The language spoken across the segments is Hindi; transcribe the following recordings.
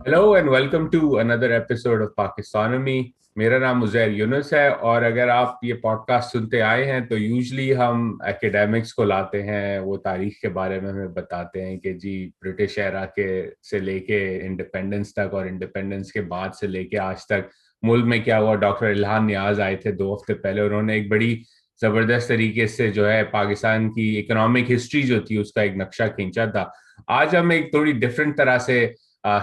Hello and welcome to another episode of पाकिस्तानमी। मेरा नाम उज़ैर यूनुस है और अगर आप ये पॉडकास्ट सुनते आए हैं तो यूजली हम एकेडमिक्स को लाते हैं, वो तारीख के बारे में हमें बताते हैं कि जी ब्रिटिश एरा के से लेके इंडिपेंडेंस तक और इंडिपेंडेंस के बाद से लेके आज तक मुल्क में क्या हुआ। डॉक्टर इल्हाम नियाज आए थे 2 हफ्ते पहले, उन्होंने एक बड़ी जबरदस्त तरीके से जो है पाकिस्तान की इकोनॉमिक हिस्ट्री जो थी उसका एक नक्शा खींचा था। आज हम एक थोड़ी डिफरेंट तरह से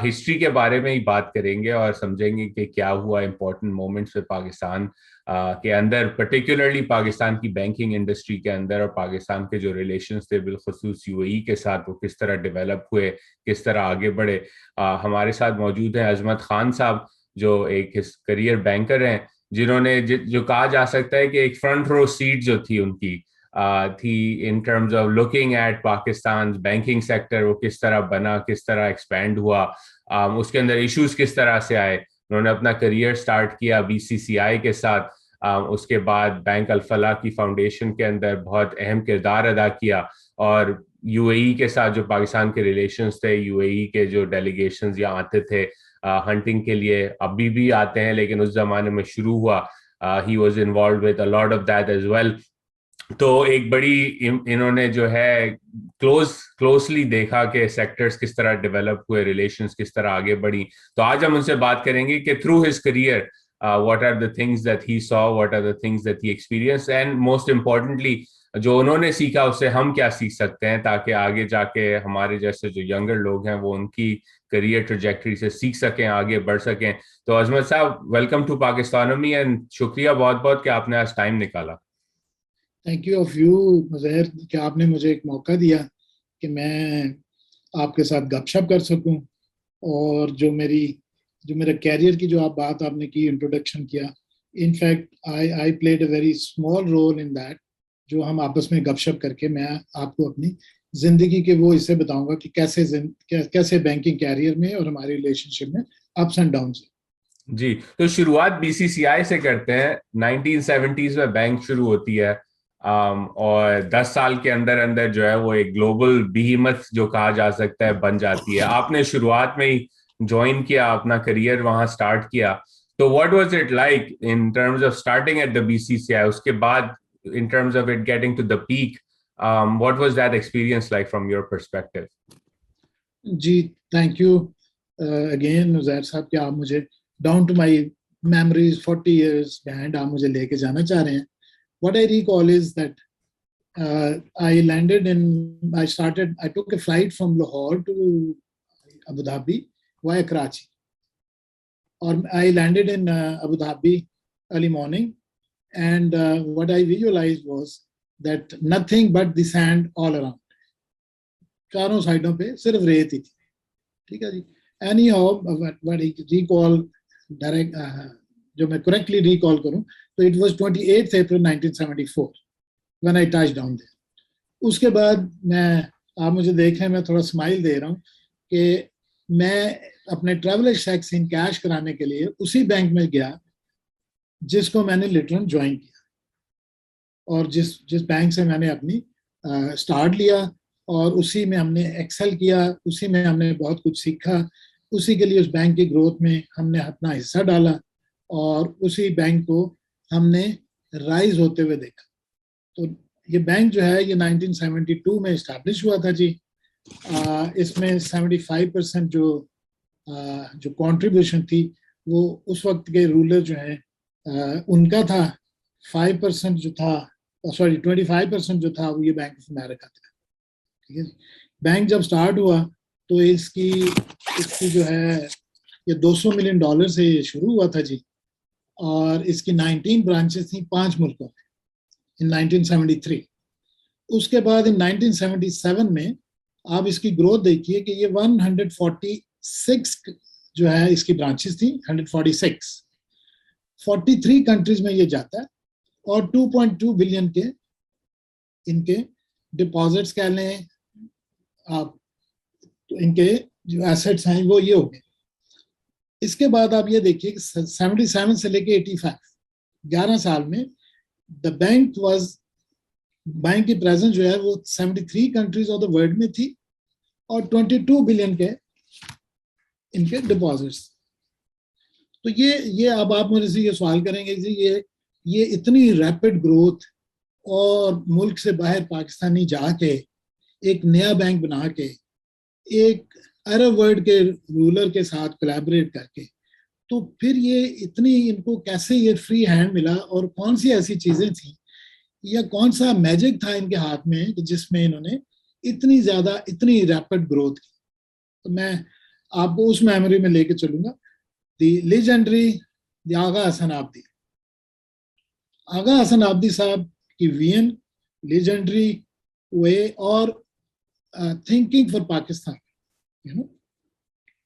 हिस्ट्री के बारे में ही बात करेंगे और समझेंगे कि क्या हुआ इम्पोर्टेंट मोमेंट्स में पाकिस्तान के अंदर, पर्टिकुलरली पाकिस्तान की बैंकिंग इंडस्ट्री के अंदर, और पाकिस्तान के जो रिलेशंस थे बिलखुसूस यूएई के साथ वो किस तरह डेवलप हुए, किस तरह आगे बढ़े। हमारे साथ मौजूद हैं अजमत खान साहब, जो एक करियर बैंकर हैं, जिन्होंने जो कहा जा सकता है कि एक फ्रंट रो सीट जो थी उनकी थी इन terms of looking at Pakistan banking sector, वो किस तरह बना, किस तरह एक्सपैंड हुआ, उसके अंदर इश्यूज किस तरह से आए। उन्होंने अपना करियर स्टार्ट किया बीसीसीआई के साथ, उसके बाद बैंक अल-फलाह की फाउंडेशन के अंदर बहुत अहम किरदार अदा किया, और यूएई के साथ जो पाकिस्तान के रिलेशंस थे, यूएई के जो डेलीगेशंस यहाँ आते थे हंटिंग के लिए, अभी भी आते हैं लेकिन उस जमाने में शुरू हुआ, he was involved with a lot of that as well. तो एक बड़ी इन्होंने जो है क्लोजली देखा कि सेक्टर्स किस तरह डेवलप हुए, रिलेशंस किस तरह आगे बढ़ी। तो आज हम उनसे बात करेंगे कि through his career what are the things that he saw, what are the things that he experience, and most importantly जो उन्होंने सीखा उससे हम क्या सीख सकते हैं, ताकि आगे जाके हमारे जैसे जो यंगर लोग हैं वो उनकी करियर ट्रेजेक्टरी से सीख सकें, आगे बढ़ सकें। तो अजमत साहब, वेलकम टू पाकिस्तानमी एंड शुक्रिया बहुत बहुत कि आपने आज टाइम निकाला। थैंक यू ऑफ यू मुज़ैर कि आपने मुझे एक मौका दिया कि मैं आपके साथ गपशप कर सकूं। और जो मेरे कैरियर की जो आप बात आपने की, इंट्रोडक्शन किया, in fact I played a very small role in that. जो हम आपस में गपशप करके मैं आपको अपनी जिंदगी के वो इससे बताऊंगा कि कैसे बैंकिंग कैरियर में और हमारे रिलेशनशिप में अप्स एंड डाउन है। जी, तो शुरुआत बीसीसीआई से करते हैं। 1970s में बैंक शुरू होती है, और 10 साल के अंदर अंदर जो है वो एक ग्लोबल बीहीमथ जो कहा जा सकता है बन जाती है। आपने शुरुआत में ही ज्वाइन किया, अपना करियर वहां स्टार्ट किया। तो what was it like in terms of starting at the BCCI, उसके बाद in terms of it getting to the peak, what was that experience like from your perspective? जी, thank you again Nuzair sahab कि आप मुझे down to my memories 40 years behind आप मुझे लेके जाना चाह रहे हैं. What I recall is that I took a flight from Lahore to Abu Dhabi via Karachi. Or I landed in Abu Dhabi early morning, and what I visualized was that nothing but the sand all around. चारों साइडों पे सिर्फ रेत ही थी. ठीक है जी. Anyhow what I recall direct, जो मैं करेक्टली रिकॉल करूं, तो it was 28 April 1974 when I touch down there. उसके बाद आप मुझे देखें, मैं थोड़ा स्माइल दे रहा हूं कि मैं अपने ट्रैवल चेक्स इन कैश कराने के लिए उसी बैंक में गया जिसको मैंने लिटरल ज्वाइन किया, और जिस जिस बैंक से मैंने अपनी स्टार्ट लिया, और उसी में हमने एक्सेल किया, उसी में हमने बहुत कुछ सीखा, उसी के लिए उस बैंक की ग्रोथ में हमने अपना हिस्सा डाला, और उसी बैंक को हमने राइज होते हुए देखा. तो ये बैंक जो है ये 1972 में इस्टेब्लिश हुआ था जी. इसमें 75% जो कंट्रीब्यूशन थी वो उस वक्त के रूलर जो है उनका था. 5% जो था, सॉरी 25% जो था वो ये बैंक ऑफ अमेरिका था. ठीक है. बैंक जब स्टार्ट हुआ तो इसकी जो है ये $200 मिलियन से शुरू हुआ था जी. और इसकी 19 ब्रांचेस थी 5 मुल्कों में इन 1973. उसके बाद इन 1977 में आप इसकी ग्रोथ देखिए कि ये 146 जो है इसकी ब्रांचेस थी. 146 43 कंट्रीज में ये जाता है, और 2.2 बिलियन के इनके डिपॉजिट्स कह लें आप, तो इनके जो एसेट्स हैं वो ये हो गए. इसके बाद आप ये देखिए कि 77 से लेके 85 11 साल में द बैंक की प्रेजेंस जो है वो 73 कंट्रीज ऑफ द वर्ल्ड में थी, और 22 बिलियन के इनके डिपॉजिट्स। तो ये अब आप मुझे से ये सवाल करेंगे कि ये इतनी रैपिड ग्रोथ और मुल्क से बाहर पाकिस्तानी जाके एक नया बैंक बना के एक अरब वर्ल्ड के रूलर के साथ कोलैबोरेट करके, तो फिर ये इतनी इनको कैसे ये फ्री हैंड मिला, और कौन सी ऐसी चीजें थी या कौन सा मैजिक था इनके हाथ में जिसमें इन्होंने इतनी ज्यादा इतनी रैपिड ग्रोथ की। तो मैं आपको उस मेमोरी में लेके चलूंगा। द लेजेंडरी आगा हसन आबदी, आगा हसन आबदी साहब की विजन, लेजेंडरी वे और thinking for Pakistan, you know,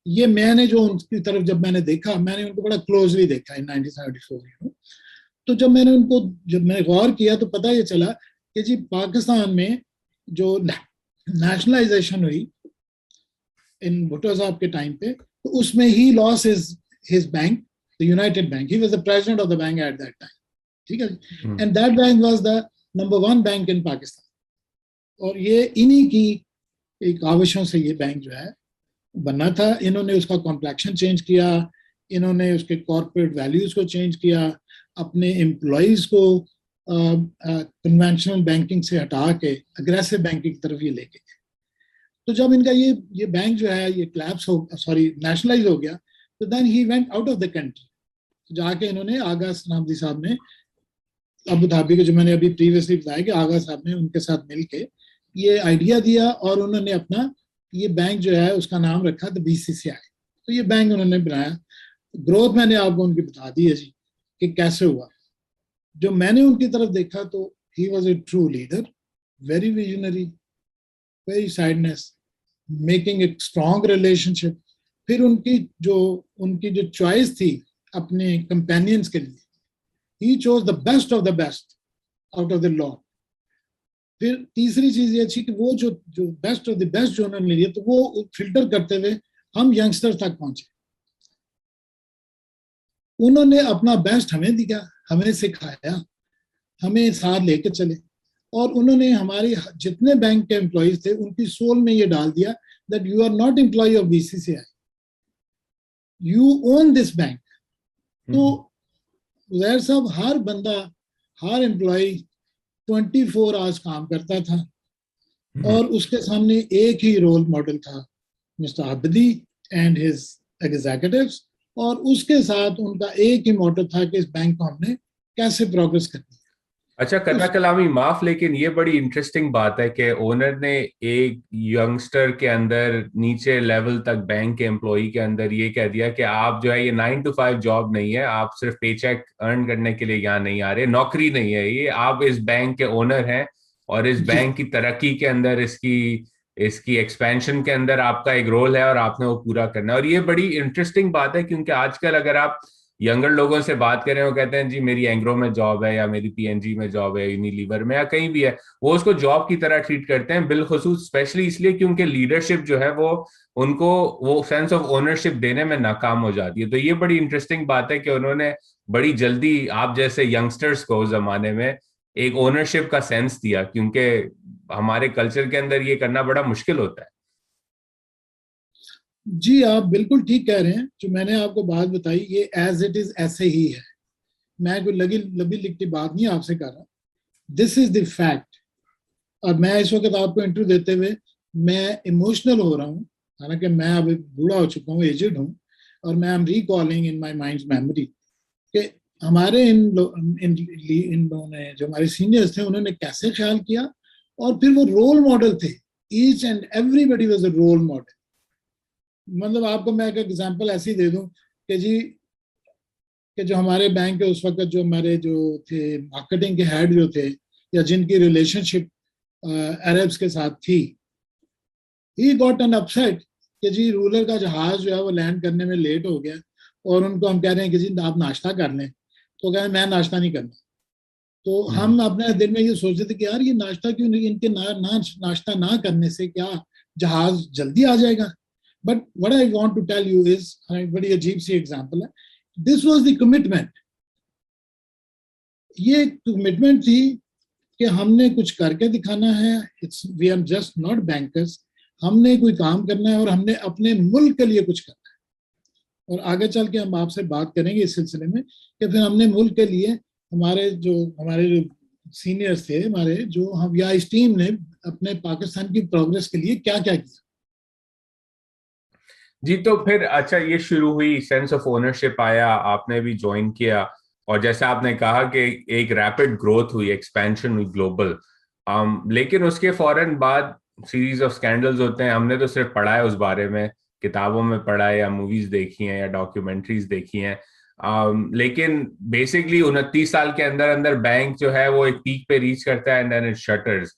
ये मैंने जो उनकी तरफ जब मैंने देखा, मैंने उनको बड़ा क्लोजली देखा इन 1974, यू नो। तो जब मैंने गौर किया तो पता ये चला कि जी पाकिस्तान में जो नेशनलाइजेशन हुई इन भुट्टो साहब के टाइम पे, तो उसमें ही loss his bank, the United Bank, he was the president of the bank at that time, ठीक है, and that bank was the number 1 bank in Pakistan. और ये इन्हीं की एक आविशों से ये बैंक जो है बनना था। इन्होंने उसका कॉम्प्लेक्शन चेंज किया, इन्होंने उसके कॉर्पोरेट वैल्यूज को चेंज किया, अपने एम्प्लॉयज को कन्वेंशनल बैंकिंग से हटा के अग्रेसिव बैंकिंग की तरफ ये लेके गए। तो जब इनका ये बैंक जो है ये नेशनलाइज हो गया, तो then he went out of the country. जाके इन्होंने आगा सनाब्दी साहब ने अबू धाबी के, जो मैंने अभी प्रीवियसली बताया कि आगा साहब ने उनके साथ मिलके ये आइडिया दिया, और उन्होंने अपना ये बैंक जो है उसका नाम रखा द BCCI। तो ये बैंक उन्होंने बनाया। ग्रोथ मैंने आपको उनकी बता दी है जी कि कैसे हुआ। जो मैंने उनकी तरफ देखा तो he was a true leader, very visionary, very sightedness, making a strong relationship. फिर उनकी जो चॉइस थी अपने कंपेनियंस के लिए, he chose the best of the best out of the law. फिर तीसरी चीज ये थी कि वो जो बेस्ट ऑफ द बेस्ट जो उन्होंने लिया, तो वो फिल्टर करते हुए हम यंगस्टर तक पहुंचे। उन्होंने अपना बेस्ट हमें दिया, हमें सिखाया, हमें साथ लेके चले, और उन्होंने हमारे जितने बैंक के एम्प्लॉयज थे उनकी सोल में ये डाल दिया that you are not employ of BCCI, you own this bank. तो उजैर साहब, हर बंदा, हर एम्प्लॉय 24 आवर्स काम करता था, और उसके सामने एक ही रोल मॉडल था, mister Abadi and his executives, और उसके साथ उनका एक ही मोटो था कि इस बैंक को हमने कैसे प्रोग्रेस करनी है। अच्छा कर्रा कलामी, माफ, लेकिन ये बड़ी इंटरेस्टिंग बात है कि ओनर ने एक यंगस्टर के अंदर, नीचे लेवल तक बैंक के एम्प्लॉय के अंदर ये कह दिया कि आप जो है, ये 9 to 5 जॉब नहीं है, आप सिर्फ पेचेक अर्न करने के लिए यहाँ नहीं आ रहे, नौकरी नहीं है ये, आप इस बैंक के ओनर हैं, और इस बैंक की तरक्की के अंदर, इसकी एक्सपेंशन के अंदर आपका एक रोल है, और आपने वो पूरा करना है। और ये बड़ी इंटरेस्टिंग बात है, क्योंकि आजकल अगर आप यंगर लोगों से बात करें, वो कहते हैं जी मेरी एंग्रो में जॉब है, या मेरी PNG में जॉब है, यूनिलीवर में, या कहीं भी है, वो उसको जॉब की तरह ट्रीट करते हैं, बिलखुसूस स्पेशली इसलिए क्योंकि लीडरशिप जो है वो उनको वो सेंस ऑफ ओनरशिप देने में नाकाम हो जाती है। तो ये बड़ी इंटरेस्टिंग बात है कि उन्होंने बड़ी जल्दी आप जैसे यंगस्टर्स को उस जमाने में एक ओनरशिप का सेंस दिया, क्योंकि हमारे कल्चर के अंदर ये करना बड़ा मुश्किल होता है। जी, आप बिल्कुल ठीक कह रहे हैं। जो मैंने आपको बात बताई ये एज इट इज ऐसे ही है, मैं कोई लबी लिखती बात नहीं आपसे कर रहा, दिस इज द फैक्ट। और मैं इस वक्त आपको इंटरव्यू देते हुए मैं इमोशनल हो रहा हूँ, हालांकि मैं अभी बूढ़ा हो चुका हूँ, एजेड हूँ, और मैं एम रिकॉलिंग इन माई माइंड्स मेमोरी कि हमारे इन लोगों ने, जो हमारे सीनियर्स थे, उन्होंने कैसे ख्याल किया, और फिर वो रोल मॉडल थे। Each and everybody was a role model. मतलब आपको मैं एक एग्जांपल ऐसी दे दूं कि जी, कि जो हमारे बैंक के उस वक्त जो हमारे जो थे मार्केटिंग के हेड जो थे, या जिनकी रिलेशनशिप अरब्स के साथ थी, ही गॉट एन अपसेट कि जी रूलर का जहाज जो है वो लैंड करने में लेट हो गया, और उनको हम कह रहे हैं कि जी आप नाश्ता कर लें, तो कह रहे मैं नाश्ता नहीं करना। तो हम अपने दिल में ये सोचते थे कि यार ये नाश्ता क्यों नहीं, इनके नाश्ता ना करने से क्या जहाज जल्दी आ जाएगा। But what I want to tell you is, बड़ी अजीब सी एग्जांपल है, दिस वाज द कमिटमेंट। ये कमिटमेंट थी कि हमने कुछ करके दिखाना है, it's we are just not bankers, हमने कोई काम करना है और हमने अपने मुल्क के लिए कुछ करना है। और आगे चल के हम आपसे बात करेंगे इस सिलसिले में कि फिर हमने मुल्क के लिए हमारे जो सीनियर्स थे हमारे, जो हम या इस टीम ने अपने पाकिस्तान की प्रोग्रेस के लिए क्या क्या किया। जी, तो फिर अच्छा ये शुरू हुई, सेंस ऑफ ओनरशिप आया, आपने भी ज्वाइन किया, और जैसे आपने कहा कि एक रैपिड ग्रोथ हुई, एक्सपेंशन हुई ग्लोबल। लेकिन उसके फौरन बाद सीरीज ऑफ स्कैंडल्स होते हैं। हमने तो सिर्फ पढ़ा है उस बारे में, किताबों में पढ़ा है या मूवीज देखी हैं या डॉक्यूमेंट्रीज देखी हैं। लेकिन बेसिकली 29 साल के अंदर अंदर बैंक जो है वो एक पीक पे रीच करता है एंड देन इट शटर्स।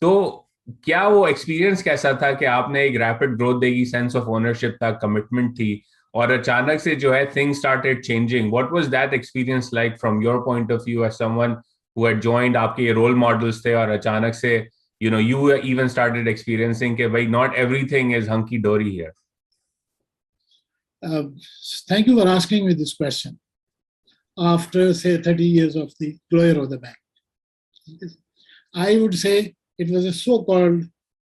तो क्या वो एक्सपीरियंस कैसा था कि आपने एक रैपिड ग्रोथ देखी, सेंस ऑफ ओनरशिप था, कमिटमेंट थी, और अचानक से जो है things started changing? What was that experience like from your point of view as someone who had joined? आपके ये रोल मॉडल्स थे और अचानक से you even started experiencing कि भाई not everything is hunky dory here. Thank you for asking me this question after say 30 years of the closure of the bank. I would say it was a so-called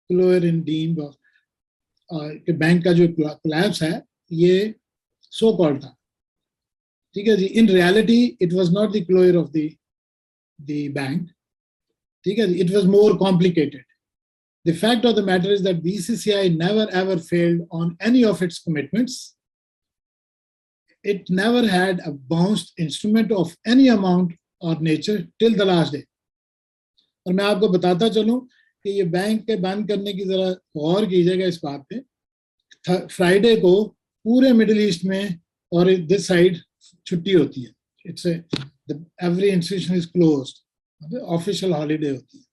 closure in deemed of कि बैंक का जो collapse है ये so called था, ठीक है जी. In reality it was not the closure of the bank, ठीक है जी. It was more complicated. The fact of the matter is that BCCI never ever failed on any of its commitments. It never had a bounced instrument of any amount or nature till the last day. और मैं आपको बताता चलूं कि ये बैंक के बंद करने की जरा गौर कीजिएगा इस बात पे. फ्राइडे को पूरे मिडिल ईस्ट में और दिस साइड छुट्टी होती है. It's every institution is closed, official holiday होती है,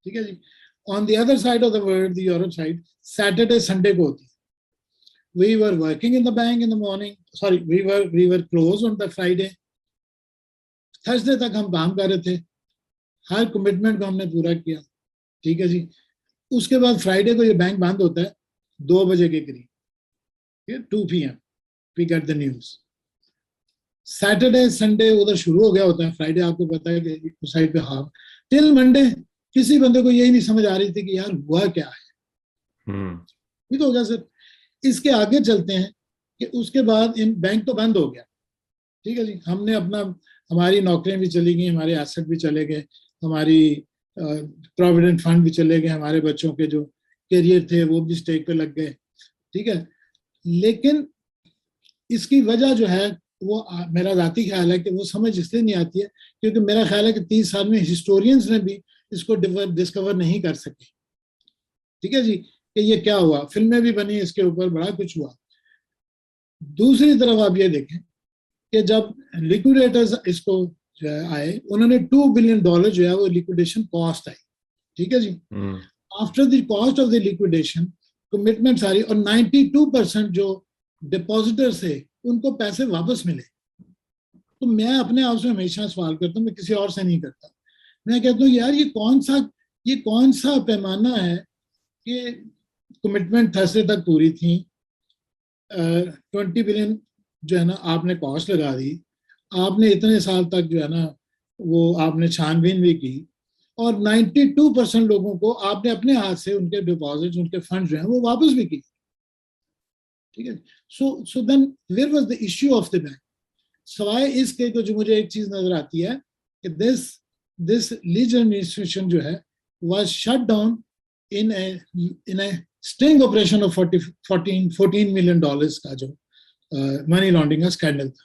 ठीक है जी. On the other side of the world, the Europe side, Saturday Sunday को होती है. We were working in the bank in the morning. Sorry, we were closed on the Friday. Thursday तक हम काम कर रहे थे, हर कमिटमेंट को हमने पूरा किया, ठीक है जी. उसके बाद फ्राइडे को ये बैंक बंद होता है 2 बजे के करीब, 2 PM we get the news. Saturday Sunday उधर शुरू हो गया होता है, फ्राइडे आपको पता है कि उस साइड पे हाफ टिल मंडे. किसी बंदे को यही नहीं समझ आ रही थी कि यार हुआ क्या है. ये तो हो गया सर. इसके आगे चलते हैं कि उसके बाद इन बैंक तो बंद हो गया, ठीक है जी. हमने अपना, हमारी नौकरियां भी चली गई, हमारे एसेट भी चले गए, हमारी प्रोविडेंट फंड भी चले गए, हमारे बच्चों के जो करियर थे वो भी स्टेक पे लग गए, ठीक है. लेकिन इसकी वजह जो है वो मेरा जाती ख्याल है कि वो समझ इसलिए नहीं आती है क्योंकि मेरा ख्याल है कि 30 साल में हिस्टोरियंस ने भी इसको डिस्कवर नहीं कर सके, ठीक है जी, कि ये क्या हुआ. फिल्में भी बनी इसके ऊपर, बड़ा कुछ हुआ. दूसरी तरफ आप ये देखें कि जब लिक्विडेटर्स इसको जो है आए, उन्होंने $2 बिलियन जो है वो लिक्विडेशन कॉस्ट आई, ठीक है जी. After the cost of the liquidation commitment sorry, और 92% जो डिपॉजिटर से उनको पैसे वापस मिले. तो मैं अपने आप से हमेशा सवाल करता हूँ, मैं किसी और से नहीं करता, मैं कहता हूँ यार ये कौन सा पैमाना है कि कमिटमेंट थर्सडे तक पूरी थी, 20 बिलियन जो है ना आपने कॉस्ट लगा दी, आपने इतने साल तक जो है ना वो आपने छानबीन भी की, और 92% लोगों को आपने अपने हाथ से उनके डिपॉजिट, उनके फंड जो है वो वापस भी की, ठीक है. So then where was the issue of the bank. सवाए इसके तो जो मुझे एक चीज नजर आती है कि दिस लीजर इंस्टीट्यूशन जो है was shut down in a sting operation of 14 million dollars का जो मनी लॉन्ड्रिंग का स्कैंडल था,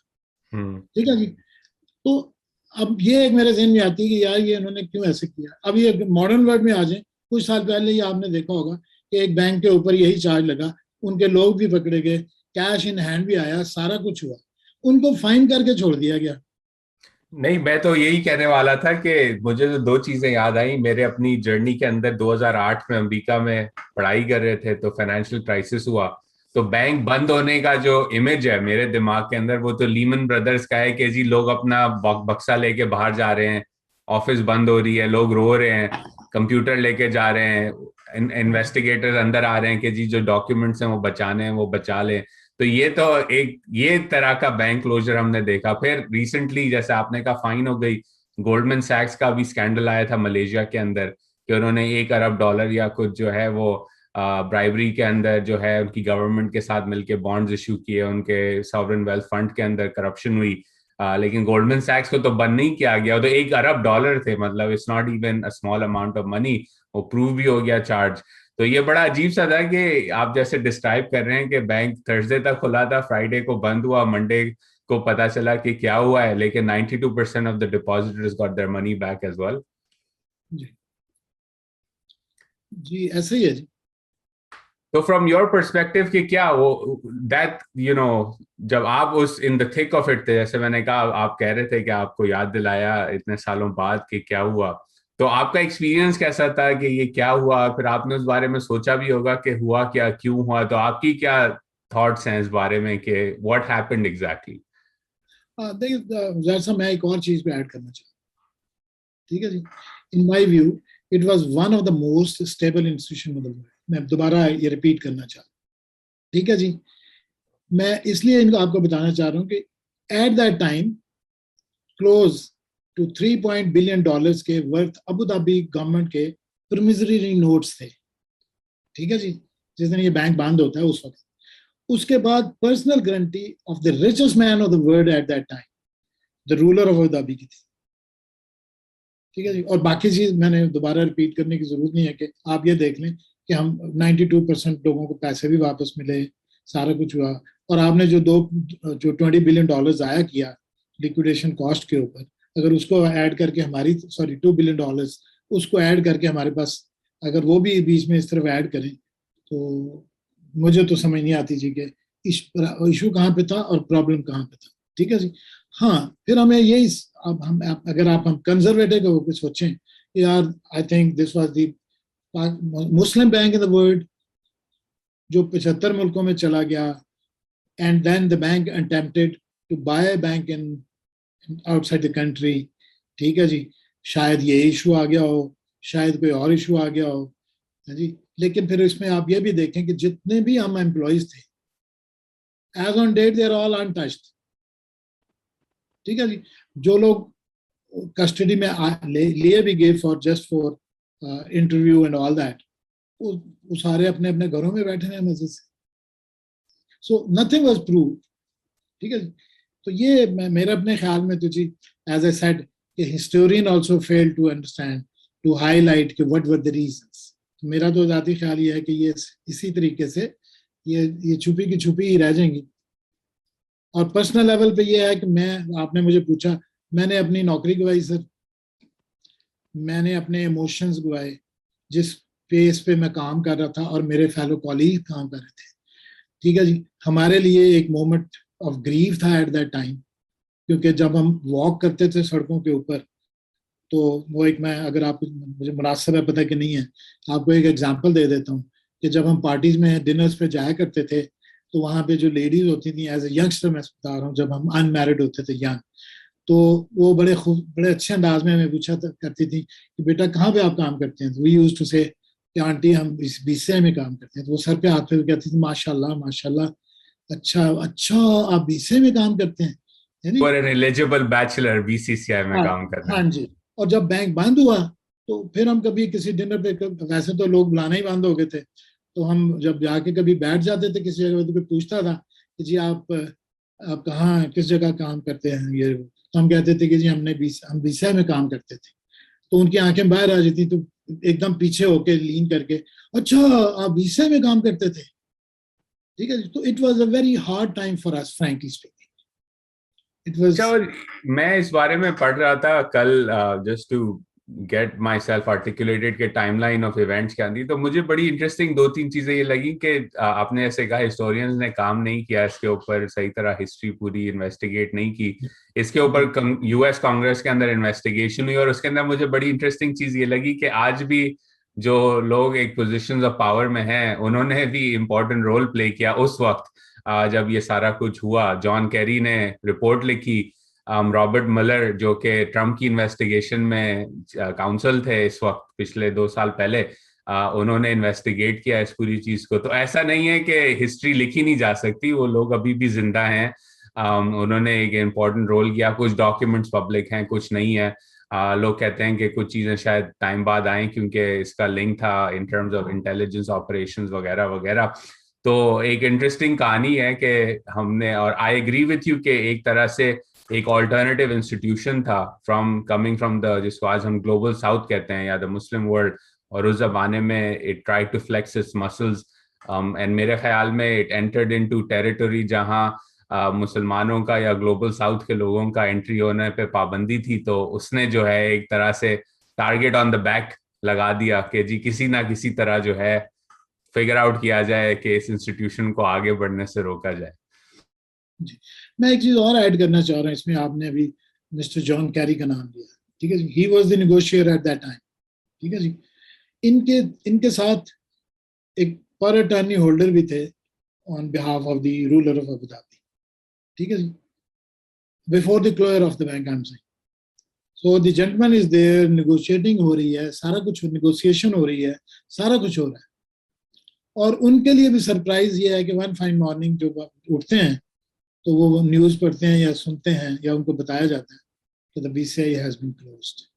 ठीक है जी. तो अब ये एक मेरे ज़हन में आती है कि यार ये इन्होंने क्यों ऐसे किया. अब ये मॉडर्न वर्ल्ड में आ जाए, कुछ साल पहले ही आपने देखा होगा कि एक बैंक के ऊपर यही चार्ज लगा, उनके लोग भी पकड़े गए, कैश इन हैंड भी आया, सारा कुछ हुआ, उनको फाइन करके छोड़ दिया गया. नहीं, मैं तो यही कहने वाला था कि मुझे तो 2 चीजें याद आई मेरे अपनी जर्नी के अंदर. 2008 में अमेरिका में पढ़ाई कर रहे थे तो फाइनेंशियल क्राइसिस हुआ. तो बैंक बंद होने का जो इमेज है मेरे दिमाग के अंदर वो तो लीमन ब्रदर्स का है कि जी लोग अपना बक्सा लेके बाहर जा रहे हैं, ऑफिस बंद हो रही है, लोग रो रहे हैं, कंप्यूटर लेके जा रहे हैं, इन्वेस्टिगेटर्स अंदर आ रहे हैं कि जी जो डॉक्यूमेंट्स हैं वो बचाने हैं वो बचा लें. तो ये तरह का बैंक क्लोजर हमने देखा. फिर रिसेंटली जैसे आपने कहा फाइन हो गई, गोल्डमैन सैक्स का भी स्कैंडल आया था मलेशिया के अंदर कि उन्होंने $1 अरब या कुछ जो है वो ब्राइबरी के अंदर जो है उनकी गवर्नमेंट के साथ मिलके बॉन्ड्स इशू किए, उनके सॉवरेन वेल्थ फंड के अंदर करप्शन हुई, लेकिन गोल्डमैन सैक्स को तो बंद नहीं किया गया। तो $1 अरब थे, मतलब it's not even a small amount of money, वो प्रूव भी हो गया चार्ज। तो ये बड़ा अजीब सा था कि आप जैसे डिस्क्राइब कर रहे हैं कि बैंक थर्सडे तक खुला था, फ्राइडे को बंद हुआ, मंडे को पता चला कि क्या हुआ है, लेकिन 92% of the depositors got their money back as well. जी जी ऐसे ही है जी। तो फ्रॉम योर परस्पेक्टिव कि क्या वो दैट जब आप उस in the thick of it थे, जैसे मैंने कहा, आप कह रहे थे कि आपको याद दिलाया इतने सालों बाद कि क्या हुआ, तो आपका एक्सपीरियंस कैसा था कि ये क्या हुआ? फिर आपने उस बारे में सोचा भी होगा कि हुआ क्या, क्यों हुआ, तो आपकी क्या थॉट्स हैं इस बारे में कि व्हाट हैपेंड एग्जैक्टली? देखिए जैसा मैं एक और चीज पे ऐड करना चाहता हूँ, ठीक है जी। In my view it was one of the most stable institution in the world. मैं दोबारा ये रिपीट करना चाहता हूँ, ठीक है जी। मैं इसलिए इनको आपको बताना चाह रहा हूँ कि at that time close to 3 billion dollars के वर्थ अबू धाबी गवर्नमेंट के प्रमिजरी नोट्स थे, ठीक है जी। जिस दिन ये बैंक बंद होता है उस वक्त, उसके बाद personal guarantee of the richest man of the world at that time, the ruler of Abu Dhabi की थी, ठीक है जी। और बाकी चीज मैंने दोबारा रिपीट करने की जरूरत नहीं है कि आप ये देख लें कि हम 92% लोगों को पैसे भी वापस मिले, सारा कुछ हुआ। और आपने जो 20 बिलियन डॉलर जाया किया लिक्विडेशन कॉस्ट के ऊपर, अगर उसको ऐड करके हमारी 2 बिलियन डॉलर्स उसको ऐड करके हमारे पास, अगर वो भी बीच में इस तरफ ऐड करें, तो मुझे तो समझ नहीं आती जी कि इशू कहाँ पे था और प्रॉब्लम कहाँ पे था, ठीक है जी। हाँ, फिर हमें यही, अब अगर हम कंजर्वेटिव होकर सोचें, यार I think this was the Muslim bank in the world जो 75 मुल्कों में चला गया, and then the bank attempted to buy bank in outside the country, ठीक है जी। शायद ये इशू आ गया हो, शायद कोई और इशू आ गया हो, है जी। लेकिन फिर इसमें आप ये भी देखें कि जितने भी हम एम्प्लॉयज थे, as on date they are all untouched, ठीक है जी। जो लोग कस्टडी में लिए भी गए for just for interview and all that, वो सारे अपने अपने घरों में बैठे हैं मजे से। सो नथिंग वाज प्रूव, ठीक है। तो ये मेरे अपने ख्याल में तो जी, as I said, historian also fail to understand, to highlight कि व्हाट वर द रीजंस। मेरा तो जाती ख्याल ये है कि ये इसी तरीके से ये छुपी की छुपी ही रह जाएंगी। और पर्सनल लेवल पे ये है कि आपने मुझे पूछा, मैंने अपनी नौकरी गवाई सर, मैंने अपने इमोशंस गवाए, जिस पेस पे मैं काम कर रहा था और मेरे फेलो कॉलीग काम कर रहे थे, ठीक है जी। हमारे लिए एक मोमेंट ऑफ ग्रीव था एट दैट टाइम, क्योंकि जब हम वॉक करते थे सड़कों के ऊपर, तो वो एक, मैं अगर आप, मुझे मुनासिब है पता कि नहीं है, आपको एक एग्जांपल दे देता हूँ कि जब हम पार्टीज में डिनर्स पे जाया करते थे, तो वहाँ पे जो लेडीज होती थी, एज ए यंगस्टर मैं बता रहा हूँ, जब हम अनमैरिड होते थे यंग, तो वो बड़े अच्छे अंदाज में हमें पूछा करती थी कि बेटा कहाँ पे आप काम करते हैं। तो वी यूज्ड टू से कि आंटी हम इस बीसीआई में काम करते हैं। तो वो सर पे हाथ फेर कहती थी, माशाल्लाह माशाल्लाह, अच्छा अच्छा, आप बीसीआई में काम करते हैं, है नी। For an eligible bachelor BCCI में हाँ, काम करना हाँ है। जी। और जब बैंक बंद हुआ, तो फिर हम कभी किसी डिनर पे, वैसे तो लोग बुलाना ही बंद हो गए थे, तो हम जब जाके कभी बैठ जाते थे किसी जगह, तो कोई पूछता था कि जी आप कहाँ, किस जगह काम करते हैं, ये, तो हम कहते थे कि जी हम बीसीआई में काम करते थे। तो उनकी आंखें बाहर आ जाती, तो एकदम पीछे होके लीन करके, अच्छा आप बीसीआई में काम करते थे, ठीक है। तो it was a very hard time for us, frankly speaking it अच्छा, वाज। और मैं इस बारे में पढ़ रहा था कल, just to get myself articulated के टाइमलाइन ऑफ इवेंट्स क्या थी, तो मुझे बड़ी इंटरेस्टिंग 2-3 चीजें ये लगी कि आपने ऐसे कहा हिस्टोरियंस ने काम नहीं किया इसके ऊपर सही तरह, हिस्ट्री पूरी इन्वेस्टिगेट नहीं की इसके ऊपर। यूएस कांग्रेस के अंदर इन्वेस्टिगेशन हुई और उसके अंदर मुझे बड़ी इंटरेस्टिंग चीज ये लगी कि आज भी जो लोग एक पोजिशन ऑफ पावर में हैं, उन्होंने भी इंपॉर्टेंट रोल प्ले किया उस वक्त जब ये सारा कुछ हुआ। जॉन कैरी ने रिपोर्ट लिखी, रॉबर्ट मलर जो कि ट्रम्प की इन्वेस्टिगेशन में काउंसल थे इस वक्त, पिछले 2 साल पहले, उन्होंने इन्वेस्टिगेट किया इस पूरी चीज को। तो ऐसा नहीं है कि हिस्ट्री लिखी नहीं जा सकती, वो लोग अभी भी जिंदा हैं। उन्होंने एक इम्पोर्टेंट रोल किया, कुछ डॉक्यूमेंट्स पब्लिक हैं, कुछ नहीं है। लोग कहते हैं कि कुछ चीजें शायद टाइम बाद आए क्योंकि इसका लिंक था इन टर्म्स ऑफ इंटेलिजेंस ऑपरेशंस वगैरह वगैरह। तो एक इंटरेस्टिंग कहानी है कि हमने, और आई एग्री विथ यू कि एक तरह से एक ऑल्टरनेटिव इंस्टीट्यूशन था फ्रॉम कमिंग फ्रॉम द, जिसको आज हम ग्लोबल साउथ कहते हैं या द मुस्लिम वर्ल्ड, और उस जमाने में it try to flex its muscles and मेरे ख्याल में इट एंटर्ड इनटू टेरिटरी जहां मुसलमानों का या ग्लोबल साउथ के लोगों का एंट्री होने पे पाबंदी थी। तो उसने जो है एक तरह से टारगेट ऑन द बैक लगा दिया कि जी किसी ना किसी तरह जो है फिगर आउट किया जाए कि इस इंस्टीट्यूशन को आगे बढ़ने से रोका जाए। जी, मैं एक चीज और ऐड करना चाह रहा हूँ इसमें। आपने अभी मिस्टर जॉन कैरी का नाम लिया, ठीक है जी, he was the negotiator at that time, ठीक है जी। इनके इनके साथ एक पर अटर्नी होल्डर भी थे on behalf of the ruler of Abu Dhabi, ठीक है जी, before the closure of the bank I am saying. So the gentleman is there, negotiating हो रही है, सारा कुछ नेगोशिएशन हो रही है, सारा कुछ हो रहा है। और उनके लिए भी सरप्राइज ये है कि वन फाइन मॉर्निंग जो उठते हैं तो वो न्यूज पढ़ते हैं या सुनते हैं या उनको बताया जाता है कि the BCI has been closed.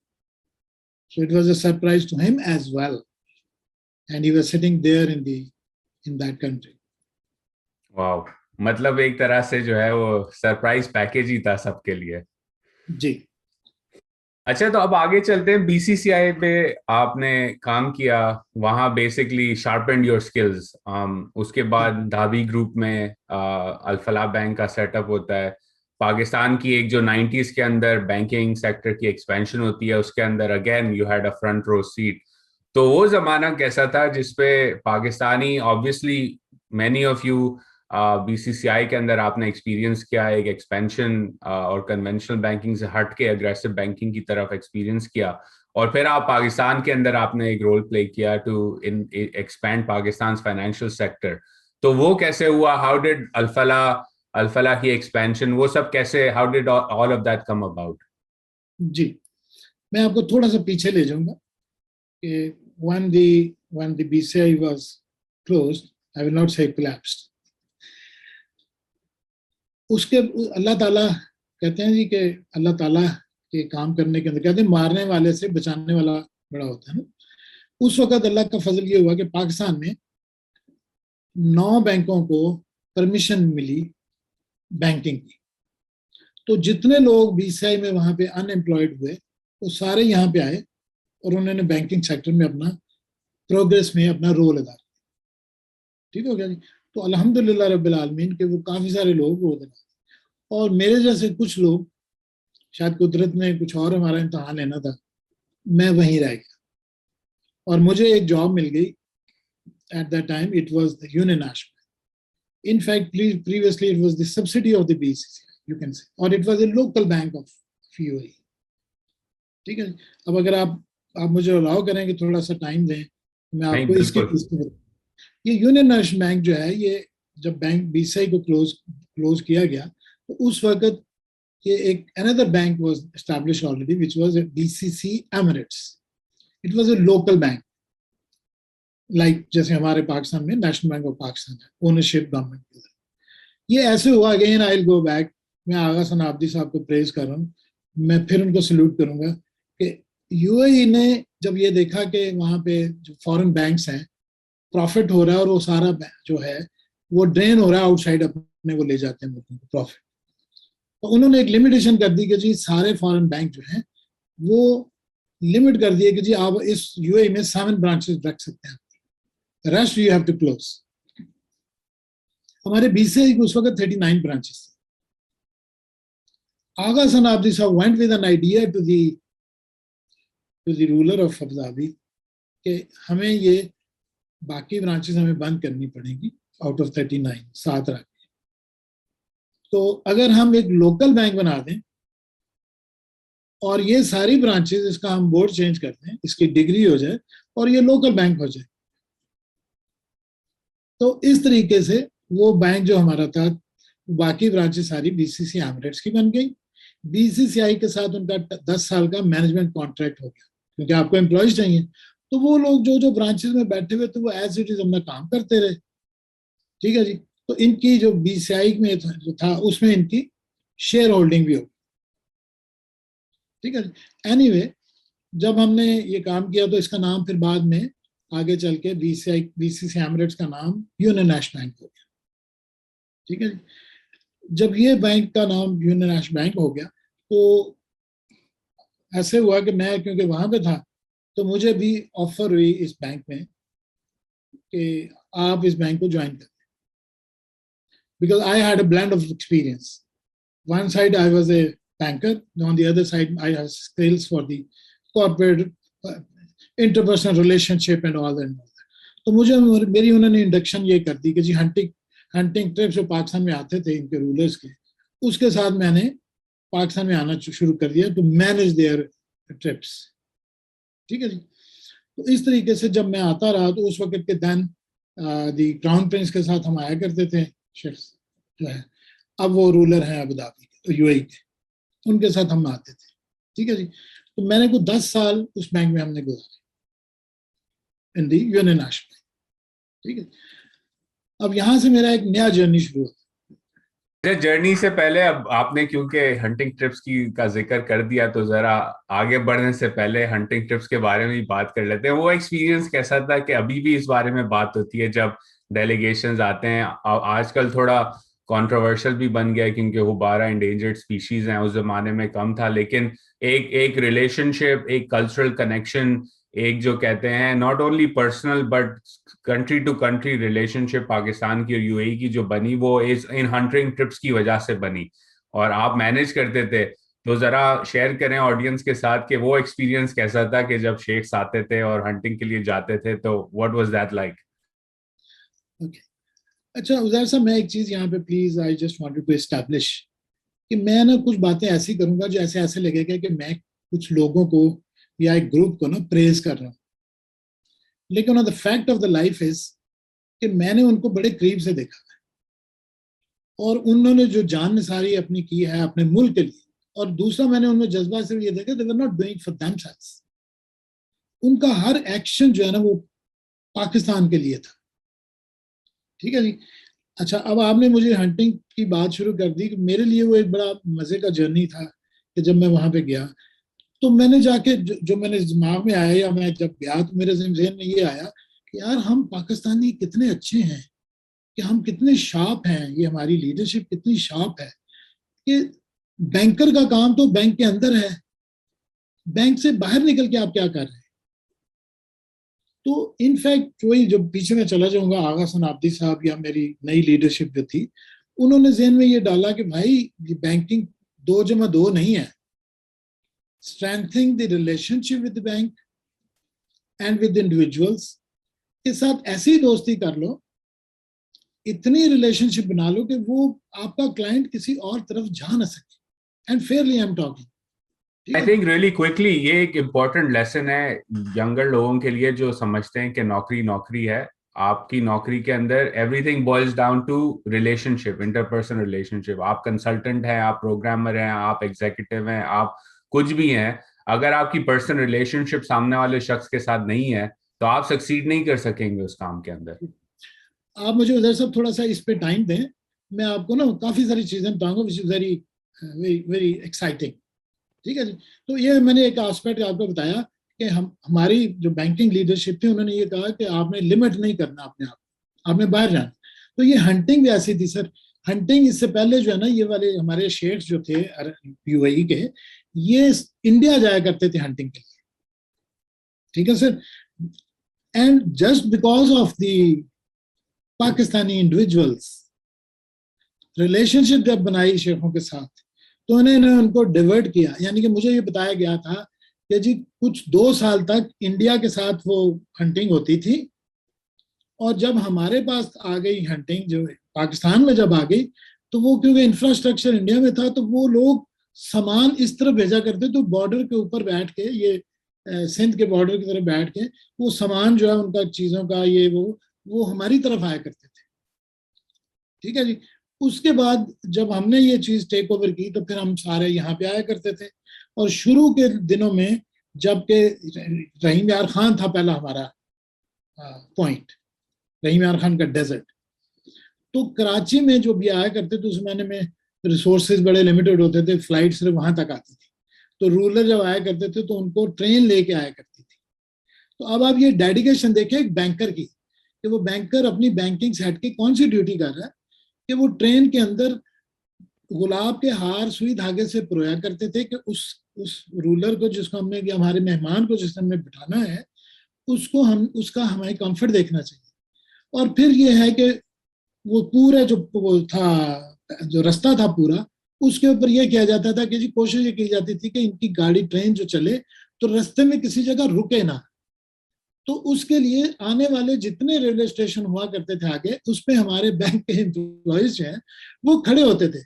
So it was a surprise to him as well, and he was sitting there in that country. वाह, मतलब एक तरह से जो है वो सरप्राइज पैकेज ही था सबके लिए। जी। अच्छा, तो अब आगे चलते हैं। बीसीसीआई पे आपने काम किया, वहां बेसिकली शार्पेंड योर स्किल्स। उसके बाद धाबी ग्रुप में अल्फला बैंक का सेटअप होता है। पाकिस्तान की एक जो 90s के अंदर बैंकिंग सेक्टर की एक्सपेंशन होती है, उसके अंदर again you had a front row seat. तो वो जमाना कैसा था जिसपे Pakistani, obviously many of you BCCI के अंदर आपने एक्सपीरियंस किया, एक एक्सपेंशन और कन्वेंशनल बैंकिंग से हट के अग्रेसिव बैंकिंग की तरफ एक्सपीरियंस किया, और फिर आप पाकिस्तान के अंदर आपने एक रोल प्ले किया to in expand Pakistan financial sector. तो वो कैसे हुआ? हाउ डिड अल्फला, अल्फला की एक्सपेंशन, वो सब कैसे, how did all of that come about? जी, मैं आपको थोड़ा सा पीछे ले जाऊंगा कि when the BCI was closed, I will not say collapsed, उसके अल्लाह ताला कहते हैं जी कि अल्लाह ताला के काम करने के अंदर कहते हैं मारने वाले से बचाने वाला बड़ा होता है ना। उस वक्त अल्लाह का फजल ये हुआ कि पाकिस्तान में 9 बैंकों को परमिशन मिली बैंकिंग की। तो जितने लोग बीसीआई में वहां पे अनएम्प्लॉयड हुए वो सारे यहाँ पे आए और उन्होंने बैंकिंग सेक्टर में अपना प्रोग्रेस में अपना रोल अदा किया। ठीक हो गया जी। तो अल्हम्दुलिल्लाह रब्बिल आलमीन के वो काफी सारे लोग वो अदा, और मेरे जैसे कुछ लोग, शायद कुदरत ने कुछ और हमारा इम्तहान लेना था, मैं वहीं रह गया और मुझे एक जॉब मिल गई। Eight that time it was the union national, in fact previously it was the subsidy of the BCCI you can say, or it was a local bank of UAE। ठीक है। अब अगर आप मुझे अलाउ करें कि थोड़ा सा टाइम दें, मैं नहीं, आपको इसके बिल्कुल। ये यूनियन नेशनल बैंक जो है, ये जब बैंक बीसीआई को क्लोज किया गया तो उस वक्त ये एक another bank was establish already which was BCC Emirates. It was a local bank, like जैसे हमारे पाकिस्तान में नेशनल बैंक ऑफ पाकिस्तान है, ओनरशिप गवर्नमेंट की। ये ऐसे हुआ, again I will go back, मैं आगा सनाब्दी साहब को प्रेज कर रहा हूँ, मैं फिर उनको सल्यूट करूंगा कि यूएई ने जब ये देखा कि वहां पे जो फॉरेन बैंक्स हैं प्रॉफिट हो रहा है और वो सारा जो है वो ड्रेन हो रहा है आउटसाइड, अपने वो ले जाते हैं मुल्कों को प्रॉफिट, तो उन्होंने एक लिमिटेशन कर दी कि जी सारे फॉरेन बैंक जो हैं वो लिमिट कर दिए कि जी आप इस यूएई में 7 ब्रांचेस रख सकते हैं, rest you have to close. हमारे बीसीआई को उस वक्त 39 ब्रांचेस। आगा सनाब्दी sahab went with an idea to the ruler of Abu Dhabi कि हमें ये बाकी ब्रांचेस हमें बंद करनी पड़ेगी आउट ऑफ 39, 7 रख के। तो अगर हम एक लोकल बैंक बना दें और ये सारी ब्रांचेस, इसका हम बोर्ड चेंज कर दें, इसकी डिग्री हो जाए और ये लोकल बैंक हो जाए, तो इस तरीके से वो बैंक जो हमारा था, बाकी ब्रांचेस सारी बीसीसी एमिरेट्स की बन गई। बीसीसीआई के साथ उनका 10 साल का मैनेजमेंट कॉन्ट्रैक्ट हो गया, क्योंकि आपको एम्प्लॉयज चाहिए। तो वो लोग जो जो ब्रांचेस में बैठे हुए थे वो एज इट इज अपना काम करते रहे। ठीक है जी। तो इनकी जो बीसीआई में जो था उसमें इनकी शेयर होल्डिंग भी होगी। ठीक है। एनीवे जब हमने ये काम किया तो इसका नाम फिर बाद में आगे चल के बीसीसी एमिरेट्स का नाम यूनियन नेशनल बैंक हो गया। ठीक है। जब ये बैंक का नाम यूनियन नेशनल बैंक हो गया तो ऐसे हुआ कि मैं क्योंकि वहां पे था तो मुझे भी ऑफर हुई इस बैंक में कि आप इस बैंक को ज्वाइन करें, because I had a blend of experience. One side I was a banker, on the other side I have skills for the corporate interpersonal relationship and all that. तो मुझे मेरी उन्होंने इंडक्शन ये कर दी कि जी हंटिंग ट्रिप्स जो पाकिस्तान में आते थे इनके रूलर्स के, उसके साथ मैंने पाकिस्तान में आना शुरू कर दिया टू मैनेज देयर ट्रिप्स. ठीक है जी. तो इस तरीके से जब मैं आता रहा तो उस वक्त के देन दी क्राउन प्रिंस के साथ हम आया करते थे शेख्स जो है, अब वो रूलर हैं अबू धाबी के, यूएई के, उनके साथ हम आते थे. ठीक है जी. तो मैंने को 10 साल उस बैंक में हमने गुजारे इन दी यूनियन नेशनल बैंक. ठीक है. अब यहाँ से मेरा एक नया जर्नी शुरू होता. जर्नी से पहले अब आपने क्योंकि हंटिंग ट्रिप्स की का जिक्र कर दिया तो जरा आगे बढ़ने से पहले हंटिंग ट्रिप्स के बारे में भी बात कर लेते हैं. वो एक्सपीरियंस कैसा था कि अभी भी इस बारे में बात होती है जब डेलीगेशंस आते हैं. आजकल थोड़ा कंट्रोवर्शियल भी बन गया क्योंकि वो 12 इंडेंजर्ड स्पीशीज हैं, उस जमाने में कम था, लेकिन एक रिलेशनशिप, एक कल्चरल कनेक्शन, एक जो कहते हैं not only personal but country to country relationship Pakistan की और यूएई की जो बनी वो इस इन हंटिंग ट्रिप्स की वजह से बनी और आप मैनेज करते थे. तो जरा शेयर करें ऑडियंस के साथ कि वो एक्सपीरियंस कैसा था कि जब शेख्स आते थे और हंटिंग के लिए जाते थे, तो व्हाट वाज दैट लाइक? अच्छा उजैर साहब, मैं एक चीज यहाँ पे please I just wanted to establish कि मैं ना कुछ बातें ऐसी करूंगा जो ऐसे लगेगा कि मैं कुछ लोगों को या एक ग्रुप को ना प्रेज कर रहा हूँ, लेकिन the fact of the life is कि मैंने उनको बड़े करीब से देखा है और उन्होंने जो जान निसारी अपनी की है अपने मुल्क के लिए, और दूसरा मैंने उनमें जज्बा से ये देखा, they were not doing for themselves. उनका हर एक्शन जो है ना वो पाकिस्तान के लिए था. ठीक है जी. अच्छा, अब आपने मुझे हंटिंग की बात शुरू कर दी कि मेरे लिए वो एक बड़ा मजे का जर्नी था कि जब मैं वहां पे गया तो मैंने जाके जो मैंने दिमाग में आया या मैं जब गया तो मेरे ज़हन में ये आया कि यार हम पाकिस्तानी कितने अच्छे हैं, कि हम कितने शार्प हैं, ये हमारी लीडरशिप कितनी शार्प है कि बैंकर का काम तो बैंक के अंदर है, बैंक से बाहर निकल के आप क्या कर रहे हैं. तो इनफैक्ट वही जब पीछे में चला जाऊंगा, आगा सनाब्दी साहब या मेरी नई लीडरशिप जो थी, उन्होंने ज़हन में ये डाला कि भाई बैंकिंग 2+2 नहीं है. Strengthening the relationship with the bank and with individuals के साथ ऐसी दोस्ती कर लो, इतनी रिलेशनशिप बना लो कि वो आपका क्लाइंट किसी और तरफ जा ना सके. And Fairlie I am talking. I think really quickly ये एक इम्पॉर्टेंट लेसन है यंगर लोगों के लिए जो समझते हैं कि नौकरी नौकरी है. आपकी नौकरी के अंदर everything boils down to relationship, interpersonal relationship. आप कंसल्टेंट हैं, आप प्रोग्रामर हैं, आप एग्जीक्यूटिव हैं, आप कुछ भी हैं, अगर आपकी पर्सनल रिलेशनशिप सामने वाले शख्स के साथ नहीं है तो आप सक्सीड नहीं कर सकेंगे उस काम के अंदर. आप मुझे उधर सब थोड़ा सा इस पे टाइम दें, मैं आपको ना काफी सारी चीजें बताऊंगा which is very very very exciting. ठीक है जी. तो ये मैंने एक एस्पेक्ट आपको बताया कि हमारी जो बैंकिंग लीडरशिप थी उन्होंने ये कहा कि आपने लिमिट नहीं करना अपने आप, आपने बाहर जाना. तो ये हंटिंग भी ऐसी थी सर. हंटिंग इससे पहले जो है ना, ये वाले हमारे शेख्स जो थे यूएई के, ये इंडिया जाया करते थे हंटिंग के लिए. ठीक है sir. And just because of the Pakistani individuals relationship जब बनाई शेखों के साथ तो उन्होंने उनको डिवर्ट किया. यानी कि मुझे ये बताया गया था कि जी कुछ 2 साल तक इंडिया के साथ वो हंटिंग होती थी, और जब हमारे पास आ गई हंटिंग जो पाकिस्तान में जब आ गई तो वो क्योंकि इंफ्रास्ट्रक्चर इंडिया में था तो वो लोग सामान इस तरह भेजा करते, तो बॉर्डर के ऊपर बैठ के, ये सिंध के बॉर्डर की तरफ बैठ के वो सामान जो है उनका चीजों का ये वो हमारी तरफ आया करते थे. ठीक है जी. उसके बाद जब हमने ये चीज टेक ओवर की तो फिर हम सारे यहाँ पे आया करते थे. और शुरू के दिनों में जबकि रहीम यार खान था पहला हमारा पॉइंट, रहीम यार खान का डेजर्ट, तो कराची में जो भी आया करते थे उस जमाने में रिसोर्सेज बड़े लिमिटेड होते थे, फ्लाइट सिर्फ वहां तक आती थी. तो रूलर जब आया करते थे तो उनको ट्रेन लेके आया करती थी। तो अब आप ये डेडिकेशन देखें एक बैंकर की, कि वो बैंकर अपनी बैंकिंग से हट के कौन सी ड्यूटी कर रहा है, कि वो ट्रेन के अंदर गुलाब के हार सुई धागे से परोया करते थे कि उस रूलर को, जिसको हमने, या हमारे मेहमान को जिसने हमें बिठाना है, उसको हम, उसका हमें कंफर्ट देखना चाहिए। और फिर ये है कि वो पूरा जो वो था, जो रास्ता था पूरा, उसके ऊपर यह किया जाता था कि जी कोशिश ये की जाती थी कि इनकी गाड़ी, ट्रेन जो चले तो रास्ते में किसी जगह रुके ना। तो उसके लिए आने वाले जितने रेलवे स्टेशन हुआ करते थे आगे, उस पे हमारे बैंक के एम्प्लॉयज जो हैं वो खड़े होते थे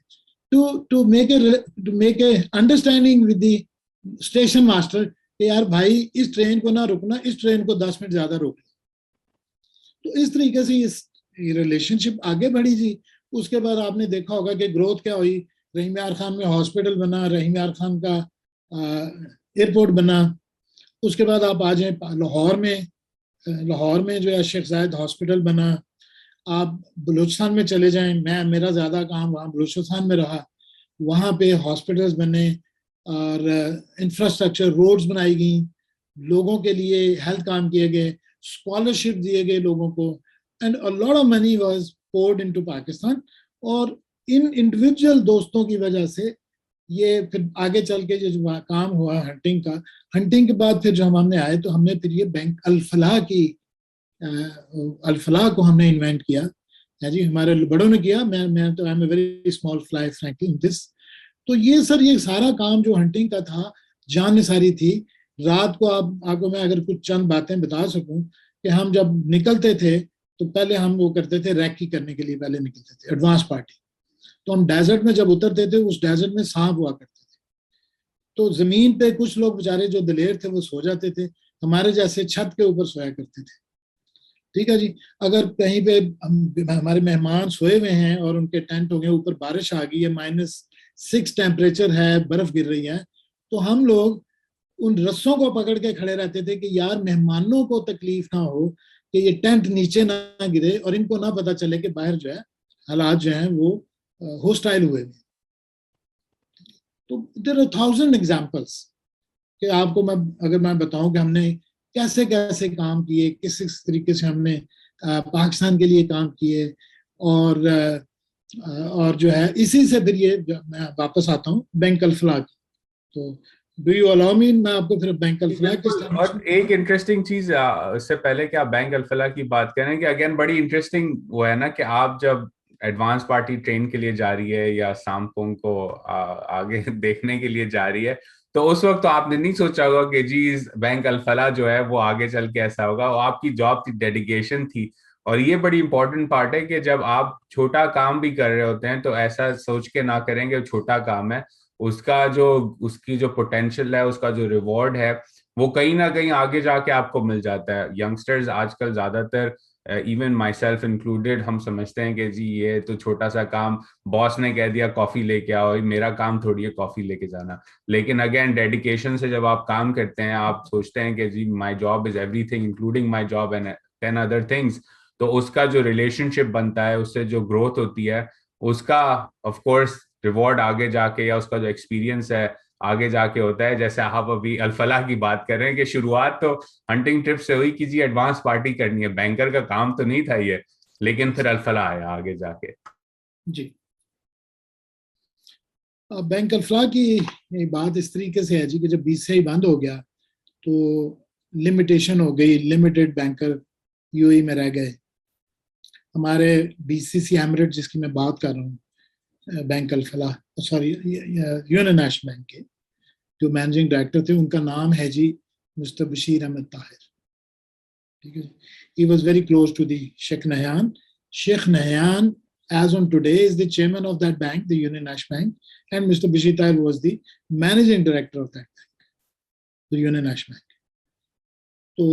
to make a understanding with the station master कि यार भाई इस ट्रेन को ना रुकना, इस ट्रेन को 10 मिनट ज्यादा रोक। तो इस तरीके से ये रिलेशनशिप आगे बढ़ी जी। उसके बाद आपने देखा होगा कि ग्रोथ क्या हुई, रहीम यार खान में हॉस्पिटल बना, रहीम यार खान का एयरपोर्ट बना। उसके बाद आप आ जाए लाहौर में जो है शेख जायद हॉस्पिटल बना। आप बलूचिस्तान में चले जाएं, मेरा ज्यादा काम वहाँ बलूचिस्तान में रहा, वहाँ पे हॉस्पिटल्स बने और इंफ्रास्ट्रक्चर, रोड्स बनाई गई, लोगों के लिए हेल्थ काम किए गए, स्कॉलरशिप दिए गए लोगों को, and a lot of money was poured into Pakistan. और इन इंडिविजुअल दोस्तों की वजह से ये फिर आगे चल के जो काम हुआ हंटिंग का, हंटिंग के बाद फिर जब हमने आए तो हमने फिर ये बैंक अल फलाह को हमने इन्वेंट किया है जी, हमारे बड़ों ने किया। मैं तो I am a very small fly frankly in this. तो ये सर, ये सारा काम जो हंटिंग का था, जान सारी थी। रात को आपको मैं अगर कुछ चंद बातें बता सकूं कि हम जब निकलते थे तो पहले हम वो करते थे, रैकी करने के लिए पहले निकलते थे, एडवांस पार्टी। तो हम डेजर्ट में जब उतरते थे, उस डेजर्ट में सांप हुआ करते थे। तो जमीन पे कुछ लोग बेचारे जो दिलेर थे वो सो जाते थे, हमारे जैसे छत के ऊपर सोया करते थे। ठीक है जी। अगर कहीं पे हमारे मेहमान सोए हुए हैं और उनके टेंट हो गए, ऊपर बारिश आ गई है, -6 टेम्परेचर है, बर्फ गिर रही है, तो हम लोग उन रस्सों को पकड़ के खड़े रहते थे कि यार मेहमानों को तकलीफ ना हो, कि ये टेंट नीचे ना गिरे और इनको ना पता चले कि बाहर जो है हालात जो हैं वो होस्टाइल हुए। तो देयर आर 1000 एग्जांपल्स कि आपको मैं बताऊं कि हमने कैसे कैसे काम किए, किस तरीके से हमने पाकिस्तान के लिए काम किए। और जो है इसी से फिर ये मैं वापस आता हूँ बैंक अल-फलाह की। तो डू यू अलाउ मी, मैं आपको फिर बैंक अल-फलाह किस तरह। और एक इंटरेस्टिंग चीज, इससे पहले कि आप बैंक अल-फलाह की बात करें, कि अगेन बड़ी इंटरेस्टिंग वो है ना कि आप जब एडवांस पार्टी ट्रेन के लिए जा रही है या सामपोंग को आगे देखने के लिए जा रही है, तो उस वक्त तो आपने नहीं सोचा होगा कि जी बैंक अल-फलाह जो है वो आगे चल के ऐसा होगा। और आपकी जॉब थी, डेडिकेशन थी। और ये बड़ी इंपॉर्टेंट पार्ट है कि जब आप छोटा काम भी कर रहे होते हैं तो ऐसा सोच के ना करेंगे छोटा काम है, उसकी जो पोटेंशियल है, उसका जो रिवॉर्ड है, वो कहीं ना कहीं आगे जाके आपको मिल जाता है। यंगस्टर्स आजकल ज्यादातर, इवन माई सेल्फ इंक्लूडेड, हम समझते हैं कि जी ये तो छोटा सा काम, बॉस ने कह दिया कॉफी लेके आओ, मेरा काम थोड़ी है कॉफी लेके जाना। लेकिन अगेन डेडिकेशन से जब आप काम करते हैं, आप सोचते हैं कि जी my job is everything including my job and 10 other things, तो उसका जो रिलेशनशिप बनता है, उससे जो ग्रोथ होती है, उसका ऑफ कोर्स रिवॉर्ड आगे जाके, या उसका जो एक्सपीरियंस है आगे जाके होता है। जैसे आप अभी अल-फलाह की बात कर रहे हैं कि शुरुआत तो हंटिंग ट्रिप से हुई कि जी एडवांस पार्टी करनी है, बैंकर का काम तो नहीं था ये, लेकिन फिर अल-फलाह आया आगे जाके। जी, बैंक अल-फलाह की बात इस तरीके से है जी कि जब BCI बंद हो गया तो लिमिटेशन हो गई, लिमिटेड बैंकर यूएई में रह गए। हमारे BCC एमिरेट जिसकी मैं बात कर रहा हूँ, bank Alfalah, sorry Union National bank के जो मैनेजिंग डायरेक्टर थे, उनका नाम है जी मिस्टर बशीर अहमद ताहिर। ठीक है, he was very close to the Sheikh Nahyan. Sheikh Nahyan, as on today, is the chairman of that bank, the Union National Bank, and Mr. Bashir Tahir was the managing director of that bank, the Union National Bank. तो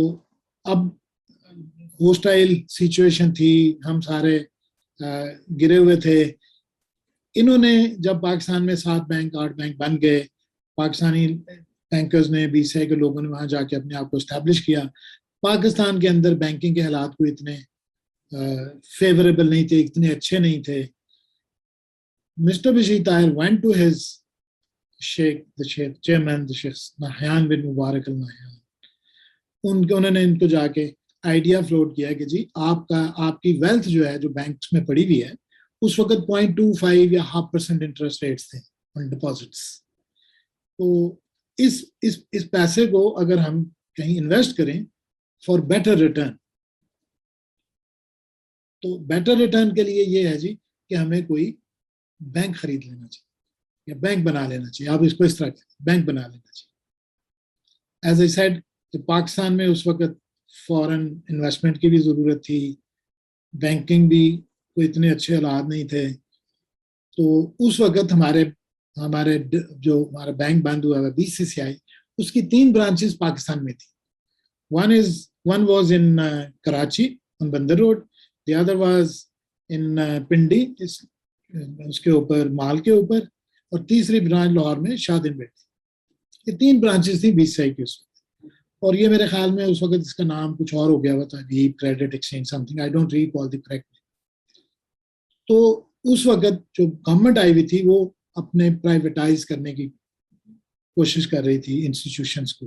अब होस्टाइल सिचुएशन थी, हम सारे गिरे हुए थे। इन्होंने जब पाकिस्तान में 7 बैंक 8 बैंक बन गए, पाकिस्तानी बैंकर्स ने, BCI के लोगों ने वहां जाके अपने आप को एस्टैब्लिश किया। पाकिस्तान के अंदर बैंकिंग के हालात को इतने फेवरेबल नहीं थे, इतने अच्छे नहीं थे। Mister Bashir Tahir went to his sheikh chairman the sheikh Nahyan bin Mubarak Al Nahyan, उन्होंने इनको जाके आइडिया फ्लोट किया कि जी आपकी वेल्थ जो है जो बैंक्स में पड़ी हुई है, उस वक्त 0.25 या 0.5% इंटरेस्ट रेट्स थे ऑन डिपॉजिट्स। तो इस पैसे को अगर हम कहीं इन्वेस्ट करें फॉर बेटर रिटर्न, तो बेटर रिटर्न के लिए ये है जी कि हमें कोई बैंक खरीद लेना चाहिए या बैंक बना लेना चाहिए। आप इसको इस तरह बैंक बना लेना चाहिए। एज आई सेड कि पाकिस्तान में उस वक्त फॉरेन इन्वेस्टमेंट की भी जरूरत थी, बैंकिंग भी कोई इतने अच्छे हालात नहीं थे। तो उस वक्त हमारे जो हमारा बैंक बंद हुआ है BCCI, उसकी 3 ब्रांचेस पाकिस्तान में थी। one was in Karachi on Bandar Road, the other was in Pindi, उसके ऊपर माल के ऊपर, और तीसरी ब्रांच लाहौर में शादिन में थी। ये 3 ब्रांचेस थी BCCI की उस वक्त। और ये मेरे ख्याल में उस वक्त इसका नाम कुछ और हो गया हुआ था, credit exchange something, I don't recall the correct. तो उस वक्त जो गवर्नमेंट आई हुई थी वो अपने प्राइवेटाइज करने की कोशिश कर रही थी इंस्टीट्यूशंस को,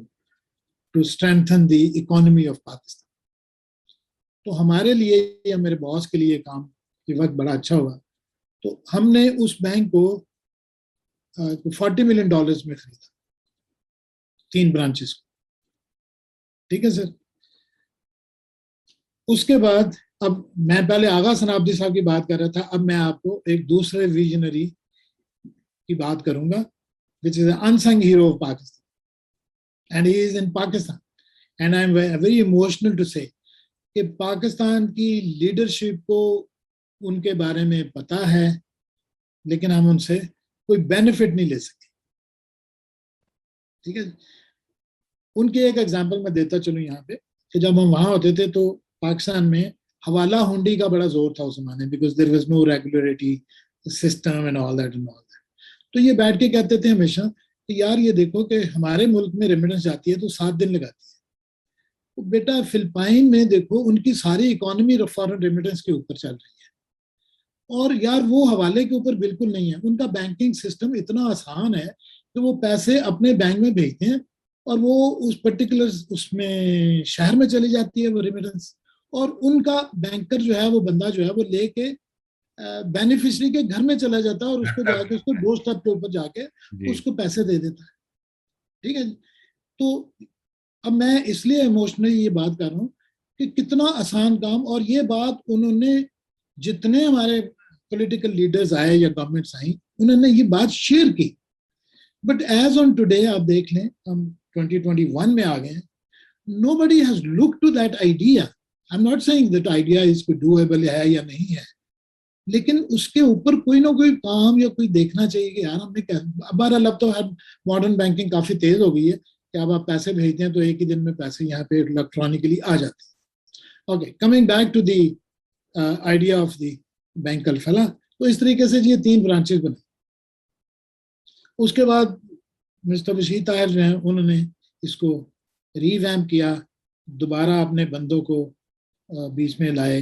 to strengthen the economy of Pakistan. तो हमारे लिए या मेरे बॉस के लिए काम ये वक्त बड़ा अच्छा हुआ। तो हमने उस बैंक को $40 मिलियन में खरीदा, 3 ब्रांचेस को। ठीक है सर। उसके बाद अब मैं पहले आगा सनाब्दी साहब की बात कर रहा था, अब मैं आपको एक दूसरे विजनरी की बात करूंगा, which is unsung hero of Pakistan, and he is in Pakistan, and I am very emotional to say कि पाकिस्तान की लीडरशिप को उनके बारे में पता है, लेकिन हम उनसे कोई बेनिफिट नहीं ले सके। ठीक है। उनके एक एग्जांपल मैं देता चलूं यहाँ पे, कि जब हम वहां होते थे तो पाकिस्तान में हवाला हुंडी का बड़ा जोर था उस जमाने, because there was no regulatory system and all that. तो ये बैठ के कहते थे हमेशा कि यार ये देखो कि हमारे मुल्क में रेमिटेंस जाती है तो 7 दिन लगाती है, तो बेटा फिलिपाइन में देखो उनकी सारी इकोनॉमी फॉरेन रेमिटेंस के ऊपर चल रही है, और यार वो हवाले के ऊपर बिल्कुल नहीं है। उनका बैंकिंग सिस्टम इतना आसान है कि वो पैसे अपने बैंक में भेजते हैं और वो उस पर्टिकुलर उसमें शहर में चली जाती है वो रेमिटेंस, और उनका बैंकर जो है वो बंदा जो है वो लेके बेनिफिशियरी के घर में चला जाता है और उसको जाके उसको डोर स्टेप के ऊपर जाके उसको पैसे दे देता है। ठीक है। तो अब मैं इसलिए इमोशनली ये बात कर रहा हूँ कि कितना आसान काम, और ये बात उन्होंने जितने हमारे पॉलिटिकल लीडर्स आए या गवर्नमेंट्स आई उन्होंने ये बात शेयर की। बट एज ऑन टुडे आप देख लें, हम 2021 में आ गए हैं, nobody has looked to that idea. I'm not saying that idea is doable है या नहीं है, लेकिन उसके ऊपर कोई ना कोई काम या कोई देखना चाहिए कि यार हमने क्या। अब तो हर मॉडर्न बैंकिंग काफी तेज हो गई है कि अब आप पैसे भेजते हैं तो एक ही दिन में पैसे यहाँ पे इलेक्ट्रॉनिकली आ जाते हैं। Okay, coming back to the idea of the bank Al Falah. तो इस तरीके से ये 3 ब्रांचेस बने। उसके बाद मिस्टर बशीर ताहिर जो हैं उन्होंने इसको रीवैम्प किया, दोबारा अपने बंदों को बीच में लाए,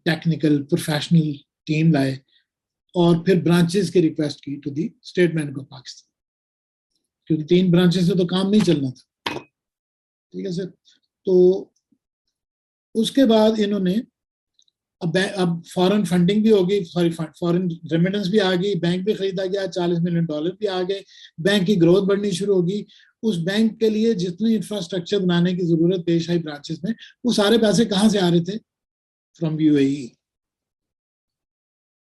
टेक्निकल प्रोफेशनल टीम लाए, और फिर ब्रांचेस की रिक्वेस्ट की to the State Bank of Pakistan, क्योंकि 3 ब्रांचेस से तो काम नहीं चलना था। ठीक है सर। तो उसके बाद इन्होंने अब फॉरेन फंडिंग भी होगी, सॉरी फॉरेन रेमिटेंस भी आ गई, बैंक भी खरीदा गया, $40 मिलियन भी आ गए, बैंक की ग्रोथ बढ़नी शुरू होगी। उस बैंक के लिए जितनी इंफ्रास्ट्रक्चर बनाने की जरूरत पेश आई ब्रांचेस में, वो सारे पैसे कहाँ से आ रहे थे? From UAE।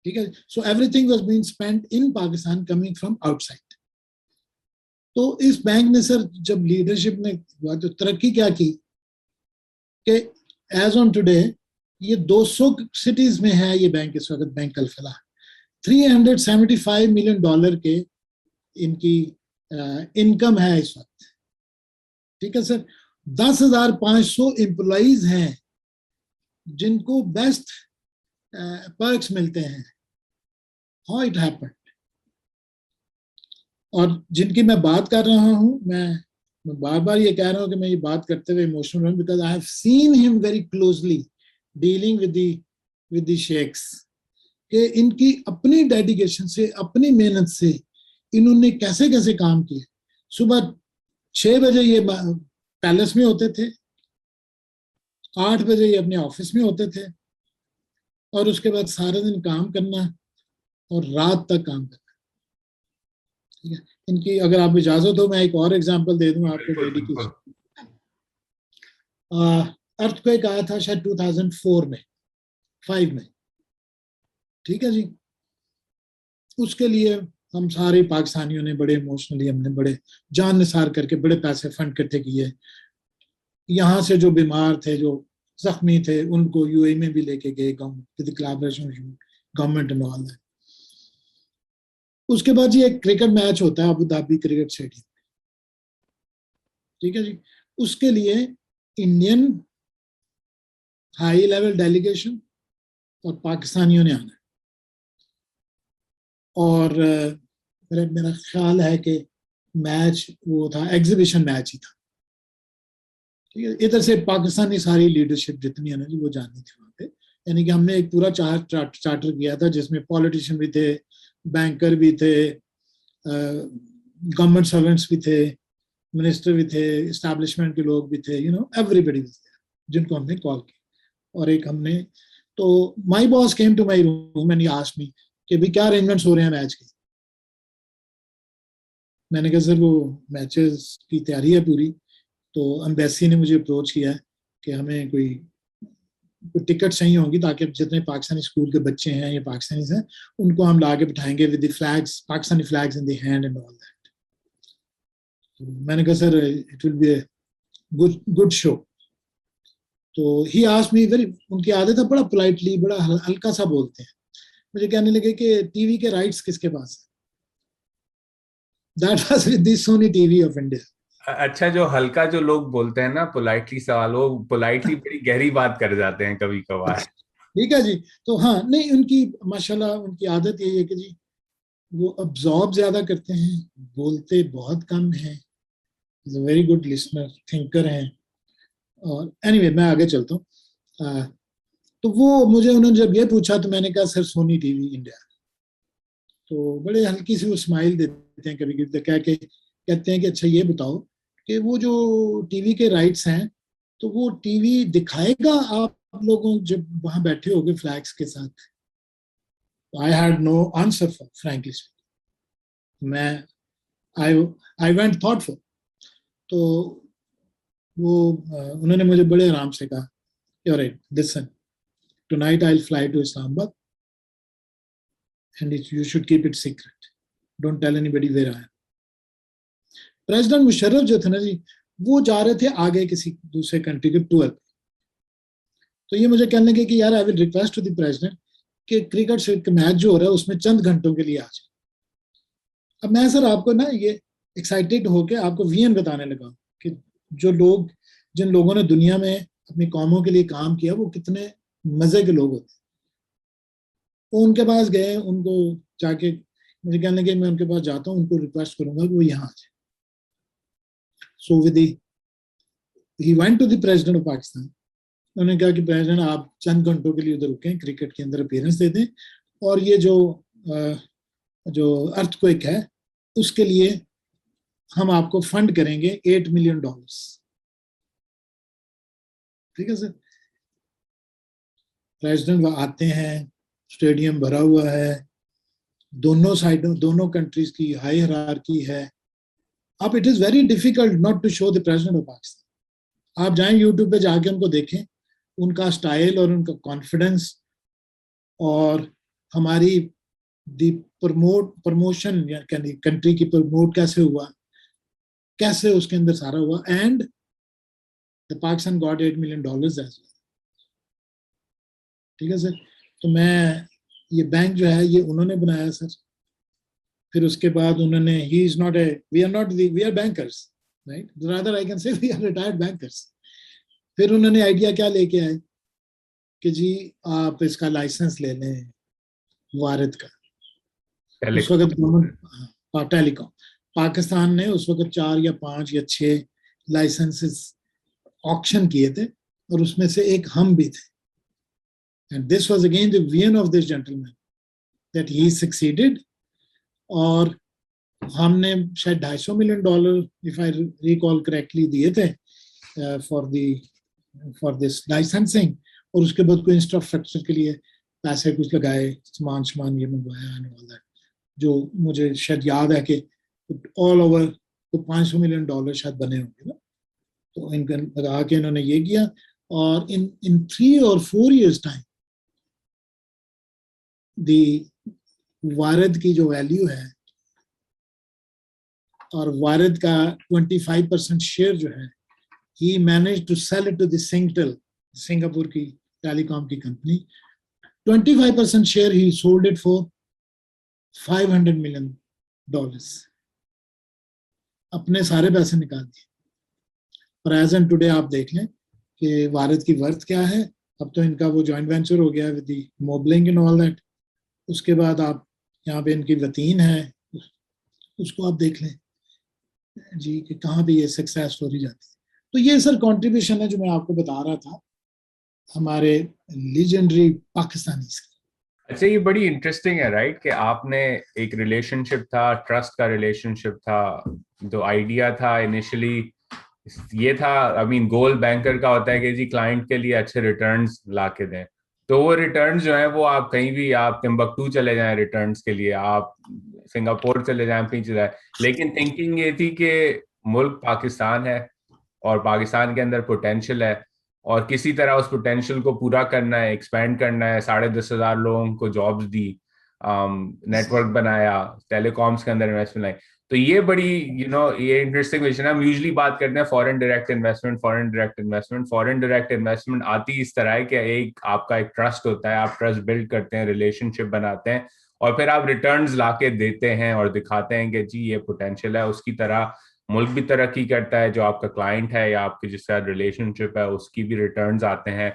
ठीक है। So everything was being spent in Pakistan coming from outside. तो इस बैंक ने सर जब लीडरशिप ने तो तरक्की क्या की कि एज ऑन टुडे ये 200 सिटीज में है ये बैंक इस वक्त, बैंक अल फलाह। $375 मिलियन के इनकी इनकम है इस वक्त। ठीक है सर। 10,500 एम्प्लॉइज हैं जिनको बेस्ट पर्क्स मिलते हैं। How it happened. और जिनकी मैं बात कर रहा हूं, मैं बार बार ये कह रहा हूं कि मैं ये बात करते हुए इमोशनल हूं, because I have seen him very closely dealing with the sheikhs, कि इनकी अपनी डेडिकेशन से, अपनी मेहनत से इन्होंने कैसे कैसे काम किए। सुबह 6 बजे ये पैलेस में होते थे, 8 बजे ये अपने ऑफिस में होते थे, और उसके बाद सारा दिन काम करना और रात तक काम करना। ठीक है, इनकी अगर आप इजाजत हो मैं एक और एग्जांपल दे दूं आपको डेडिकेशन। अर्थक्वेक आया था शायद 2004 में, 5 में, ठीक है जी। उसके लिए हम सारे पाकिस्तानियों ने बड़े इमोशनली, हमने बड़े जान निसार करके बड़े पैसे फंड इकट्ठे किए। यहाँ से जो बीमार थे, जो जख्मी थे, उनको यूएई में भी लेके गए गवर्नमेंट एंड ऑल दैट। उसके बाद जी एक क्रिकेट मैच होता है अबू धाबी क्रिकेट स्टेडियम, ठीक है जी। उसके लिए इंडियन हाई लेवल डेलीगेशन और पाकिस्तानियों ने आना है, और मेरा ख्याल है कि मैच वो था, एग्जीबिशन मैच ही था, ठीक है। इधर से पाकिस्तानी सारी लीडरशिप जितनी है ना जी वो जानी थी वहां पे। यानी कि हमने एक पूरा चार्टर किया था जिसमें पॉलिटिशियन भी थे, बैंकर भी थे, गवर्नमेंट सर्वेंट्स भी थे, मिनिस्टर भी थे, एस्टैब्लिशमेंट के लोग भी थे, एवरीबडी वाज देयर, जिनको हमने कॉल किया। और एक हमने तो my boss came to my room and he asked me कि भी क्या अरेंजमेंट्स हो रहे हैं मैच के। मैंने कहा सर वो मैचेस की तैयारी है पूरी। तो एम्बेसी ने मुझे अप्रोच किया कि हमें कोई टिकट चाहिए होंगी ताकि जितने पाकिस्तानी स्कूल के बच्चे हैं या पाकिस्तानी हैं उनको हम ला के बिठाएंगे with the flags, Pakistani flags in the hand and all that. मैंने कहा sir it will be good show. तो ही आस्क्ड मी वेरी, उनकी आदत है बड़ा पोलाइटली, बड़ा हल्का सा बोलते हैं। मुझे कहने लगे कि टीवी के राइट्स किसके पास है? That was with the Sony TV off India. अच्छा, जो हल्का जो लोग बोलते हैं ना पोलाइटली सवाल, वो पोलाइटली बड़ी गहरी बात कर जाते हैं कभी कभार। ठीक है जी। तो हाँ, नहीं उनकी माशाल्लाह उनकी आदत यही है कि जी वो अब्जॉर्ब ज्यादा करते हैं, बोलते बहुत कम है, is a very good listener, thinker हैं। और एनीवे मैं आगे चलता हूँ। तो वो मुझे उन्होंने जब ये पूछा तो मैंने कहा सर सोनी टीवी इंडिया। तो बड़े हल्की सी वो स्माइल देते हैं कभी कभी, कह के कहते हैं कि अच्छा ये बताओ कि वो जो टीवी के राइट्स हैं तो वो टीवी दिखाएगा आप लोगों जब वहां बैठे होगे फ्लैग्स के साथ? I had no answer for frankly speaking. मैं आई आई वेंट थॉटफुल। तो वो उन्होंने मुझे बड़े आराम से कहा, alright listen, tonight I'll fly to Islamabad and you should keep it secret. Don't tell anybody where I am. President Musharraf जो थे ना जी, वो जा रहे थे आगे किसी दूसरे कंट्री के टूर पे। तो ये मुझे कहने लगे कि यार I will request to the president कि क्रिकेट से मैच जो हो रहा है उसमें चंद घंटों के लिए आ जाए। अब मैं सर आपको ना ये एक्साइटेड होके आपको वीएन बताने लगा कि जो लोग, जिन लोगों ने दुनिया में अपनी कौमों के लिए काम किया वो कितने मजे के लोग होते। वो उनके पास गए, उनको जाके मुझे कहने लगे मैं उनके पास जाता हूँ, उनको रिक्वेस्ट करूंगा कि वो यहाँ आ जाए। So with he went to the president of Pakistan. उन्होंने कहा कि प्रेसिडेंट आप चंद घंटों के लिए उधर रुकें, क्रिकेट के अंदर अपीयरेंस दे दें, और ये जो अर्थक्वेक है उसके लिए हम आपको फंड करेंगे $8 मिलियन। ठीक है सर। प्रेसिडेंट आते हैं, स्टेडियम भरा हुआ है, दोनों साइडों, दोनों कंट्रीज की हाई हायरार्की है। अब it is very difficult not to show the president of Pakistan. आप जाएं यूट्यूब पे जाके उनको देखें, उनका स्टाइल और उनका कॉन्फिडेंस, और हमारी प्रमोशन यानी कंट्री की प्रमोट कैसे हुआ, कैसे उसके अंदर सारा हुआ। And the Pakistan got $8 million as well. ठीक है सर। तो मैं ये बैंक जो है ये उन्होंने बनाया सर। फिर उसके बाद उन्होंने, he is not a, we are not, we are bankers, right, rather I can say we are retired bankers. फिर उन्होंने आइडिया क्या लेके आए कि जी आप इसका लाइसेंस ले लें वारिद का। उस वक्त गवर्नमेंट, टेलीकॉम, पाकिस्तान ने उस वक्त 4 या 5 या 6 लाइसेंसेस ऑक्शन किए थे और उसमें से एक हम भी थे। And this was again the vision of this gentleman that he succeeded, और हमने शायद $250 million, if I recall correctly, दिए थे फॉर दिस लाइसेंसिंग, और उसके बाद कोई इंफ्रास्ट्रक्चर के लिए पैसे कुछ लगाए, सामान ये मंगवाया एंड ऑल दैट, जो मुझे शायद याद है कि ऑल ओवर तो $500 मिलियन शायद बने होंगे ना। तो इनका लगा के इन्होंने ये किया, और इन 3 or 4 years टाइम दी वारिद की जो वैल्यू है, और वारिद का 25% शेयर जो है, he managed to sell it to the Singtel, Singapore की टेलीकॉम की company. 25% share he sold it for $500 million, अपने सारे पैसे निकाल दिए। और एज एंड टुडे आप देख लें कि वारिद की वर्थ क्या है। अब तो इनका वो जॉइंट वेंचर हो गया विद दी मोबलिंग एंड ऑल दैट। उसके बाद आप यहाँ पे इनकी वतीन है, उसको आप देख लें जी कि कहाँ पे ये सक्सेस हो रही जाती है। तो ये सर कंट्रीब्यूशन है जो मैं आपको बता रहा था हमारे लीजेंडरी पाकिस्तानी की। अच्छा, ये बड़ी इंटरेस्टिंग है राइट, कि आपने एक रिलेशनशिप था, ट्रस्ट का रिलेशनशिप था, जो आइडिया था इनिशियली ये था, आई मीन गोल बैंकर का होता है कि जी क्लाइंट के लिए अच्छे रिटर्न्स ला के दें। तो वो रिटर्न्स जो है वो आप कहीं भी, आप टिम्बकटू चले जाएं रिटर्न्स के लिए, आप सिंगापुर चले जाएं, कहीं चले जाएं, लेकिन थिंकिंग ये थी कि मुल्क पाकिस्तान है और पाकिस्तान के अंदर पोटेंशियल है, और किसी तरह उस पोटेंशियल को पूरा करना है, एक्सपेंड करना है। 10,500 लोगों को जॉब्स दी, नेटवर्क बनाया, टेलीकॉम्स के अंदर इन्वेस्टमेंट लाई। तो ये बड़ी ये इंटरेस्टिंग क्वेश्चन है। हम यूजली बात करते हैं foreign direct investment, foreign direct investment. Foreign direct investment आती इस तरह है कि एक आपका एक ट्रस्ट होता है, आप ट्रस्ट बिल्ड करते हैं, रिलेशनशिप बनाते हैं, और फिर आप रिटर्न्स लाके देते हैं और दिखाते हैं कि जी ये पोटेंशियल है। उसकी तरह मुल्क भी तरक्की करता है, जो आपका क्लाइंट है या आपके जिसका रिलेशनशिप है उसकी भी रिटर्न्स आते हैं।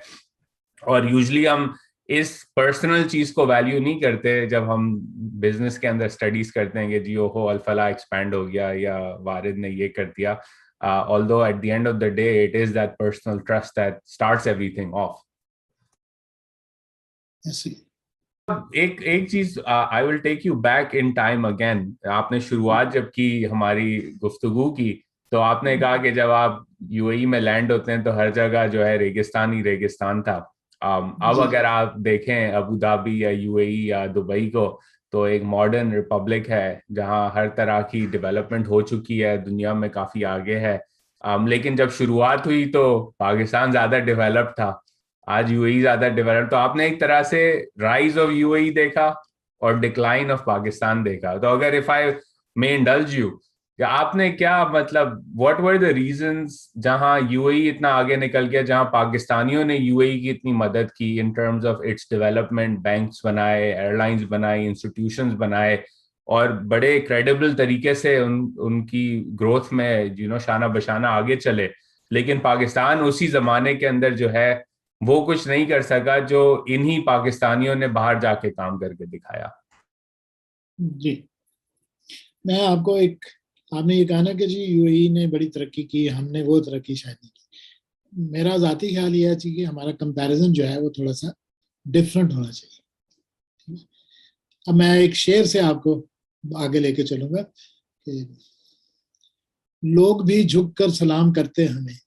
और यूजली हम इस पर्सनल चीज को वैल्यू नहीं करते जब हम बिजनेस के अंदर स्टडीज करते हैं कि जी ओहो अल्फला एक्सपैंड हो गया या वारिद ने ये कर दिया। Although at the end of the day it is that personal trust that starts everything off. एक एक चीज, I will take you back in time again. आपने शुरुआत जब की हमारी गुफ्तगू की, तो आपने कहा कि जब आप यूएई में लैंड होते हैं तो हर जगह जो है रेगिस्तान ही रेगिस्तान था। अब अगर आप देखें अबू धाबी या यूएई या दुबई को, तो एक मॉडर्न रिपब्लिक है जहां हर तरह की डेवलपमेंट हो चुकी है, दुनिया में काफी आगे है। लेकिन जब शुरुआत हुई तो पाकिस्तान ज्यादा डेवलप था, आज यूएई ज्यादा डेवलप। तो आपने एक तरह से राइज ऑफ यूएई देखा और डिक्लाइन ऑफ पाकिस्तान देखा। तो अगर if I may indulge you, आपने क्या मतलब व्हाट वर द रीजंस जहां यूएई इतना आगे निकल गया, जहां पाकिस्तानियों ने यूएई की इतनी मदद की इन terms of its development, banks बनाए, एयरलाइंस बनाई, इंस्टीट्यूशंस बनाए, और बड़े क्रेडिबल तरीके से उनकी ग्रोथ में शाना बशाना आगे चले। लेकिन पाकिस्तान उसी जमाने के अंदर जो है वो कुछ नहीं कर सका जो इन्हीं पाकिस्तानियों ने बाहर जाके काम करके दिखाया। जी, मैं आपको एक, आपने ये कहा ना कि जी यूएई ने बड़ी तरक्की की, हमने वो तरक्की शायद नहीं की। मेरा जाती ख्याल ये है कि हमारा कंपैरिजन जो है वो थोड़ा सा डिफरेंट होना चाहिए। अब मैं एक शेर से आपको आगे लेके चलूंगा कि लोग भी झुककर सलाम करते हमें,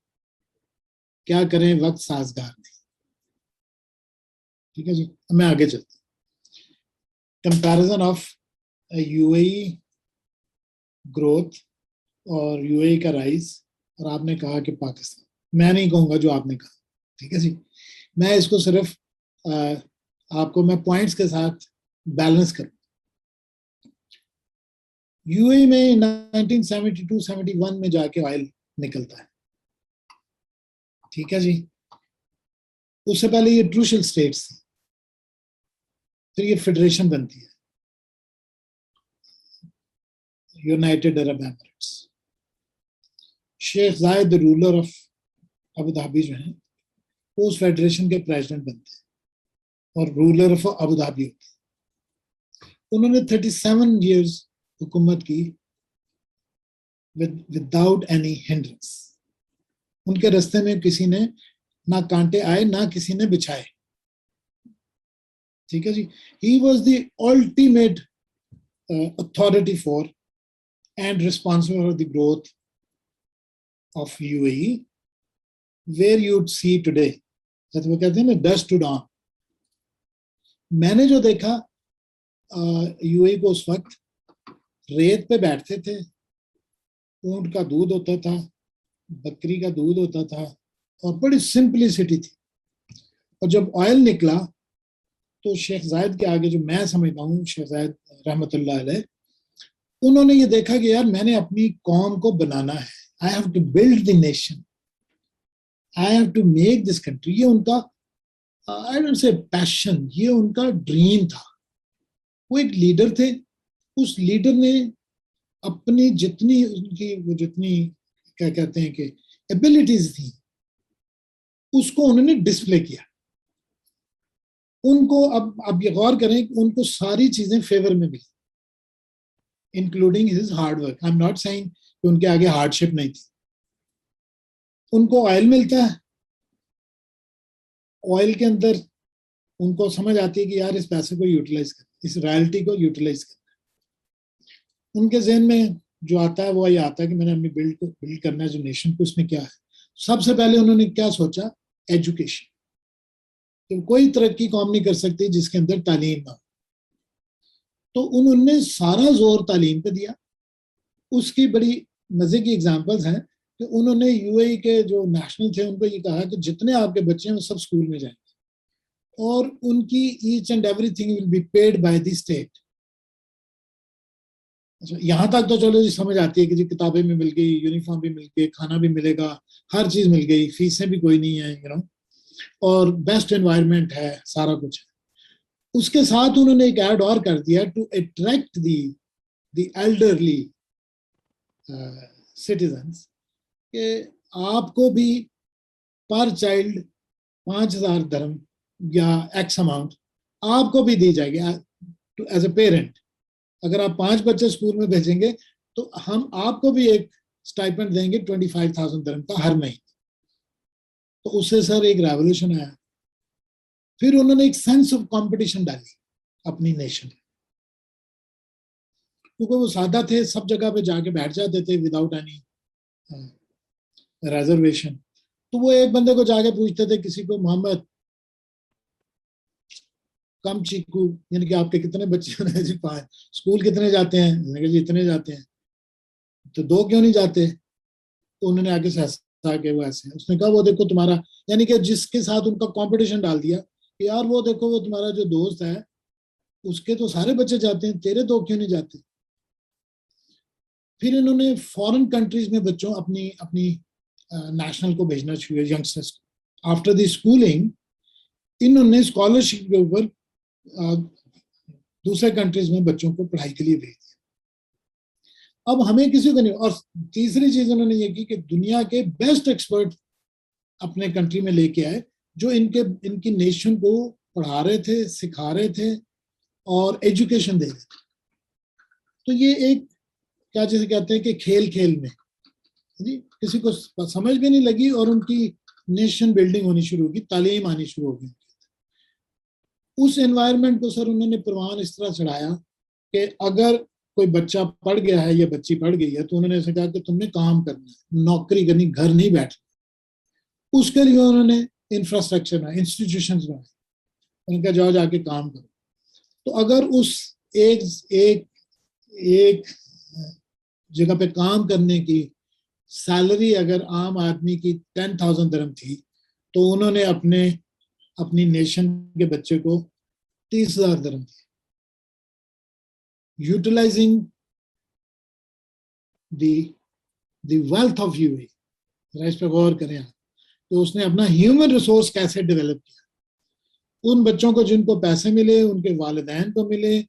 क्या करें वक्त साजगार नहीं। ठीक है जी, मैं आगे चलता हूँ। कंपैरिजन ऑफ यूएई ग्रोथ और यूएई का राइज, और आपने कहा कि पाकिस्तान, मैं नहीं कहूंगा जो आपने कहा, ठीक है जी। मैं इसको सिर्फ आपको मैं पॉइंट्स के साथ बैलेंस करूं। यूएई में 1972-71 में जाके ऑयल निकलता है, ठीक है जी। उससे पहले ये ट्रूशल स्टेट्स थी, फिर ये फेडरेशन बनती है, यूनाइटेड अरब एमिरेट्स। शेख जायद रूलर ऑफ अबू धाबी जो है वो उस फेडरेशन के प्रेसिडेंट बनते हैं और रूलर ऑफ अबू धाबी होते हैं। उन्होंने 37 years हुकूमत की विदाउट एनी हिंड्रेंस। उनके रास्ते में किसी ने ना कांटे आए ना किसी ने बिछाए, ठीक है जी। He was the ultimate authority for and responsible for the growth of UAE, where you'd see today, जैसे वो कहते हैं ना dusk to dawn. मैंने जो देखा यूएई को उस वक्त, रेत पे बैठते थे, ऊंट का दूध होता था, बकरी का दूध होता था, और बड़ी सिंपलिसिटी थी. और जब ऑयल निकला तो शेख जायद के आगे, जो मैं समझता हूँ शेख जायद रहमतुल्लाह अलैह, उन्होंने ये देखा कि यार मैंने अपनी कौम को बनाना है, I have to build the nation, I have to make this country. ये उनका आई डोंट से पैशन, ये उनका ड्रीम था. वो एक लीडर थे. उस लीडर ने अपनी जितनी उनकी वो जितनी क्या कहते हैं कि एबिलिटीज थी, उसको उन्होंने डिस्प्ले किया. उनको अब ये गौर करें कि उनको सारी चीजें फेवर में मिली, including his hard work. I am not saying कि उनके आगे हार्डशिप नहीं थी. उनको ऑयल मिलता है, ऑयल के अंदर उनको समझ आती है कि यार इस पैसे को यूटिलाइज करना, इस रॉयल्टी को यूटिलाइज करना. उनके जहन में जो आता है वो ये आता है कि मैंने अपनी बिल्ड करना है जो नेशन को. इसमें क्या है, सबसे पहले उन्होंने क्या सोचा, एजुकेशन. तो कोई तरक्की कौम नहीं कर सकती जिसके अंदर तालीम ना हो. तो उन्होंने सारा जोर तालीम पे दिया. उसकी बड़ी मजे की एग्जांपल्स हैं कि उन्होंने यूएई के जो नेशनल थे उनको ये कहा कि जितने आपके बच्चे हैं वो सब स्कूल में जाएंगे और उनकी each and everything will be paid by the state. अच्छा, यहाँ तक तो चलो जी समझ आती है कि जी किताबें भी मिल गई, यूनिफॉर्म भी मिल गई, खाना भी मिलेगा, हर चीज मिल गई, फीसें भी कोई नहीं है, यू नो, और बेस्ट एनवायरनमेंट है, सारा कुछ है. उसके साथ उन्होंने एक ऐड और कर दिया to attract the elderly citizens कि आपको भी पर चाइल्ड 5,000 dirham या एक्स अमाउंट आपको भी दी जाएगी एज ए पेरेंट. अगर आप 5 बच्चे स्कूल में भेजेंगे तो हम आपको भी एक स्टाइपेंड देंगे 25,000 dirham का हर महीने. तो उससे सर एक रेवोल्यूशन आया. फिर उन्होंने एक सेंस ऑफ कंपटीशन डाली अपनी नेशन, क्योंकि वो सादा थे, सब जगह पे जाके बैठ जाते थे विदाउट एनी रिजर्वेशन. तो वो एक बंदे को जाके पूछते थे, किसी को, मोहम्मद कम चीकू, यानी कि आपके कितने बच्चे हैं जी? 5. स्कूल कितने जाते हैं? मैंने कहा जी इतने जाते हैं. तो 2 क्यों नहीं जाते? तो उन्होंने आगे से हंसा के वो ऐसे, उसने कहा वो देखो तुम्हारा, यानी कि जिसके साथ उनका कंपटीशन डाल दिया कि यार वो देखो वो तुम्हारा जो दोस्त है उसके तो सारे बच्चे जाते हैं, तेरे 2 क्यों नहीं जाते? फिर इन्होंने फॉरेन कंट्रीज में बच्चों अपनी अपनी नेशनल को भेजना शुरू, यंगस्टर्स को. आफ्टर द स्कूलिंग इन्होंने स्कॉलरशिप के ऊपर दूसरे कंट्रीज में बच्चों को पढ़ाई के लिए भेज दिया. अब हमें किसी को नहीं. और तीसरी चीज उन्होंने ये की कि दुनिया के बेस्ट एक्सपर्ट अपने कंट्री में लेके आए, जो इनकी नेशन को पढ़ा रहे थे, सिखा रहे थे और एजुकेशन दे रहे थे. तो ये एक क्या जैसे कहते हैं कि खेल खेल में जी किसी को समझ भी नहीं लगी और उनकी नेशन बिल्डिंग होनी शुरू होगी, तालीम आनी शुरू होगी. उस एनवायरनमेंट को सर उन्होंने परवान इस तरह चढ़ाया कि अगर कोई बच्चा पढ़ गया है या बच्ची पढ़ गई है तो उन्होंने ऐसे कहा कि तुमने काम करना है, नौकरी करनी, घर नहीं बैठना. उसके लिए उन्होंने इंफ्रास्ट्रक्चर बनाए, इंस्टीट्यूशंस बनाए. उन्होंने कहा जाओ जाके काम करो. तो अगर उस एक जगह पे काम करने की सैलरी अगर आम आदमी की 10,000 dirham थी, तो उन्होंने अपनी नेशन के बच्चे को 30,000 dirham दिए. Utilising the wealth of UAE. इस पे गौर करें आप, तो उसने अपना ह्यूमन रिसोर्स कैसे डेवलप किया. उन बच्चों को जिनको पैसे मिले, उनके वालिदैन को मिले.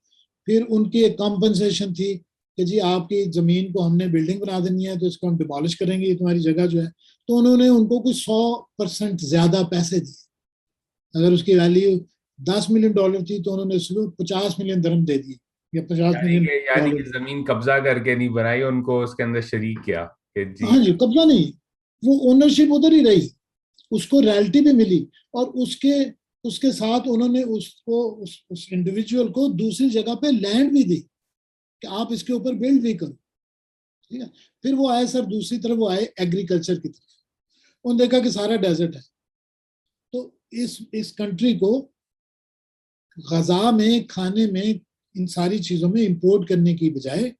फिर उनकी एक कॉम्पनसेशन थी कि जी आपकी जमीन को हमने बिल्डिंग बना देनी है तो इसको हम डिमोलिश करेंगे, ये तुम्हारी जगह जो है. तो उन्होंने उनको कुछ 100% ज्यादा पैसे दिए. अगर उसकी वैल्यू $10 million थी तो उन्होंने उसको 50 million dirham दे दिए या 50 million यानी कि जमीन कब्जा करके नहीं बनाई, उनको उसके अंदर शरीक किया कि जी. हाँ जी, कब्जा नहीं, वो ओनरशिप उधर ही रही, उसको रॉयल्टी भी मिली. और उसके साथ उन्होंने उसको उस इंडिविजुअल को दूसरी जगह पे लैंड भी दी कि आप इसके ऊपर बिल्ड भी करो. ठीक है। फिर वो आए सर दूसरी तरफ, वो आए एग्रीकल्चर की तरफ, उन्होंने देखा कि सारा डेजर्ट है। तो इस कंट्री को गजा में, खाने में, इन सारी चीजों में इंपोर्ट करने की बजाय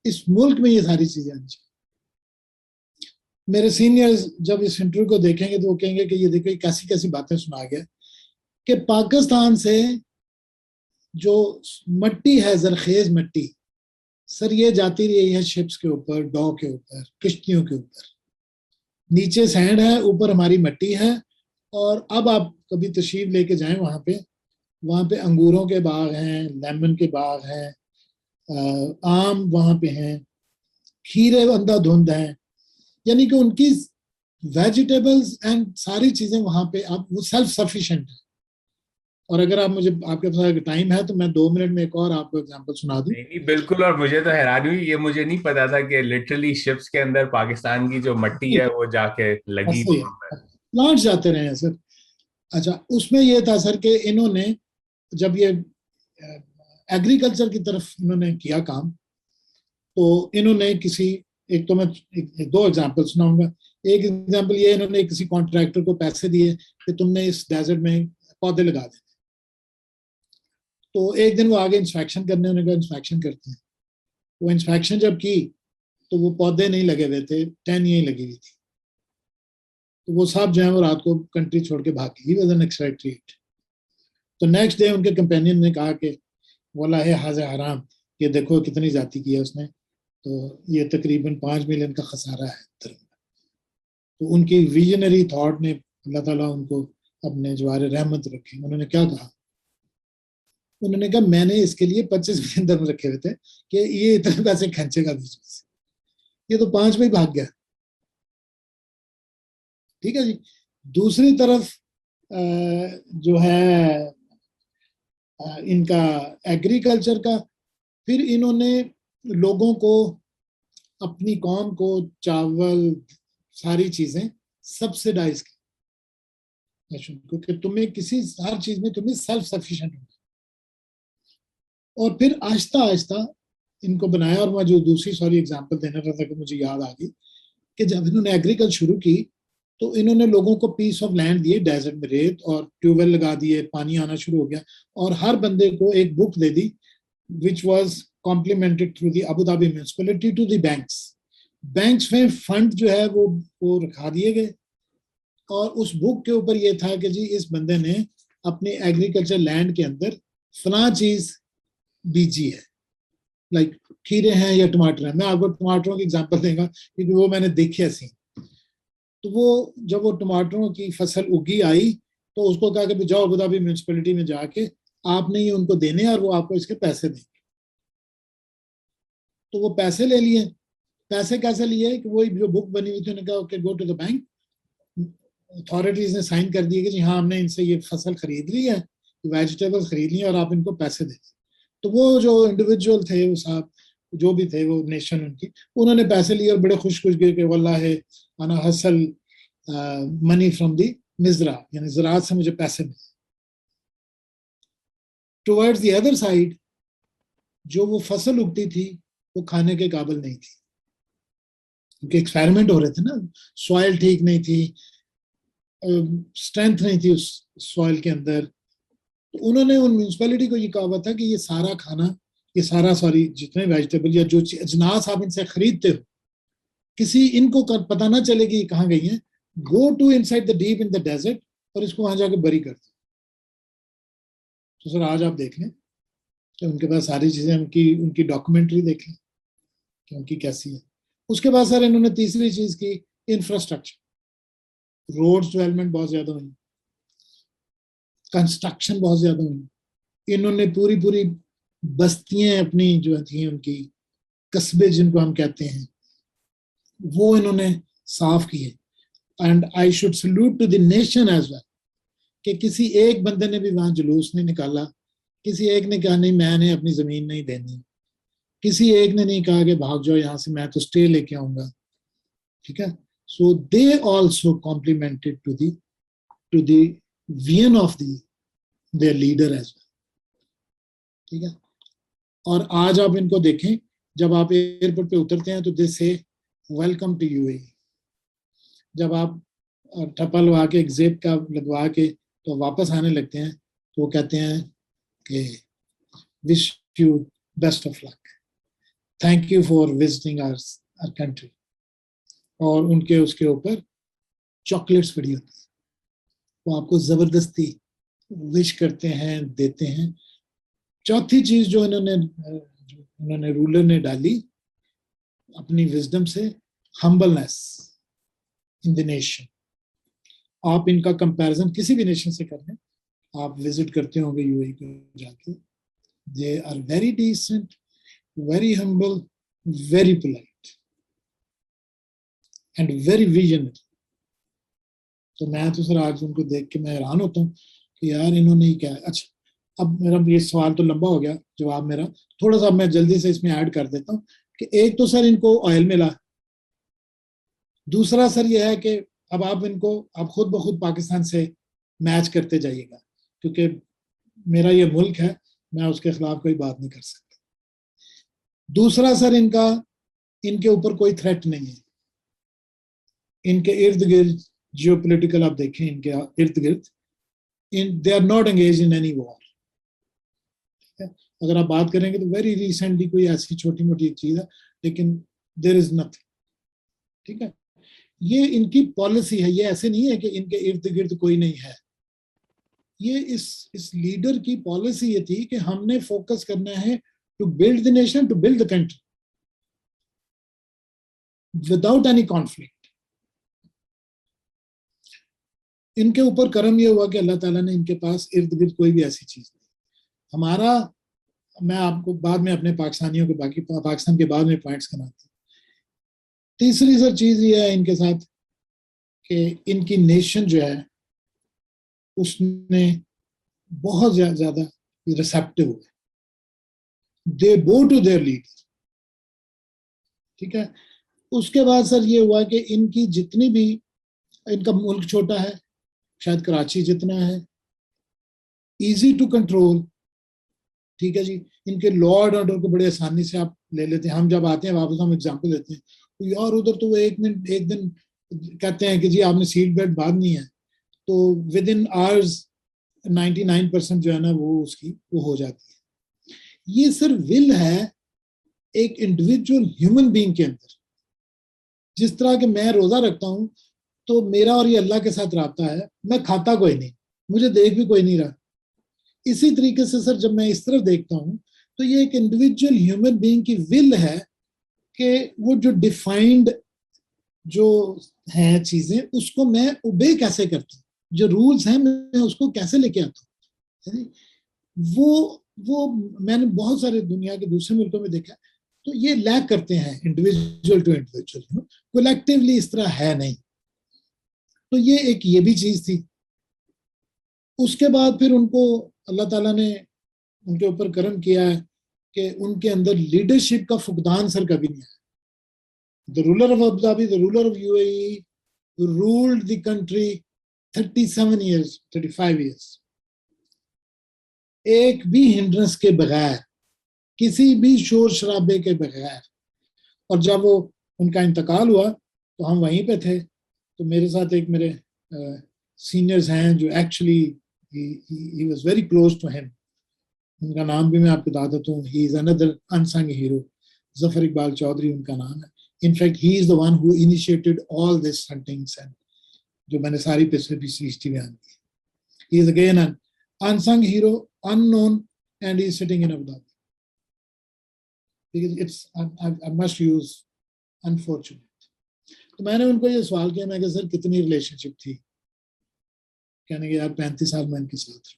इस मुल्क में ये सारी चीजें आनी चाहिए। मेरे सीनियर्स जब इस इंटरव्यू को देखेंगे तो वो कहेंगे कि ये देखो कैसी कैसी बातें सुना गया कि पाकिस्तान से जो मट्टी है, जरखेज मट्टी, सर ये जाती रही है शिप्स के ऊपर, डॉ के ऊपर, किश्तियों के ऊपर, नीचे सैंड है, ऊपर हमारी मट्टी है। और अब आप कभी तशरीफ लेके जाएं वहां पे अंगूरों के बाग हैं, लेमन के बाग हैं, आम वहां पे हैं, खीरे अंधाधुंध हैं, यानी कि उनकी वेजिटेबल्स एंड सारी चीजें वहां पे आप वो सेल्फ सफिशिएंट है। और अगर आप मुझे, आपके पास टाइम है तो मैं 2 मिनट में एक और आपको एग्जांपल सुना दूं। नहीं नहीं, बिल्कुल। और मुझे तो हैरानी हुई, ये मुझे नहीं पता था कि लिटरली शिप्स के अंदर पाकिस्तान की जो मट्टी है वो जाके लगी ऐसे ही वहां पर। प्लांट्स जाते रहे हैं सर। अच्छा, उसमें ये था सर कि इन्होंने जब ये एग्रीकल्चर की तरफ इन्होंने किया काम, तो इन्होंने किसी, एक तो मैं दो एग्जांपल सुनाऊंगा। एक एग्जांपल ये, इन्होंने किसी कॉन्ट्रैक्टर को पैसे दिए कि तुमने इस डेजर्ट में पौधे लगा दे। तो एक दिन वो आगे इंस्पेक्शन करने, उन्होंने कहा इंस्पेक्शन करते हैं। वो इंस्पेक्शन जब की तो वो पौधे नहीं लगे हुए थे, टहनियां ही लगी हुई थी। तो वो साहब जो है वो रात को कंट्री छोड़ के भाग गए। He was an expatriate. तो नेक्स्ट डे उनके कंपेनियन ने कहा कि वाला है हाज़े हराम, ये देखो कितनी जाती की है उसने, तो ये तकरीबन 5 मिलियन का खसारा है धर्म में। तो उनकी विजनरी थॉट ने, अल्लाह ताला उनको अपने जवार रहमत रखे, उन्होंने क्या कहा, उन्होंने कहा मैंने इसके लिए 25 मिलियन धर्म रखे हुए थे कि ये इतने पैसे खर्चेगा बीच में से, ये तो 5 में ही भाग गया। ठीक है जी। दूसरी तरफ जो है इनका एग्रीकल्चर का, फिर इन्होंने लोगों को, अपनी कौम को चावल सारी चीजें सब्सिडाइज की, क्योंकि तुम्हें किसी हर चीज में तुम्हें सेल्फ सफिशिएंट होना। और फिर आहिस्ता आहिस्ता इनको बनाया। और मैं जो दूसरी सॉरी एग्जांपल देना रहा था कि मुझे याद आ गई कि जब इन्होंने एग्रीकल्चर शुरू की तो इन्होंने लोगों को पीस ऑफ लैंड दिए, डेजर्ट में रेत, और ट्यूबवेल लगा दिए, पानी आना शुरू हो गया। और हर बंदे को एक बुक दे दी which was complemented through the Abu Dhabi municipality to the banks. Banks में फंड जो है वो रखा दिए गए। और उस बुक के ऊपर ये था कि जी इस बंदे ने अपने एग्रीकल्चर लैंड के अंदर फला चीज बीजी है, लाइक खीरे हैं या टमाटर है। मैं आपको टमाटरों की एग्जांपल देगा क्योंकि वो मैंने देखे ऐसी। तो वो जब वो टमाटरों की फसल उगी आई तो उसको कहा कि जाओ अबू धाबी म्यूनिसिपैलिटी में जाके आपने ये उनको देने और वो आपको इसके पैसे देंगे। तो वो पैसे ले लिए। पैसे कैसे लिए कि वही जो बुक बनी हुई थी, उन्होंने कहा okay go to the bank. Authorities ने साइन कर दिए कि जी हाँ हमने इनसे ये फसल खरीद ली है, वेजिटेबल्स खरीद ली है और आप इनको पैसे दे। तो वो जो इंडिविजुअल थे, वो साहब जो भी थे, वो नेशन उनकी, उन्होंने पैसे लिए और बड़े खुश खुश गए कि वल्लाह है अना हसल मनी फ्रॉम दी मिजरा, यानी ज़राअत से मुझे पैसे मिले। टुवर्ड्स द अदर साइड जो वो फसल उगती थी वो खाने के काबिल नहीं थी, क्योंकि एक्सपेरिमेंट हो रहे थे ना। सॉइल ठीक नहीं थी, स्ट्रेंथ नहीं थी उस सॉइल के अंदर। तो उन्होंने उन म्यूनिसिपैलिटी को ये कहा हुआ था कि ये सारा खाना, ये सारा सॉरी जितने वेजिटेबल या जो अजनास आप इनसे खरीदते हो, किसी इनको पता ना चले कि ये कहाँ गई हैं। Go to inside the deep in the desert और इसको वहां जाके बरी कर दो। तो सर आज आप देख लें कि उनके पास सारी चीजें, उनकी डॉक्यूमेंट्री देख लें कि उनकी कैसी है। उसके बाद सर इन्होंने तीसरी चीज की, इंफ्रास्ट्रक्चर। रोड्स डेवलपमेंट बहुत ज्यादा हुई, कंस्ट्रक्शन बहुत ज्यादा हुई। इन्होंने पूरी पूरी बस्तियां अपनी जो थी, उनकी कस्बे जिनको हम कहते हैं, वो इन्होंने साफ किए। And I should salute to the nation as well कि किसी एक बंदे ने भी वहां जुलूस नहीं निकाला, किसी एक ने कहा नहीं मैंने अपनी जमीन नहीं देनी, किसी एक ने नहीं कहा कि भाग जाओ यहां से, मैं तो स्टे लेके आऊंगा। ठीक है। So they also complimented to the vision of their leader as well. ठीक है। और आज आप इनको देखें जब आप एयरपोर्ट पे उतरते हैं तो दे से वेलकम टू यूएई। जब आप ठप्पा लगा के एग्जिट का लगवा के तो वापस आने लगते हैं तो वो कहते हैं कि wish you best of luck, thank you for visiting our country. और उनके उसके ऊपर चॉकलेट्स पड़ी होती है, वो आपको जबरदस्ती विश करते हैं, देते हैं। चौथी चीज जो इन्होंने रूलर ने डाली अपनी विजडम से, हम्बलनेस इन द नेशन। आप इनका कंपैरिजन किसी भी नेशन से कर लें, आप विजिट करते होंगे यूएई को जाके, they are very decent, very humble, very polite and very visionary. तो मैं तो सर आज उनको देख के मैं हैरान होता हूँ कि यार इन्होंने ही क्या। अच्छा, अब मेरा ये सवाल तो लंबा हो गया, जवाब मेरा थोड़ा सा मैं जल्दी से इसमें ऐड कर देता हूँ कि एक तो सर इनको ऑयल मिला, दूसरा सर ये है कि अब आप खुद ब खुद पाकिस्तान से मैच करते जाइएगा, क्योंकि मेरा ये मुल्क है, मैं उसके खिलाफ कोई बात नहीं कर सकता। दूसरा सर इनके ऊपर कोई थ्रेट नहीं है, इनके इर्द गिर्द जियोपॉलिटिकल आप देखें, इनके इर्द गिर्द they are not engage in any war. अगर आप बात करेंगे तो वेरी रिसेंटली कोई ऐसी छोटी मोटी चीज है, लेकिन देयर इज नथिंग। ठीक है, ये इनकी पॉलिसी है, ये ऐसे नहीं है कि इनके इर्द गिर्द कोई नहीं है। ये इस लीडर की पॉलिसी ये थी कि हमने फोकस करना है to build the nation, to build the country without any conflict. इनके ऊपर कर्म ये हुआ कि अल्लाह ताला ने इनके पास इर्द गिर्द कोई भी ऐसी चीज नहीं। हमारा, मैं आपको बाद में अपने पाकिस्तानियों के बाकी पाकिस्तान के बाद में पॉइंट्स बनाता हूँ। तीसरी सर चीज ये है इनके साथ कि इनकी नेशन जो है उसने बहुत ज्यादा रिसेप्टिव हुआ, दे बो टू देयर लीडर। ठीक है, उसके बाद सर ये हुआ कि इनकी जितनी भी, इनका मुल्क छोटा है, शायद कराची जितना है, इजी टू कंट्रोल। ठीक है जी, इनके लॉ एंड ऑर्डर को बड़े आसानी से आप ले लेते हैं। हम जब आते हैं वापस हम एग्जाम्पल देते हैं तो यार उधर तो वो एक दिन कहते हैं कि जी आपने सीट बेल्ट बांधनी है, तो विद इन आवर्स 99% जो है ना वो उसकी वो हो जाती है। ये सर विल है एक इंडिविजुअल ह्यूमन बीइंग के अंदर। जिस तरह के मैं रोजा रखता हूं तो मेरा और ये अल्लाह के साथ राब्ता है, मैं खाता कोई नहीं, मुझे देख भी कोई नहीं रहा। इसी तरीके से सर जब मैं इस तरफ देखता हूं तो ये एक इंडिविजुअल ह्यूमन बीइंग की विल है कि वो जो डिफाइंड जो है चीजें उसको मैं ओबे कैसे करता हूँ, जो रूल्स हैं मैं उसको कैसे लेके आता हूँ। वो मैंने बहुत सारे दुनिया के दूसरे मुल्कों में देखा, तो ये लैक करते हैं इंडिविजुअल टू इंडिविजुअल, कोलेक्टिवली इस तरह है नहीं। तो ये भी चीज थी। उसके बाद फिर उनको अल्लाह ताला ने उनके ऊपर करम किया है कि उनके अंदर लीडरशिप का फुकदान सर कभी नहीं आया। The ruler of Abu Dhabi, the ruler of UAE ruled the country 37 years, 35 years. एक भी हिंड्रेंस के बगैर, किसी भी शोर शराबे के बगैर। और जब वो उनका इंतकाल हुआ तो हम वहीं पे थे, तो मेरे साथ एक मेरे सीनियर्स हैं जो actually he was very close to him. उनका नाम भी मैं आपको बता देता हूँ, he is another unsung hero. Zafar Iqbal Chaudhary उनका नाम है। In fact, he is the one who initiated all this huntings and जो मैंने सारी हिस्ट्री बयान की। He is again an unsung hero, unknown, and he is sitting in Abu Dhabi. Because it's, I must use unfortunate. तो मैंने उनको ये सवाल किया, मैं कहा सर कितनी रिलेशनशिप थी? कहने के यार 35 साल मैं इनके साथ।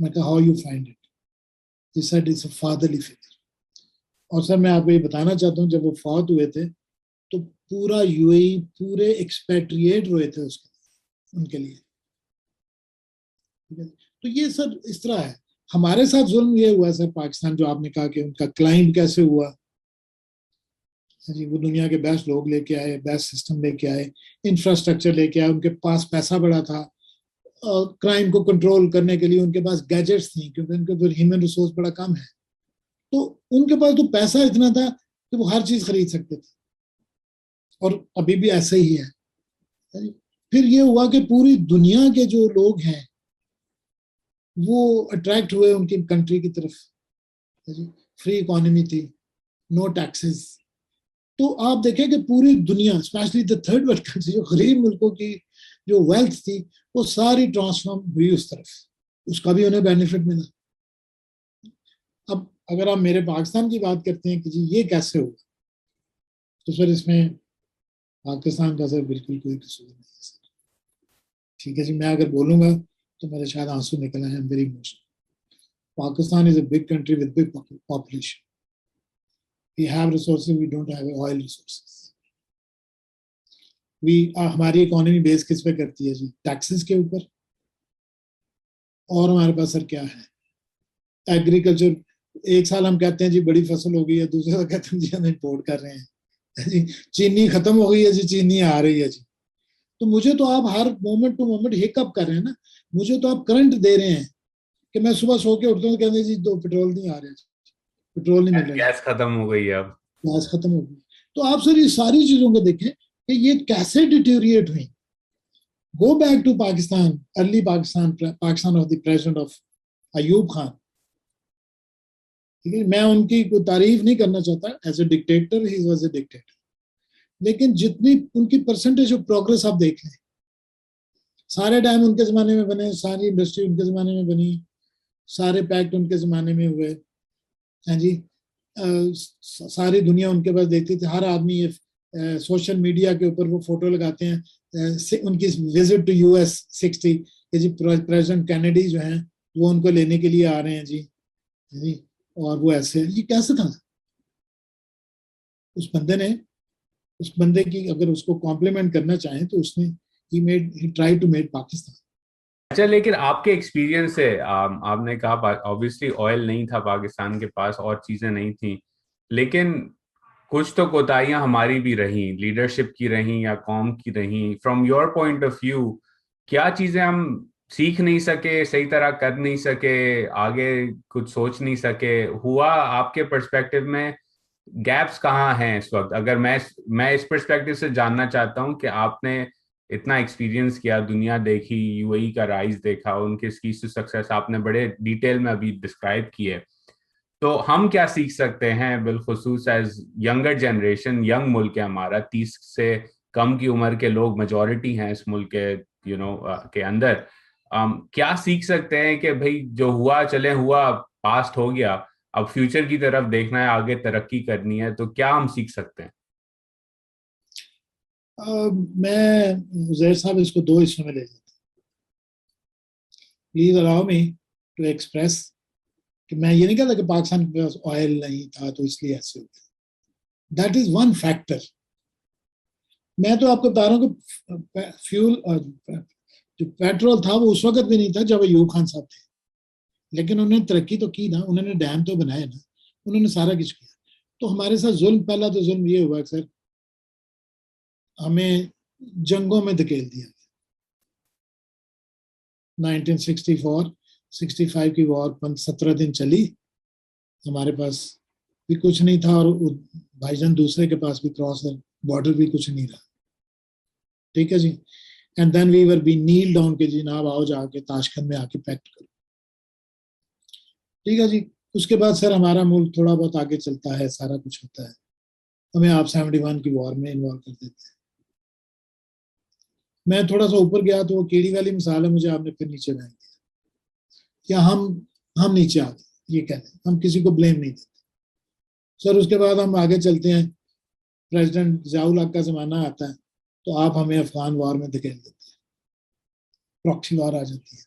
मैं कहा how you find it? He said it's a fatherly figure. और सर मैं आपको ये बताना चाहता हूँ, जब वो फौत हुए थे तो पूरा यूएई, पूरे एक्सपेट्रिएट रोए थे उनके लिए। तो ये सर इस तरह है। हमारे साथ जुल्म ये हुआ सर पाकिस्तान, जो आपने कहा कि उनका क्लाइंब कैसे हुआ जी, वो दुनिया के बेस्ट लोग लेके आए, बेस्ट सिस्टम लेके आए, इंफ्रास्ट्रक्चर लेके आए, उनके पास पैसा बड़ा था, क्राइम को कंट्रोल करने के लिए उनके पास गैजेट्स थी, क्योंकि उनके ह्यूमन रिसोर्स बड़ा कम है। तो उनके पास तो पैसा इतना था कि वो हर चीज खरीद सकते थे, और अभी भी ऐसा ही है। फिर ये हुआ कि पूरी दुनिया के जो लोग हैं वो अट्रैक्ट हुए उनकी कंट्री की तरफ। फ्री इकोनॉमी थी, नो टैक्सेस। तो आप देखें कि पूरी दुनिया, specially the third world country, जो गरीब मुल्कों की जो वेल्थ थी वो सारी ट्रांसफॉर्म हुई उस तरफ, उसका भी उन्हें बेनिफिट मिला। अब अगर आप मेरे पाकिस्तान की बात करते हैं कि जी ये कैसे हुआ, तो फिर इसमें पाकिस्तान का सर बिल्कुल कोई कसूर नहीं है सर। ठीक है जी, मैं अगर बोलूंगा तो मेरे शायद आंसू निकल आए, आई am very emotional. Pakistan is a big country with big population. We have resources, we don't have oil resources. हमारी इकोनॉमी बेस किस पे करती है जी? टैक्सेस के ऊपर। और हमारे पास सर क्या है? एग्रीकल्चर। एक साल हम कहते हैं जी बड़ी फसल हो गई है, दूसरे साल कहते हैं जी हम इम्पोर्ट कर रहे हैं जी, चीनी खत्म हो गई है जी, चीनी आ रही है जी। तो मुझे तो आप हर मोमेंट टू मोमेंट हिकअप कर रहे हैं ना, मुझे तो आप करंट दे रहे हैं कि मैं सुबह सो के उठता हूँ कहते हैं जी दो पेट्रोल नहीं आ रहे, पेट्रोल नहीं मिल रहा, गैस खत्म हो गई है अब। गैस खत्म हो गई। तो आप सर ये सारी चीजों को देखें कि ये कैसे डिटेरिएट हुई। Go back to Pakistan, early Pakistan, Pakistan of the president of Ayub Khan. ठीक है, मैं उनकी कोई तारीफ नहीं करना चाहता, as a dictator he was a dictator, लेकिन जितनी उनकी परसेंटेज ऑफ प्रोग्रेस आप देख लें, सारे डैम उनके जमाने में बने, सारी इंडस्ट्री उनके जमाने में बनी, सारे पैक्ट उनके जमाने में हुए हैं जी। सारी दुनिया उनके पास देखती थी, हर आदमी ये सोशल मीडिया के ऊपर वो फोटो लगाते हैं उनकी विजिट टू यूएस 60 कि जी प्रेसिडेंट कैनेडी जो हैं वो उनको लेने के लिए आ रहे हैं जी। और वो ऐसे, ये कैसे था? उस बंदे की अगर उसको कॉम्प्लीमेंट करना चाहें तो उसने ही ट्राई टू मेड पाकिस्तान। अच्छा, लेकिन आपके एक्सपीरियंस से आपने कहा ऑब्वियसली ऑयल नहीं था पाकिस्तान के पास और चीजें नहीं थी, लेकिन कुछ तो कोताहियां हमारी भी रही, लीडरशिप की रही या कौम की रही। From your point of view, क्या चीजें हम सीख नहीं सके, सही तरह कर नहीं सके, आगे कुछ सोच नहीं सके? हुआ आपके पर्सपेक्टिव में गैप्स कहाँ हैं इस वक्त? अगर मैं इस पर्सपेक्टिव से जानना चाहता हूँ कि आपने इतना एक्सपीरियंस किया, दुनिया देखी, यूएई का राइज देखा, उनके कीज टू सक्सेस आपने बड़े डिटेल में अभी डिस्क्राइब किए, तो हम क्या सीख सकते हैं बिलखुसूस एज यंगर जनरेशन? यंग मुल्क है हमारा, 30 से कम की उम्र के लोग मेजोरिटी हैं इस मुल्क के के अंदर। क्या सीख सकते हैं कि भाई जो हुआ चले हुआ, पास्ट हो गया, अब फ्यूचर की तरफ देखना है, आगे तरक्की करनी है, तो क्या हम सीख सकते हैं? मैं उजैर साहब इसको दो हिस्सों में ले लेता हूँ। Please allow me to express कि मैं ये नहीं कहता कि पाकिस्तान के पास ऑयल नहीं था तो इसलिए ऐसे हो गया। That is one factor. मैं तो आपको बता रहा हूँ कि फ्यूल जो पेट्रोल था वो उस वक्त भी नहीं था जब अयूब खान साहब थे, लेकिन उन्होंने तरक्की तो की ना, उन्होंने डैम तो बनाए ना, उन्होंने सारा कुछ किया। तो हमारे साथ जुल्म, पहला तो जुल्म ये हुआ सर, हमें जंगों में धकेल दिया। 1964 65 की वॉर 17 दिन चली, हमारे पास भी कुछ नहीं था और भाईजान दूसरे के पास भी क्रॉस बॉर्डर भी कुछ नहीं रहा। ठीक है जी। And then we were be kneel down के जनाब आओ जाके ताशकंद में आके पैक्ट करो। ठीक है जी। उसके बाद सर हमारा मुल्क थोड़ा बहुत आगे चलता है, सारा कुछ होता है, हमें आप 71 की वॉर में इन्वॉल्व कर देते हैं। मैं थोड़ा सा ऊपर गया तो वो कीड़ी वाली मिसाल है, मुझे आपने फिर नीचे फेंक दिया, क्या हम नीचे आ गए, ये कहते हैं, हम किसी को ब्लेम नहीं देते सर। उसके बाद हम आगे चलते हैं, प्रेसिडेंट ज़ियाउल हक का जमाना आता है तो आप हमें अफगान वॉर में धकेल देते हैं, प्रॉक्सी वॉर आ जाती है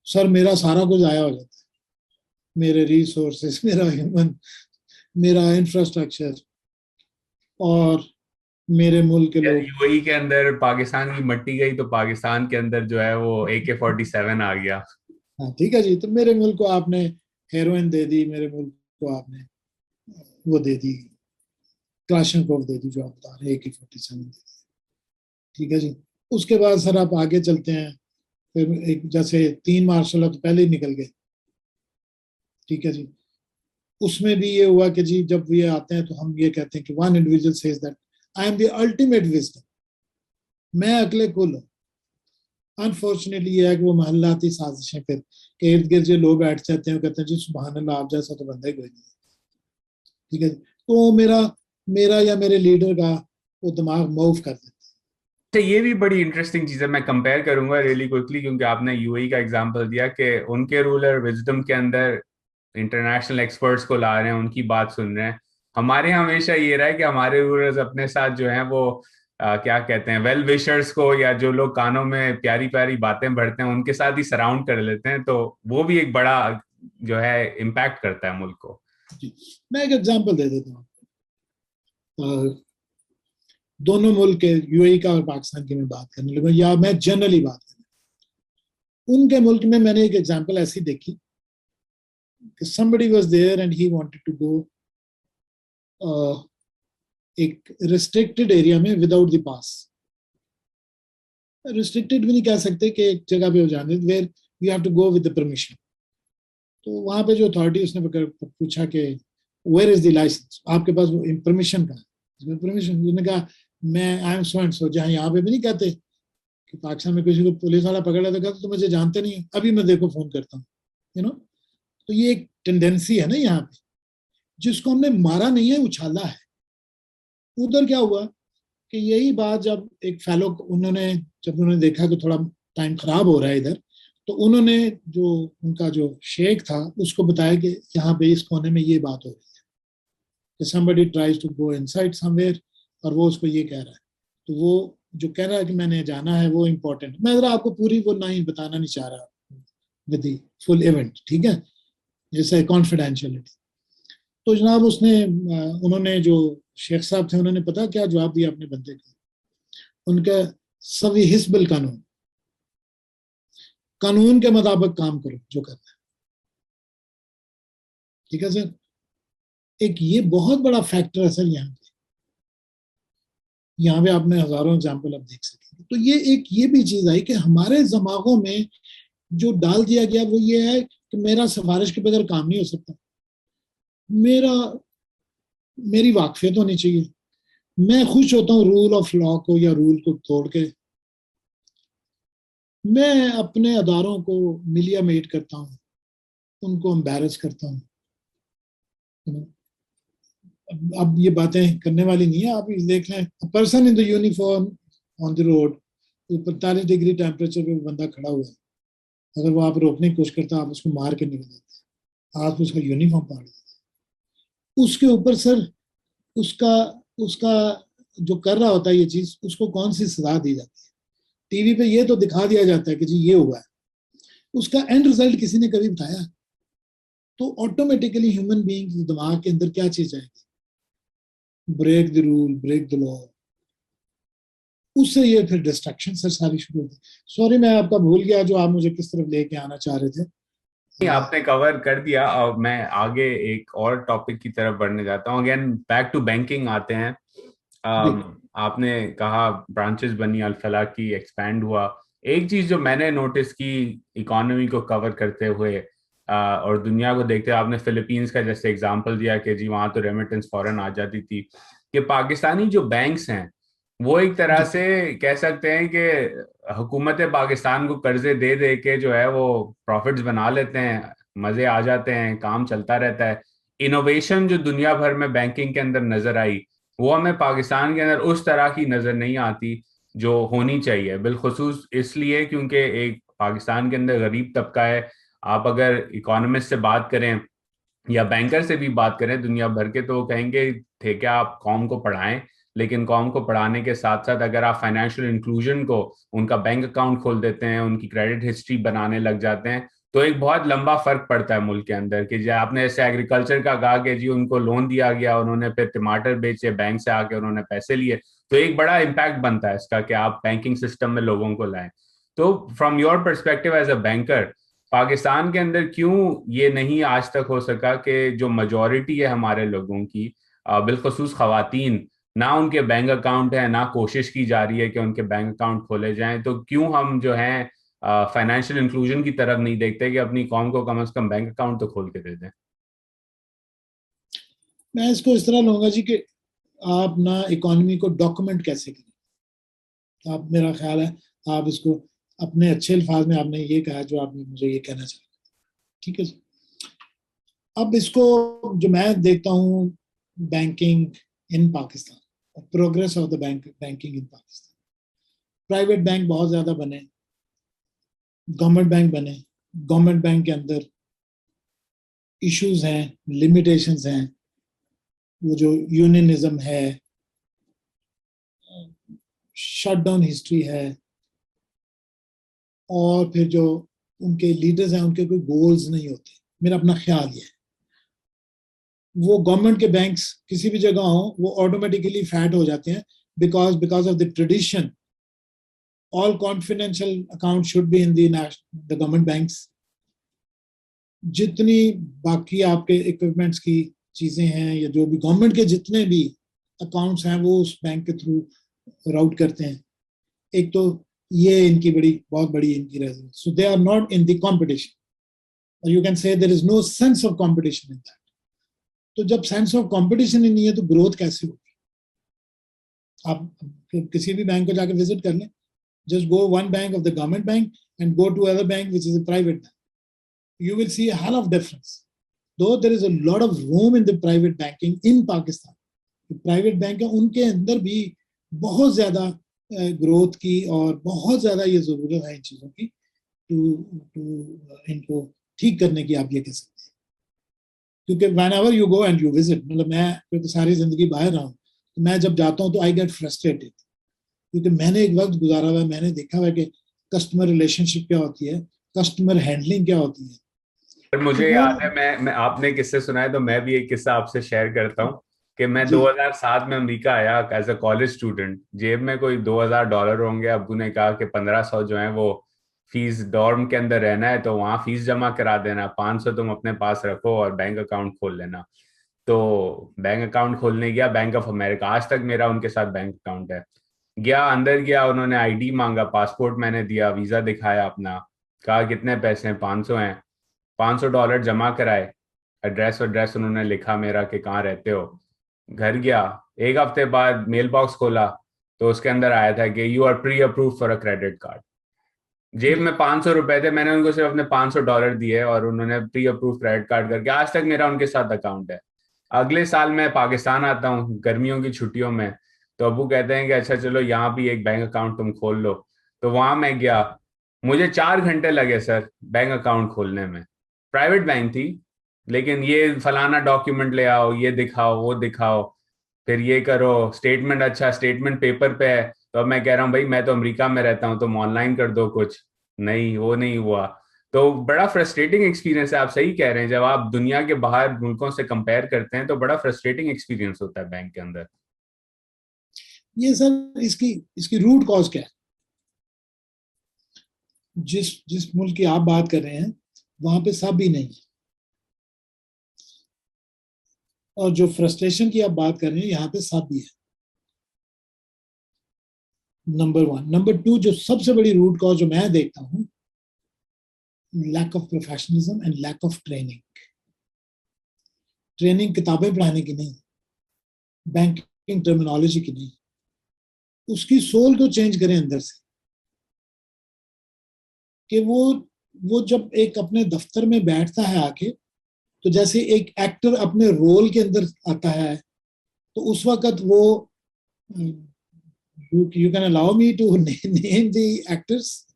सर, मेरा सारा कुछ आया हो जाता है, मेरे रिसोर्सेस, मेरा ह्यूमन, मेरा इंफ्रास्ट्रक्चर और मेरे मुल्क के लोग। यूएई के अंदर पाकिस्तान की मट्टी गई तो पाकिस्तान के अंदर जो है वो AK-47 आ गया। हाँ ठीक है जी। तो मेरे मुल्क को आपने हेरोइन दे दी, मेरे मुल्क को आपने वो दे दी, क्लाशनकोव दे दी, जो आप बता रहे हैं AK-47 दे दी। ठीक है जी। उसके बाद सर आप आगे चलते हैं, फिर एक जैसे 3 मार्शल तो पहले ही निकल गए। ठीक है जी। उसमें भी ये हुआ कि जी जब ये आते हैं तो हम ये कहते हैं कि one individual says that I am the ultimate wisdom, मैं अगले कुल हूँ। अनफॉर्चुनेटली ये है कि वो महल्लाती साजिशें फिर के इर्द गिर्द जो लोग बैठ जाते हैं, कहते हैं जी सुबहान अल्लाह, आप जैसा तो बंदा ही कोई नहीं है, ठीक है, तो मेरा मेरा या मेरे लीडर का वो दिमाग मूव कर देता अच्छा, ये भी बड़ी इंटरेस्टिंग चीज है। मैं कंपेयर करूंगा रियली क्विकली, क्योंकि आपने यूएई का एग्जांपल दिया कि उनके रूलर विजडम के अंदर इंटरनेशनल एक्सपर्ट्स को ला रहे हैं, उनकी बात सुन रहे हैं। हमारे यहाँ हमेशा ये रहा है कि हमारे रूलर्स अपने साथ जो हैं वो क्या कहते हैं, वेल विशर्स को, या जो लोग कानों में प्यारी प्यारी बातें भरते हैं उनके साथ ही सराउंड कर लेते हैं, तो वो भी एक बड़ा जो है इम्पैक्ट करता है मुल्क को। है जी। मैं एक एग्जांपल दे देता हूँ, दोनों मुल्क के, यूएई का और पाकिस्तान की मैं बात करने लगा, या मैं जनरली बात करूँ, उनके मुल्क में मैंने एक एग्जांपल ऐसी देखी कि somebody was there and he wanted to go एक रिस्ट्रिक्टेड एरिया में विदाउट द पास। रिस्ट्रिक्टेड भी नहीं कह सकते कि एक जगह पे हो जाने, where you have to go with the permission. तो वहां पे जो अथॉरिटी, उसने पूछा कि वेयर इज द लाइसेंस, आपके पास परमिशन का है? परमिशन, उसने कहा मैं I am so and so. जहाँ यहाँ पे भी नहीं कहते कि पाकिस्तान में किसी को पुलिस वाला पकड़ लेता, कहता तो मुझे जानते नहीं, अभी मैं देखो फोन करता हूँ, यू नो। तो ये एक टेंडेंसी है ना यहाँ पे, जिसको हमने मारा नहीं है, उछाला है। उधर क्या हुआ कि यही बात जब एक फेलो उन्होंने, जब उन्होंने देखा कि थोड़ा टाइम खराब हो रहा है इधर, तो उन्होंने जो उनका जो शेख था उसको बताया कि यहाँ पे इस कोने में ये बात हो रही है कि somebody tries to go inside somewhere, और वो उसको ये कह रहा है। तो वो जो कह रहा है कि मैंने जाना है वो इम्पोर्टेंट, मैं जरा आपको पूरी वो नहीं बताना नहीं चाह रहा विद द फुल इवेंट, ठीक है, जैसे कॉन्फिडेंशियलिटी। तो जनाब उसने उन्होंने जो शेख साहब थे, उन्होंने पता क्या जवाब दिया अपने बंदे को? उनका सवी हिस्बिल कानून, कानून के मुताबिक काम करो जो करना है, ठीक है सर। एक ये बहुत बड़ा फैक्टर है सर यहाँ पे आपने हजारों एग्जाम्पल आप देख सकेंगे। तो ये एक ये भी चीज आई कि हमारे दिमागों में जो डाल दिया गया वो ये है कि मेरा सिफारिश के बगैर काम नहीं हो सकता, मेरा मेरी वाकफियत होनी चाहिए, मैं खुश होता हूँ रूल ऑफ लॉ को या रूल को तोड़ के, मैं अपने अदारों को मिलिया मेट करता हूँ, उनको एम्बेरस करता हूँ। अब ये बातें करने वाली नहीं है, आप देख लें, person in the uniform on the road, 45 degree temperature पे बंदा खड़ा हुआ है, अगर वो आप रोकने की कोशिश करता है, आप उसको मार के निकल देते, आप उसका यूनिफॉर्म फाड़ देते। उसके ऊपर सर उसका उसका जो कर रहा होता है ये चीज, उसको कौन सी सजा दी जाती है? टीवी पे ये तो दिखा दिया जाता है कि जी ये हुआ है, उसका एंड रिजल्ट किसी ने कभी बताया? तो ऑटोमेटिकली ह्यूमन बीइंग दिमाग के अंदर क्या चीज आएगी? Break the rule, break the law. उससे ये फिर डिस्ट्रक्शन सर सारी शुरू होती। सॉरी मैं आपका भूल गया जो आप मुझे किस तरफ लेके आना चाह रहे थे। नहीं, आपने कवर कर दिया। और मैं आगे एक और टॉपिक की तरफ बढ़ने जाता हूँ। अगेन बैक टू बैंकिंग आते हैं। आपने कहा ब्रांचेस बनी, अल फलाह की एक्सपैंड हुआ। एक चीज जो मैंने नोटिस की इकोनॉमी को कवर करते हुए और दुनिया को देखते हुए, आपने फिलीपींस का जैसे एग्जांपल दिया कि जी वहां तो रेमिटेंस फौरन आ जाती थी, कि पाकिस्तानी जो बैंक्स हैं वो एक तरह से कह सकते हैं कि हुकूमत पाकिस्तान को कर्जे दे दे के जो है वो प्रॉफिट्स बना लेते हैं, मजे आ जाते हैं, काम चलता रहता है। इनोवेशन जो दुनिया भर में बैंकिंग के अंदर नजर आई, वो हमें पाकिस्तान के अंदर उस तरह की नजर नहीं आती जो होनी चाहिए, बिलखुसूस इसलिए क्योंकि एक पाकिस्तान के अंदर गरीब तबका है। आप अगर इकोनॉमिस्ट से बात करें या बैंकर से भी बात करें दुनिया भर के, तो वो कहेंगे थे क्या आप कौम को पढ़ाएं, लेकिन कौम को पढ़ाने के साथ साथ अगर आप फाइनेंशियल इंक्लूजन को, उनका बैंक अकाउंट खोल देते हैं, उनकी क्रेडिट हिस्ट्री बनाने लग जाते हैं, तो एक बहुत लंबा फर्क पड़ता है मुल्क के अंदर। कि जो आपने जैसे एग्रीकल्चर का कहा कि जी उनको लोन दिया गया, उन्होंने फिर टमाटर बेचे, बैंक से आके उन्होंने पैसे लिए, तो एक बड़ा इम्पैक्ट बनता है इसका कि आप बैंकिंग सिस्टम में लोगों को लाएं। तो from your perspective as a banker, Pakistan के अंदर क्यों ये नहीं आज तक हो सका कि जो मेजोरिटी है हमारे लोगों की, बिलखसूस खवातीन, ना उनके बैंक अकाउंट है, ना कोशिश की जा रही है कि उनके बैंक अकाउंट खोले जाएं? तो क्यों हम जो है फाइनेंशियल इंक्लूजन की तरफ नहीं देखते कि अपनी कौम को कम से कम बैंक अकाउंट तो खोल के दे दें? मैं इसको इस तरह लूंगा जी कि आप ना इकोनॉमी को डॉक्यूमेंट कैसे करें। आप, मेरा ख्याल है आप इसको अपने अच्छे अल्फाज में आपने ये कहा जो आपने मुझे ये कहना चाहिए, ठीक है जी। अब इसको जो मैं देखता हूँ banking in Pakistan, progress of the banking in Pakistan, private bank बहुत ज्यादा बने, गवर्नमेंट बैंक बने, गवर्नमेंट बैंक के अंदर इश्यूज हैं, लिमिटेशंस हैं, वो जो यूनियनिज्म है, शटडाउन हिस्ट्री है, और फिर जो उनके लीडर्स हैं उनके कोई गोल्स नहीं होते। मेरा अपना ख्याल ये है, वो गवर्नमेंट के बैंक्स किसी भी जगह हो वो ऑटोमेटिकली फैट हो जाते हैं because of the tradition all confidential account should be in the government banks. जितनी बाकी आपके इक्विपमेंट्स की चीजें हैं या जो भी गवर्नमेंट के जितने भी अकाउंट्स हैं वो उस बैंक के थ्रू राउट करते हैं। एक तो ये इनकी बहुत बड़ी इनकी reason, so they are not in the competition, you can say there is no sense of competition in that. तो जब सेंस ऑफ कंपटीशन ही नहीं है तो ग्रोथ कैसे होगी? आप किसी भी बैंक को जाकर विजिट कर लें, just go one bank of the government bank and go to other bank which is a private bank, you will see a hell of difference. Though there is a lot of room in the private banking in Pakistan, private bank है उनके अंदर भी बहुत ज्यादा ग्रोथ की और बहुत ज्यादा ये जरूरत है इन चीजों की टू इनको ठीक करने की, आप ये कह सकते हैं। क्योंकि whenever you go and you visit, मतलब मैं क्योंकि सारी जिंदगी बाहर रहा हूँ, तो मैं जब जाता हूँ तो आई गेट फ्रस्ट्रेटेड, क्योंकि मैंने एक वक्त गुजारा हुआ है, मैंने देखा हुआ है कि कस्टमर रिलेशनशिप क्या होती है, कस्टमर हैंडलिंग क्या होती है। पर मुझे याद है, मैं आपने किस्से सुनाए तो मैं भी एक किस्सा आपसे शेयर करता हूँ कि मैं 2007 में अमेरिका आया एज अ कॉलेज स्टूडेंट। जेब में कोई $2000 होंगे। अब्बू ने कहा कि 1500 जो है वो फीस, डॉर्म के अंदर रहना है तो वहां फीस जमा करा देना, 500 तुम अपने पास रखो और बैंक अकाउंट खोल लेना। तो बैंक अकाउंट खोलने गया, बैंक ऑफ अमेरिका, आज तक मेरा उनके साथ बैंक अकाउंट है। गया, अंदर गया, उन्होंने आईडी मांगा, पासपोर्ट मैंने दिया, वीजा दिखाया अपना, कहा कितने पैसे हैं, 500 हैं। $500 जमा कराए, एड्रेस उन्होंने लिखा मेरा कि कहाँ रहते हो। घर गया, एक हफ्ते बाद मेल बॉक्स खोला तो उसके अंदर आया था कि you are pre approve for a credit card. जेब में $500 थे, मैंने उनको सिर्फ अपने $500 दिए और उन्होंने प्री अप्रूव क्रेडिट कार्ड करके, आज तक मेरा उनके साथ अकाउंट है। अगले साल मैं पाकिस्तान आता हूँ गर्मियों की छुट्टियों में, तो अबू कहते हैं कि अच्छा चलो यहाँ भी एक बैंक अकाउंट तुम खोल लो। तो वहां मैं गया, मुझे 4 घंटे लगे सर बैंक अकाउंट खोलने में। प्राइवेट बैंक थी, लेकिन ये फलाना डॉक्यूमेंट ले आओ, ये दिखाओ, वो दिखाओ, फिर ये करो, स्टेटमेंट, अच्छा स्टेटमेंट पेपर पे है। तो अब मैं कह रहा हूँ भाई मैं तो अमेरिका में रहता हूँ, तुम ऑनलाइन कर दो कुछ, नहीं वो नहीं हुआ। तो बड़ा फ्रस्ट्रेटिंग एक्सपीरियंस है। आप सही कह रहे हैं, जब आप दुनिया के बाहर मुल्कों से कंपेयर करते हैं तो बड़ा फ्रस्ट्रेटिंग एक्सपीरियंस होता है बैंक के अंदर। ये सर इसकी इसकी रूट कॉज क्या है? जिस जिस मुल्क की आप बात कर रहे हैं वहां पे सब भी नहीं है, और जो फ्रस्ट्रेशन की आप बात कर रहे हैं यहाँ पे सब भी है। नंबर 1। नंबर 2, जो सबसे बड़ी रूट कॉज जो मैं देखता हूँ, lack of professionalism and lack of training. Training किताबें पढ़ाने की नहीं, बैंकिंग टर्मिनोलॉजी की नहीं, उसकी सोल को चेंज करें अंदर से। कि वो जब एक अपने दफ्तर में बैठता है आके, तो जैसे एक एक्टर अपने रोल के अंदर आता है, तो उस वक्त वो, you can allow me to name the actors.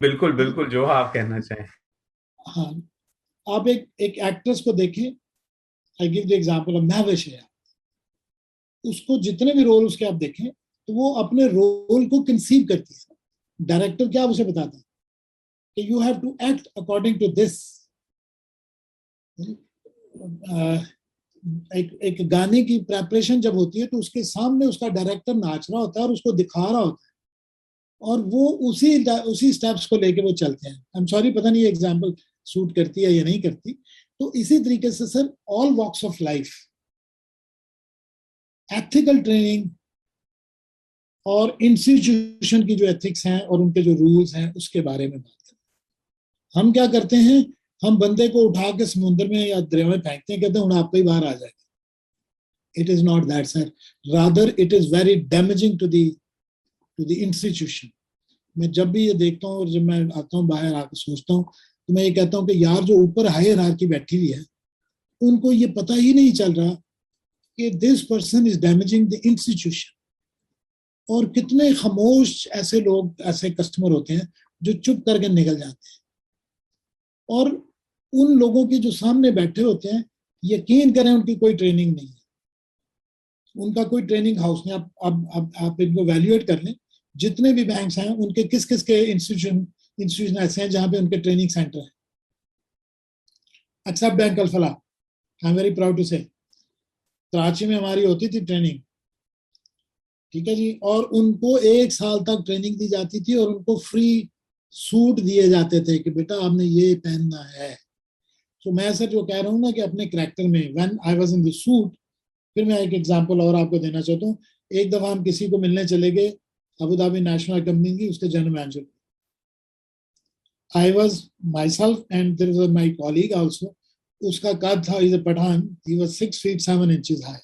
बिल्कुल बिल्कुल, जो आप कहना चाहें। हाँ, आप एक एक्ट्रेस को देखें, I give the example of Mahwish है, उसको जितने भी रोल उसके आप देखें तो वो अपने रोल को कंसीव करती है। डायरेक्टर क्या उसे बताता है कि you have to act according to this. एक गाने की प्रेपरेशन जब होती है तो उसके सामने उसका डायरेक्टर नाच रहा होता है और उसको दिखा रहा होता है, और वो उसी स्टेप्स को लेके वो चलते हैं। आई एम सॉरी, पता नहीं ये एग्जांपल सूट करती है या नहीं करती। तो इसी तरीके से sir all walks of life, ethical training और इंस्टीट्यूशन की जो एथिक्स हैं और उनके जो रूल्स हैं उसके बारे में बात करें। हम क्या करते हैं, हम बंदे को उठा के समुद्र में या दरिया में फेंकते हैं, कहते हैं हूं आपको ही बाहर आ जाएगा। It is not that, sir. Rather, it is very damaging to the institution. मैं जब भी ये देखता हूँ और जब मैं आता हूँ बाहर आकर सोचता हूँ तो मैं ये कहता हूँ कि यार जो ऊपर हायरार्की बैठी हुई है उनको ये पता ही नहीं चल रहा कि this person is damaging the institution. और कितने खामोश ऐसे लोग, ऐसे कस्टमर होते हैं जो चुप करके निकल जाते हैं. और उन लोगों के जो सामने बैठे होते हैं, यकीन करें उनकी कोई ट्रेनिंग नहीं है, उनका कोई ट्रेनिंग हाउस नहीं. आप इनको वैल्यूएट कर लें, जितने भी बैंक्स हैं उनके किस किस के इंस्टीट्यूशन ऐसे हैं जहां पे उनके ट्रेनिंग सेंटर है. Except bank Al Falah, I am very proud to say, Karachi में हमारी होती थी ट्रेनिंग, ठीक है जी, और उनको 1 साल तक ट्रेनिंग दी जाती थी और उनको फ्री सूट दिए जाते थे कि बेटा आपने ये पहनना है. तो मैं सर जो कह रहा हूँ ना कि अपने कैरेक्टर में when I was in the suit. फिर मैं एक एग्जांपल और आपको देना चाहता हूँ. एक दफा हम किसी को मिलने चले गए, अबू धाबी नेशनल कंपनी की, उसके general manager. I was myself and there was my colleague also. उसका कद था, is a Pathan, he was 6 feet 7 inches high,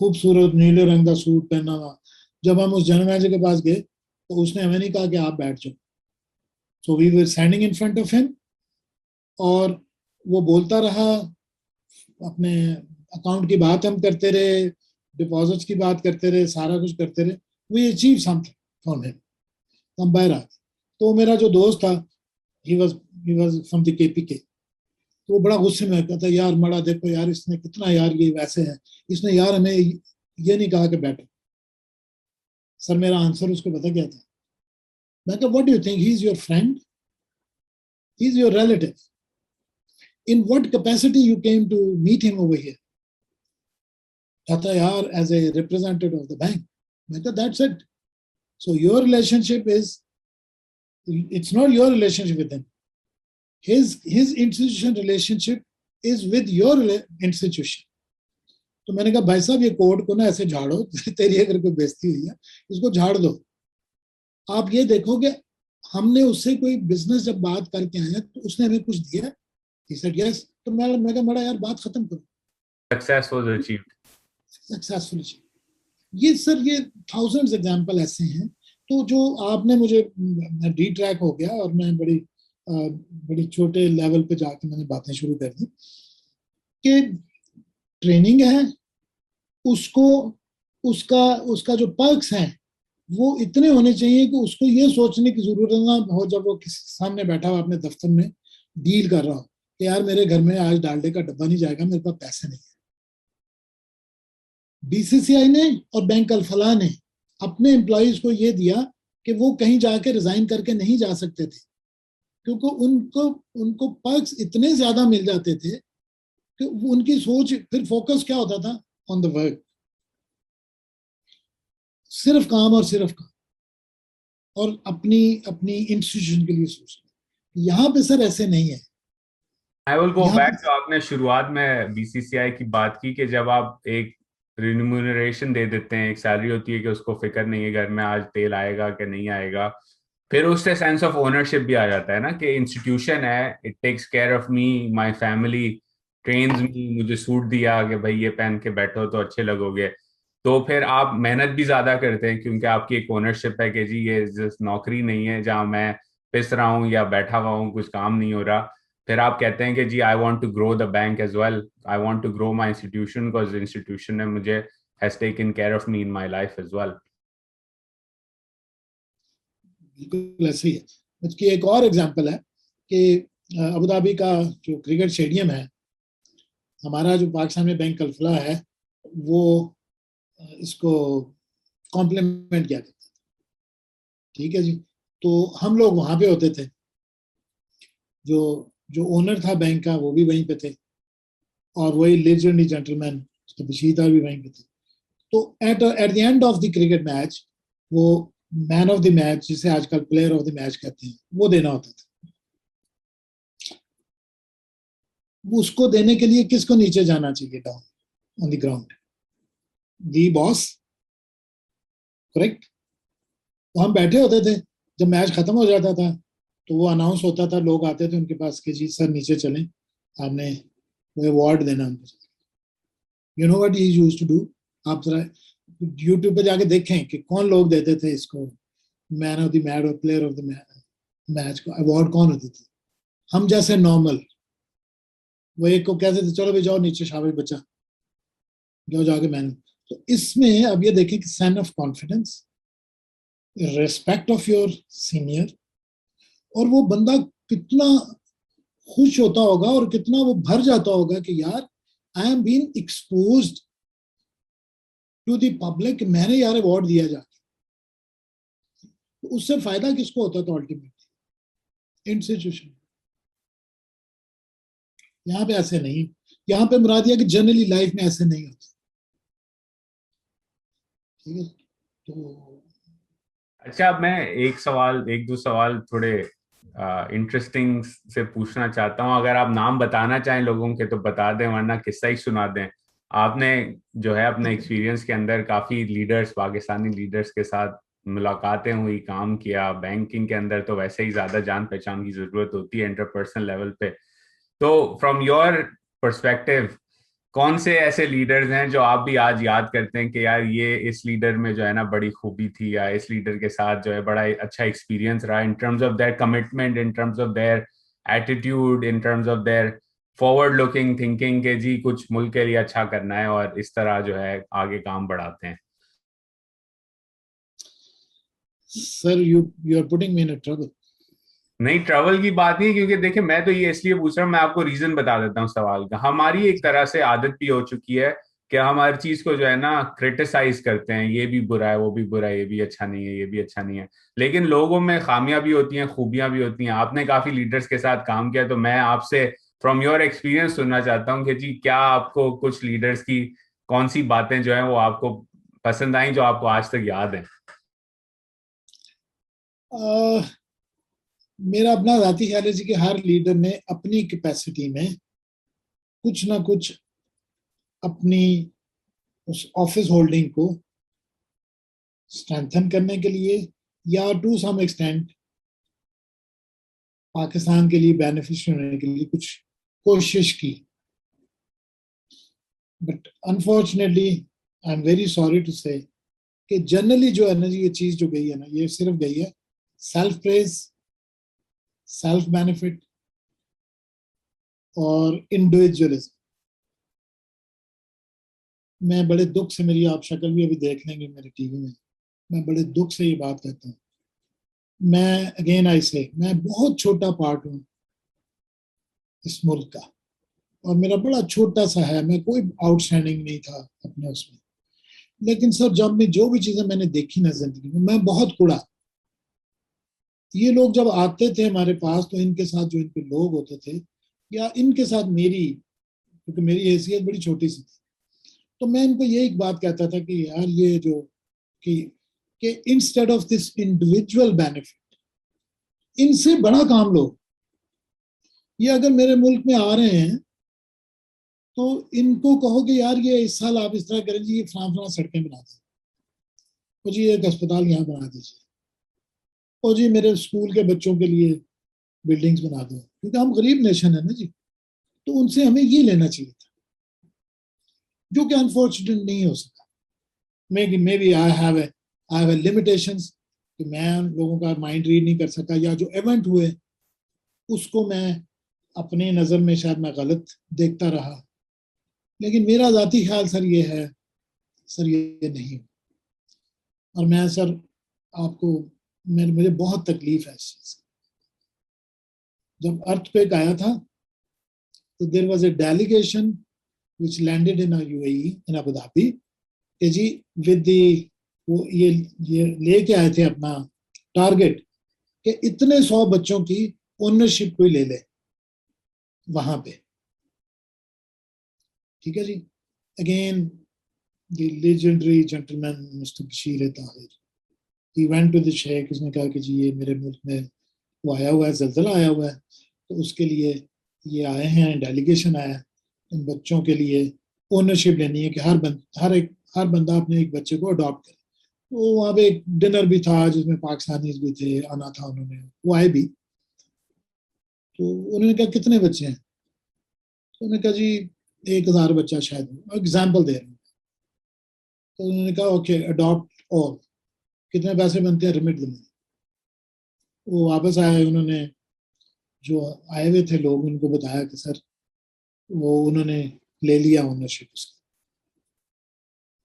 खूबसूरत नीले रंग का सूट पहना हुआ. जब हम उस जनरल मैनेजर के पास गए तो उसने हमें नहीं कहा कि आप बैठ जाओ. So we were standing in front of him और वो बोलता रहा, अपने अकाउंट की बात हम करते रहे, डिपॉजिट्स की बात करते रहे, सारा कुछ करते रहे. We achieve something from him. हम बाहर आ गए. तो मेरा जो दोस्त था, he was from the KPK, तो वो बड़ा गुस्से में कहता, यार मड़ा देखो यार इसने कितना, यार ये वैसे है, इसने यार हमें ये नहीं कहा कि बैठो. सर मेरा आंसर उसको पता क्या था? मैं कहा what do you think, he is your friend, he is your relative, in what capacity you came to meet him over here? कहता यार as a representative of the bank. मैं कहा that's it. So your relationship is, it's not your relationship with him. His institution relationship is with your institution. तो मैंने कहा भाई साहब ये कोड को ना ऐसे झाड़ो, तेरी अगर कोई बेइज्जती हुई है इसको झाड़ दो. आप ये देखो कि हमने उससे कोई बिजनेस जब बात करके आए तो उसने हमें कुछ दिया, he said yes. तो मैं कहा बड़ा यार बात खत्म करो. Success was achieved. Successful achieved. ये सर ये thousands एग्जाम्पल ऐसे हैं. तो जो आपने मुझे डी ट्रैक हो गया और मैं बड़ी छोटे लेवल पे जाके मैंने बातें शुरू कर दी कि ट्रेनिंग है, उसको उसका जो पर्क्स हैं वो इतने होने चाहिए कि उसको ये सोचने की जरूरत ना हो जब वो किसी सामने बैठा हुआ अपने दफ्तर में डील कर रहा हो कि यार मेरे घर में आज डालडे का डब्बा नहीं जाएगा, मेरे पास पैसे नहीं है. बीसीसीआई ने और बैंक अल फलाह ने अपने एम्प्लॉइज को ये दिया कि वो कहीं जाके रिजाइन करके नहीं जा सकते थे, क्योंकि उनको पर्क्स इतने ज्यादा मिल जाते थे कि उनकी सोच, फिर फोकस क्या होता था, ऑन द वर्क, सिर्फ काम और सिर्फ काम, और अपनी इंस्टीट्यूशन के लिए सोचना. यहाँ पे सर ऐसे नहीं है. I will go back. तो आपने शुरुआत में बीसीसीआई की बात की कि जब आप एक रिम्यूनरेशन दे देते हैं, एक सैलरी होती है कि उसको फिक्र नहीं है घर में आज तेल आएगा कि नहीं आएगा, फिर उससे सेंस ऑफ ओनरशिप भी आ जाता है ना कि इंस्टीट्यूशन है, it takes care of me, my family trains me, मुझे सूट दिया कि भाई ये पहन के बैठो तो अच्छे लगोगे. तो फिर आप मेहनत भी ज्यादा करते हैं क्योंकि आपकी एक ओनरशिप है कि जी ये जस्ट नौकरी नहीं है जहाँ मैं पिस रहा हूँ या बैठा हुआ हूँ कुछ काम नहीं हो रहा. फिर आप कहते हैं कि जी I want to grow the bank as well, I want to grow my institution because institution ने मुझे has taken care of me in my life as well. बिल्कुल ऐसे ही है. इसकी एक और एग्जांपल है कि अबू धाबी का जो क्रिकेट स्टेडियम है, हमारा जो पाकिस्तान में बैंक अल फलाह है वो इसको कॉम्प्लीमेंट किया करता था, ठीक है जी. तो हम लोग वहां पे होते थे, जो ओनर था बैंक का वो भी वहीं पे थे, और वही लेजेंडरी जेंटलमैन बशीरदार भी वहीं पे थे. तो eight the end of the cricket match वो मैन ऑफ द मैच, जिसे आजकल प्लेयर ऑफ द मैच कहते हैं, वो देना होता था. उसको देने के लिए किसको नीचे जाना चाहिए, down on the ground, the boss, correct. तो हम बैठे होते थे, जब मैच खत्म हो जाता था तो वो अनाउंस होता था, लोग आते थे उनके पास कि जी सर नीचे चलें, आपने वो अवार्ड देना उनको. You know what he used to do, आप जरा यूट्यूब पे जाके देखें कि कौन लोग देते थे इसको मैन ऑफ द मैच और प्लेयर ऑफ द मैच को अवार्ड कौन होते थे। हम जैसे नॉर्मल, वो एक को कहते थे चलो भाई जाओ नीचे शाबाश बच्चा, जाओ जाके मैन। तो इसमें अब ये देखें कि sign of confidence, respect of your senior, और वो बंदा कितना खुश होता होगा और कितना वो भर जाता होगा कि यार I am been exposed to the public, मैंने यार अवार्ड दिया जाके। तो उससे फायदा किसको होता था अल्टीमेटली? इंस्टीट्यूशन। यहाँ पे ऐसे नहीं, यहाँ पे मुराद यह कि जनरली लाइफ में ऐसे नहीं होता। ठीक है, तो अच्छा, अब मैं एक दो सवाल थोड़े इंटरेस्टिंग से पूछना चाहता हूँ। अगर आप नाम बताना चाहें लोगों के तो बता दें, वरना किस्सा ही सुना दें। आपने जो है अपने एक्सपीरियंस के अंदर काफी लीडर्स, पाकिस्तानी लीडर्स के साथ मुलाकातें हुई, काम किया। बैंकिंग के अंदर तो वैसे ही ज्यादा जान पहचान की जरूरत होती है इंटरपर्सनल लेवल पे। तो फ्रॉम योर पर्सपेक्टिव, कौन से ऐसे लीडर्स हैं जो आप भी आज याद करते हैं कि यार ये इस लीडर में जो है ना बड़ी खूबी थी, या इस लीडर के साथ जो है बड़ा अच्छा एक्सपीरियंस रहा इन terms of their commitment, in terms of their attitude, in terms of their forward looking thinking के जी कुछ मुल्क के लिए अच्छा करना है और इस तरह जो है आगे काम बढ़ाते हैं? Sir you are putting me in trouble. नहीं, ट्रैवल की बात नहीं, क्योंकि देखिए मैं तो ये इसलिए पूछ रहा हूँ, मैं आपको रीजन बता देता हूँ सवाल का। हमारी एक तरह से आदत भी हो चुकी है कि हम हर चीज को जो है ना क्रिटिसाइज करते हैं, ये भी बुरा है, वो भी बुरा है, ये भी अच्छा नहीं है, ये भी अच्छा नहीं है। लेकिन लोगों में खामियां भी होती हैं, खूबियां भी होती हैं। आपने काफी लीडर्स के साथ काम किया, तो मैं आपसे फ्रॉम योर एक्सपीरियंस सुनना चाहता हूँ कि जी क्या आपको कुछ लीडर्स की कौन सी बातें जो है वो आपको पसंद आई, जो आपको आज तक याद है? मेरा अपना जाती ख्याल है जी कि हर लीडर ने अपनी कैपेसिटी में कुछ ना कुछ अपनी उस ऑफिस होल्डिंग को स्ट्रेंथन करने के लिए या टू सम एक्सटेंट पाकिस्तान के लिए बेनिफिशियल होने के लिए कुछ कोशिश की। But unfortunately I am very sorry to say कि जनरली जो है ना जी ये चीज जो गई है ना, ये सिर्फ गई है सेल्फ प्रेज, सेल्फ बेनिफिट और इंडिविजुअलिज्म। मैं बड़े दुख से, मेरी आप शक्ल भी अभी देख लेंगे मेरे टीवी में, मैं बड़े दुख से ये बात कहता हूँ। मैं अगेन आई से मैं बहुत छोटा पार्ट हूँ इस मुल्क का, और मेरा बड़ा छोटा सा है, मैं कोई आउटस्टैंडिंग नहीं था अपने उसमें। लेकिन सर जब मैं जो भी चीजें मैंने देखी ना जिंदगी में, मैं बहुत कुड़ा। ये लोग जब आते थे हमारे पास तो इनके साथ जो इनके लोग होते थे या इनके साथ मेरी, क्योंकि मेरी हैसियत बड़ी छोटी सी थी, तो मैं इनको ये एक बात कहता था कि यार ये जो कि instead of this individual benefit, इनसे बड़ा काम लो। ये अगर मेरे मुल्क में आ रहे हैं तो इनको कहो कि यार ये इस साल आप इस तरह करें जी, ये फलां सड़कें बना दें, और जी एक अस्पताल यहाँ बना दीजिए, और जी मेरे स्कूल के बच्चों के लिए बिल्डिंग्स बना दो, क्योंकि हम गरीब नेशन है ना जी। तो उनसे हमें ये लेना चाहिए था, जो कि अनफॉर्चुनेट नहीं हो सका। Maybe I have limitations कि मैं लोगों का माइंड रीड नहीं कर सका, या जो इवेंट हुए उसको मैं अपने नज़र में शायद मैं गलत देखता रहा। लेकिन मेरा जाती ख्याल सर ये है, सर ये नहीं। और मैं सर आपको, मुझे बहुत तकलीफ है इस चीज। जब अर्थक्वेक आया था तो there was a delegation which landed in UAE in Abu Dhabi कि जी विद दी, वो ये लेके आए थे अपना टारगेट कि इतने 100 बच्चों की ओनरशिप कोई ले ले वहां पे। ठीक है जी। Again the legendary gentleman mister Bashir Tahir, he went to the sheikh, उसने कहा कि जी ये मेरे मुल्क में वो आया हुआ है, जल्जला आया हुआ है, तो उसके लिए ये आए हैं, डेलीगेशन आया है, इन बच्चों के लिए ओनरशिप लेनी है कि हर बंदा अपने एक बच्चे को अडॉप्ट करे। तो वहाँ पे एक डिनर भी था जिसमें पाकिस्तानी भी थे, आना था उन्होंने, वो आए भी। तो उन्होंने कहा कितने बच्चे हैं? तो उन्होंने कहा जी 1000 बच्चा शायद, एग्जाम्पल दे रहा हूँ। तो उन्होंने कहा ओके अडॉप्ट ऑल, कितने पैसे बनते हैं, रिमिट द मनी। वो वापस आए, उन्होंने जो आए हुए थे लोग उनको बताया कि सर वो उन्होंने ले लिया ओनरशिप उसकी।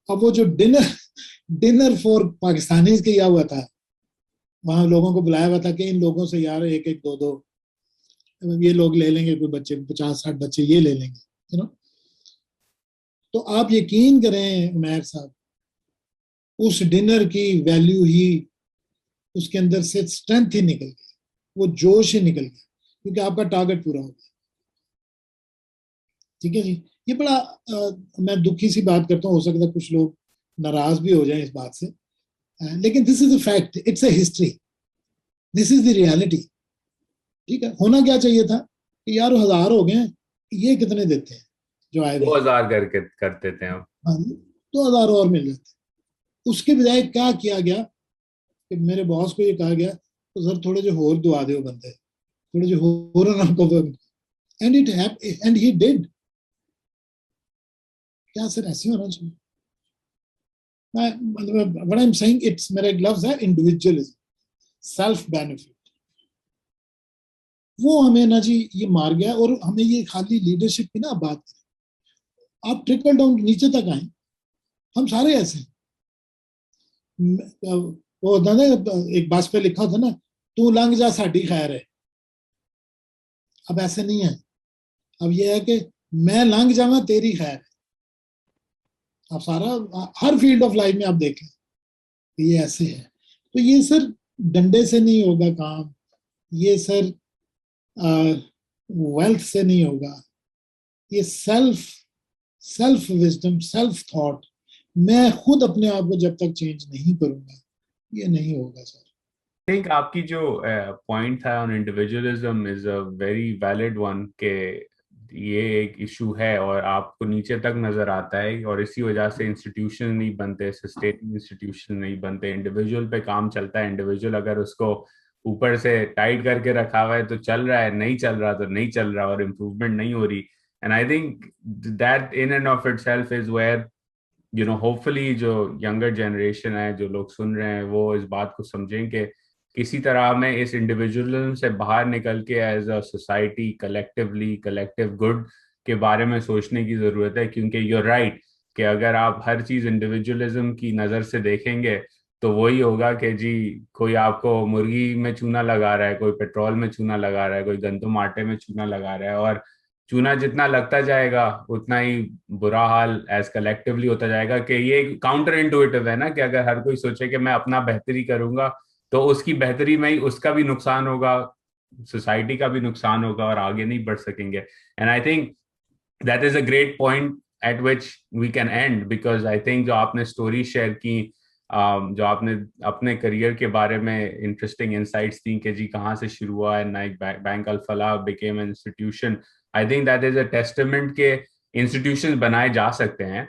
अब वो जो डिनर डिनर फॉर पाकिस्तानी किया हुआ था, वहां लोगों को बुलाया हुआ था कि इन लोगों से यार एक एक दो दो ये लोग ले लेंगे, कोई बच्चे 50-60 बच्चे ये ले लेंगे, यू नो। तो आप यकीन करें उमैर साहब, उस डिनर की वैल्यू ही, उसके अंदर से स्ट्रेंथ ही निकल गई, वो जोश ही निकल गया, क्योंकि आपका टारगेट पूरा हो गया। ठीक है जी। ये बड़ा मैं दुखी सी बात करता हूँ, हो सकता है कुछ लोग नाराज भी हो जाएं इस बात से, लेकिन this is a fact, it's a history, this is the reality. ठीक है, होना क्या चाहिए था कि यार 1000 हो गए, ये कितने देते हैं जो आए हुए? 2000 करके करते थे हम। हाँ, 2000 और मिल जाते। उसके बजाय क्या किया गया कि मेरे बॉस को ये कहा गया तो सर थोड़े जो होर दुआ दो बंदे, थोड़े जो होर ना को, and it and he did. क्या सर ऐसे होना चाहिए? मैं मतलब what I am saying, it's, मेरा एक लफ्ज है इंडिविजुअलिज्म, सेल्फ बेनिफिट। वो हमें ना जी ये मार गया। और हमें ये खाली लीडरशिप की ना बात करें, आप ट्रिकल डाउन नीचे तक आए, हम सारे ऐसे वो होता ना, एक बस पे लिखा था ना, तू लंघ जा साडी खैर है। अब ऐसे नहीं है, अब ये है कि मैं लंघ जावा तेरी खैर है। आप सारा हर फील्ड ऑफ लाइफ में आप देखें ये ऐसे है। तो ये सर डंडे से नहीं होगा काम, ये सर वेल्थ से नहीं होगा, ये self self wisdom, self thought. मैं खुद अपने आप को जब तक चेंज नहीं करूंगा ये नहीं होगा सर। थिंक आपकी जो पॉइंट था on individualism is a very valid one, के ये एक इशू है और आपको नीचे तक नजर आता है, और इसी वजह से इंस्टीट्यूशन नहीं बनते, सस्टेनिंग इंस्टीट्यूशन नहीं बनते, इंडिविजुअल पे काम चलता है। इंडिविजुअल अगर उसको ऊपर से टाइट करके रखा हुआ है तो चल रहा है, नहीं चल रहा तो नहीं चल रहा, और इम्प्रूवमेंट नहीं हो रही। And I think that in end of itself is where hopefully जो यंगर जनरेशन है, जो लोग सुन रहे हैं, वो इस बात को समझें कि किसी तरह हमें इस इंडिविजुअलिज्म से बाहर निकल के as a society collectively collective good के बारे में सोचने की जरूरत है। क्योंकि यूर राइट कि अगर आप हर चीज इंडिविजुअलिज्म की नजर से देखेंगे तो वही होगा कि जी कोई आपको मुर्गी में चूना लगा रहा है, कोई पेट्रोल में चूना लगा रहा है, कोई गंदुम आटे में चूना लगा रहा है, और चूना जितना लगता जाएगा उतना ही बुरा हाल एज कलेक्टिवली होता जाएगा। कि ये काउंटर इंटुइटिव है ना, कि अगर हर कोई सोचे कि मैं अपना बेहतरी करूंगा तो उसकी बेहतरी में ही उसका भी नुकसान होगा, सोसाइटी का भी नुकसान होगा, और आगे नहीं बढ़ सकेंगे। And I think that is a great point at which we can end, because I think जो आपने स्टोरी शेयर की, जो आपने अपने करियर के बारे में इंटरेस्टिंग इंसाइट्स दी कि जी कहाँ से शुरू हुआ है, नाइक bank Al Falah became an institution. I think that is a testament के इंस्टीट्यूशन बनाए जा सकते हैं,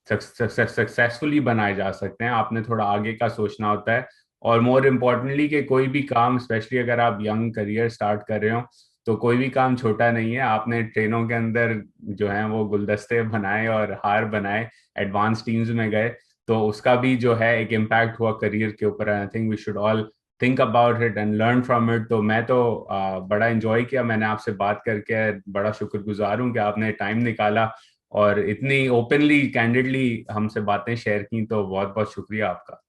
सक्सेसफुली बनाए जा सकते हैं। आपने थोड़ा आगे का सोचना होता है, और मोर इम्पोर्टेंटली कि कोई भी काम, स्पेशली अगर आप यंग करियर स्टार्ट कर रहे हो, तो कोई भी काम छोटा नहीं है। आपने ट्रेनों के अंदर जो है वो गुलदस्ते बनाए और हार बनाए, एडवांस टीम्स में गए, तो उसका भी जो है एक इम्पैक्ट हुआ करियर के ऊपर। I think we should all think about it and learn from it. तो मैं तो बड़ा इंजॉय किया मैंने आपसे बात करके, बड़ा शुक्रगुजार हूँ कि आपने टाइम निकाला और इतनी ओपनली कैंडिडली हमसे बातें शेयर की। तो बहुत बहुत शुक्रिया आपका।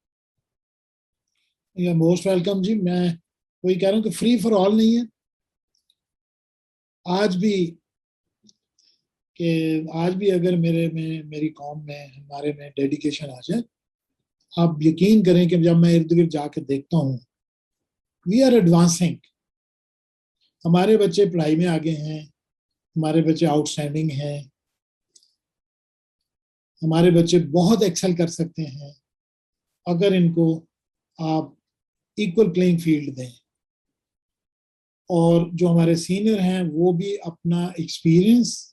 मोस्ट वेलकम जी। मैं वही कह रहा हूँ कि फ्री फॉर ऑल नहीं है। आज भी आज भी अगर मेरे में, मेरी कौम में, हमारे में डेडिकेशन आ जाए, आप यकीन करें कि जब मैं इर्द गिर्द जाके देखता हूँ, वी आर एडवांसिंग। हमारे बच्चे पढ़ाई में आगे हैं, हमारे बच्चे आउटस्टैंडिंग हैं, हमारे बच्चे बहुत एक्सेल कर सकते हैं अगर इनको आप इक्वल प्लेइंग फील्ड दें। और जो हमारे सीनियर हैं वो भी अपना एक्सपीरियंस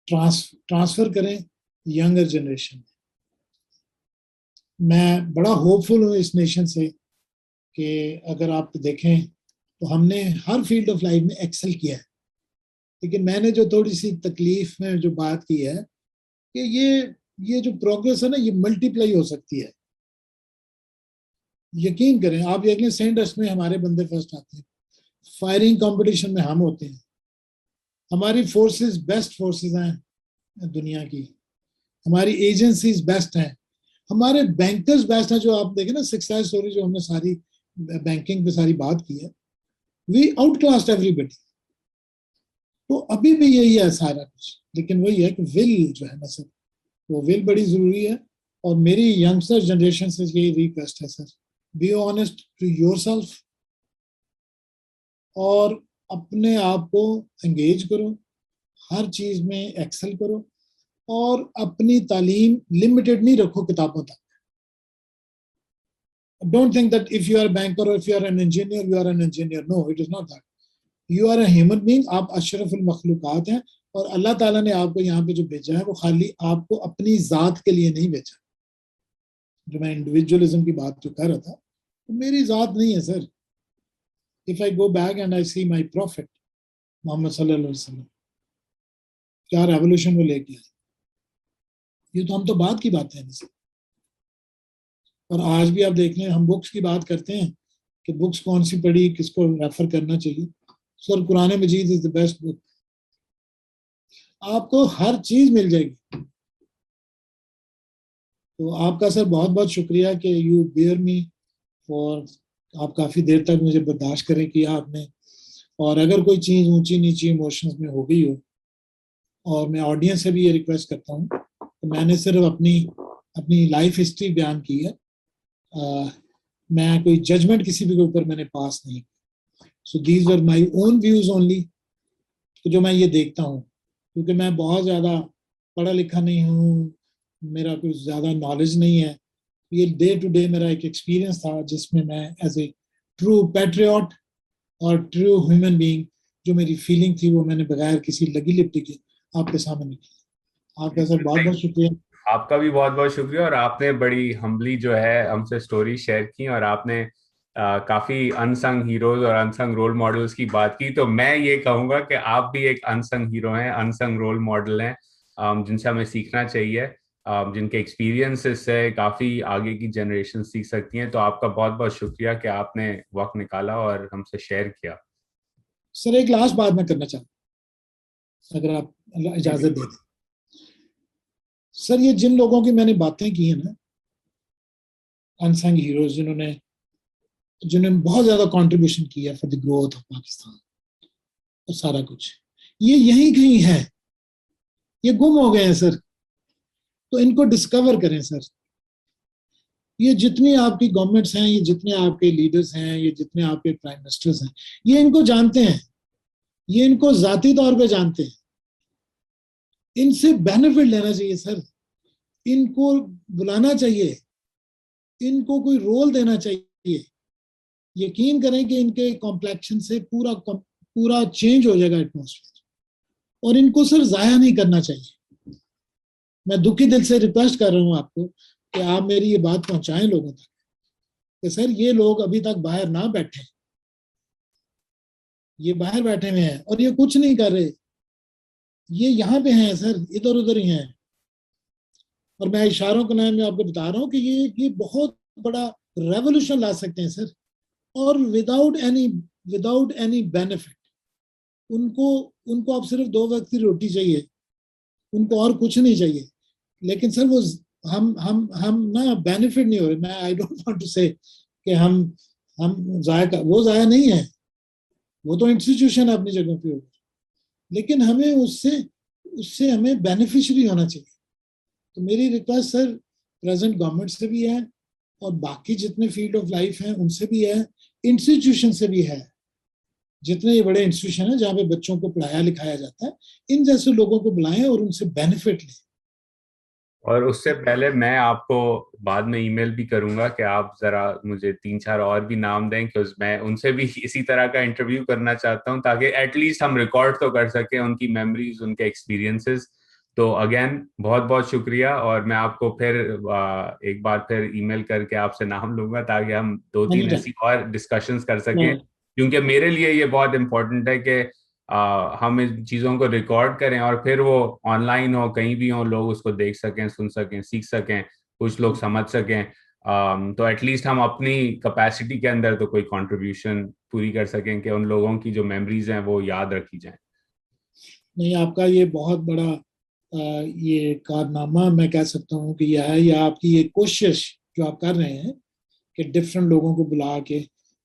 ट्रांसफर करें यंगर जनरेशन में। मैं बड़ा होपफुल हूँ इस नेशन से कि अगर आप देखें तो हमने हर फील्ड ऑफ लाइफ में एक्सेल किया है। लेकिन मैंने जो थोड़ी सी तकलीफ में जो बात की है कि ये जो प्रोग्रेस है ना, ये मल्टीप्लाई हो सकती है। यकीन करें, आप देख लें सेंट डस्ट में हमारे बंदे फर्स्ट आते हैं, फायरिंग कंपटीशन में हम होते हैं, हमारी फोर्सेस बेस्ट फोर्सेस हैं दुनिया की, हमारी एजेंसीज बेस्ट हैं, हमारे बैंकर्स बेस्ट हैं। जो आप देखें ना सक्सेस स्टोरी जो हमने सारी बैंकिंग पे सारी बात की है, वी आउट क्लास एवरीबडी। तो अभी भी यही है सारा कुछ, लेकिन वही है कि विल जो है ना सर, वो विल बड़ी जरूरी है। और मेरी यंगस्टर जनरेशन से यही रिक्वेस्ट है sir, be honest to yourself और अपने आप को एंगेज करो, हर चीज में एक्सेल करो, और अपनी तालीम लिमिटेड नहीं रखो किताबों तक। Don't think that if you are a banker or if you are an engineer, you are an engineer. No, it is not that. You are a human being. आप अशरफुल मखलूकात हैं, और अल्लाह ताला ने आपको यहाँ पे जो भेजा है वो खाली आपको अपनी जात के लिए नहीं भेजा। जो मैं इंडिविजुअलिज्म की बात जो कर रहा था, तो मेरी जात नहीं है sir. If I go back and I see my prophet Muhammad सल्लल्लाहु अलैहि वसल्लम, क्या रेवोल्यूशन वो लेके आए, ये तो हम तो बात की बातें हैं। और आज भी आप देख लें, हम बुक्स की बात करते हैं कि बुक्स कौन सी पढ़ी, किसको रेफर करना चाहिए। Sir Quran Majeed is the best book, आपको हर चीज मिल जाएगी। तो आपका सर बहुत बहुत शुक्रिया कि यू बेयर मी फॉर, आप काफी देर तक मुझे बर्दाश्त करें किया आपने। और अगर कोई चीज ऊंची नीची इमोशंस में हो गई हो, और मैं ऑडियंस से भी ये रिक्वेस्ट करता हूँ, तो मैंने सिर्फ अपनी लाइफ हिस्ट्री बयान की है, मैं कोई जजमेंट किसी भी के ऊपर मैंने पास नहीं। So these are my own views only, तो जो मैं ये देखता हूँ, क्योंकि मैं बहुत ज़्यादा पढ़ा लिखा नहीं हूँ, मेरा कुछ ज़्यादा नॉलेज नहीं है। ये डे टू डे मेरा एक एक्सपीरियंस था जिसमें मैं एज ए ट्रू पैट्रियट और ट्रू ह्यूमन बीइंग, जो मेरी फीलिंग थी वो मैंने बगैर किसी लगी लिपटी के आपके सामने निकली। आपका सर बहुत बहुत शुक्रिया। आपका भी बहुत बहुत शुक्रिया। और आपने बड़ी हम्बली जो है हमसे स्टोरी शेयर की, और आपने काफी अनसंग हीरोज और अनसंग रोल मॉडल्स की बात की। तो मैं ये कहूंगा कि आप भी एक अनसंग हीरो हैं, अनसंग रोल मॉडल हैं, जिनसे हमें सीखना चाहिए, जिनके एक्सपीरियंसेस से काफी आगे की जनरेशन सीख सकती हैं। तो आपका बहुत बहुत शुक्रिया कि आपने वक्त निकाला और हमसे शेयर किया। सर एक लास्ट बात मैं करना चाहता हूँ, अगर आप इजाजत दे दें। सर ये जिन लोगों की मैंने बातें की है ना, अनसंग हीरोज, जिन्होंने बहुत ज्यादा कंट्रीब्यूशन किया for the growth of Pakistan और सारा कुछ, ये यहीं कहीं है, ये गुम हो गए हैं सर। तो इनको डिस्कवर करें सर। ये जितनी आपकी गवर्नमेंट्स हैं, ये जितने आपके लीडर्स हैं, ये जितने आपके प्राइम मिनिस्टर्स हैं, ये इनको जानते हैं, ये इनको जाती तौर पे जानते हैं। इनसे बेनिफिट लेना चाहिए सर, इनको बुलाना चाहिए, इनको कोई रोल देना चाहिए। यकीन करें कि इनके कॉम्प्लेक्शन से पूरा चेंज हो जाएगा एटमॉस्फेयर। और इनको सर जाया नहीं करना चाहिए। मैं दुखी दिल से रिक्वेस्ट कर रहा हूं आपको कि आप मेरी ये बात पहुंचाएं लोगों तक कि सर ये लोग अभी तक बाहर ना बैठे, ये बाहर बैठे हुए हैं और ये कुछ नहीं कर रहे, ये यहाँ पे हैं सर, इधर उधर ही हैं। और मैं इशारों के नाम में आपको बता रहा हूँ कि ये बहुत बड़ा रेवोल्यूशन ला सकते हैं सर, और विदाउट एनी बेनिफिट। उनको आप सिर्फ 2 वक्त की रोटी चाहिए, उनको और कुछ नहीं चाहिए। लेकिन सर वो हम ना बेनिफिट नहीं हो रहे। मैं I don't want to say कि हम वो जाया नहीं है, वो तो इंस्टीट्यूशन है अपनी जगह पे, लेकिन हमें उससे हमें बेनिफिशियरी होना चाहिए। तो मेरी रिक्वेस्ट सर प्रेजेंट गवर्नमेंट से भी है, और बाकी जितने फील्ड ऑफ लाइफ हैं उनसे भी है, इंस्टीट्यूशन से भी है। जितने ये बड़े इंस्टीट्यूशन है जहाँ पे बच्चों को पढ़ाया लिखाया जाता है, इन जैसे लोगों को बुलाएं और उनसे बेनिफिट लें। और उससे पहले मैं आपको बाद में ईमेल भी करूंगा कि आप जरा मुझे 3-4 और भी नाम दें, क्योंकि मैं उनसे भी इसी तरह का इंटरव्यू करना चाहता हूं, ताकि एटलीस्ट हम रिकॉर्ड तो कर सकें उनकी मेमोरीज, उनके एक्सपीरियंसेस। तो अगेन बहुत बहुत शुक्रिया, और मैं आपको फिर एक बार फिर ईमेल करके आपसे नाम लूंगा, ताकि हम 2-3 ऐसी और डिस्कशंस कर सकें। क्योंकि मेरे लिए ये बहुत इंपॉर्टेंट है कि हम इन चीज़ों को रिकॉर्ड करें और फिर वो ऑनलाइन हो, कहीं भी हो, लोग उसको देख सकें, सुन सकें, सीख सकें, कुछ लोग समझ सकें, तो एटलीस्ट हम अपनी कैपेसिटी के अंदर तो कोई कंट्रीब्यूशन पूरी कर सकें कि उन लोगों की जो मेमोरीज हैं वो याद रखी जाएं। नहीं, आपका ये बहुत बड़ा ये कारनामा मैं कह सकता हूँ कि यह है, या आपकी ये कोशिश जो आप कर रहे हैं कि डिफरेंट लोगों को बुला के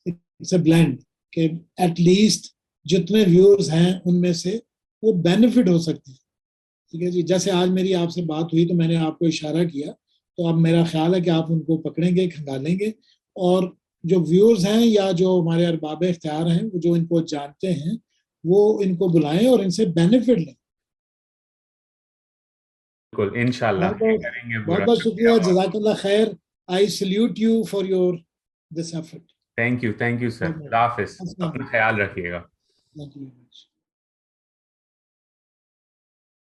इट्स अ ब्लेंड, कि एटलीस्ट जितने व्यूअर्स हैं उनमें से वो बेनिफिट हो सकते हैं। ठीक है जी, जैसे आज मेरी आपसे बात हुई तो मैंने आपको इशारा किया, तो अब मेरा ख्याल है कि आप उनको पकड़ेंगे, खंगालेंगे, और जो व्यूअर्स हैं या जो हमारे अरबाब इख्तियार हैं, वो जो इनको जानते हैं, वो इनको बुलाएं और इनसे बेनिफिट लें। बिल्कुल, इंशाल्लाह बहुत ये बहुत करेंगे बहुत पूरा। बहुत शुक्रिया शुक्रिया, बहुत। जज़ाकल्लाह खैर। I salute you for your this effort. Thank you sir. अल्लाह हाफिज, अस्सलाम अपना ख्याल रखिएगा। वालेकुम।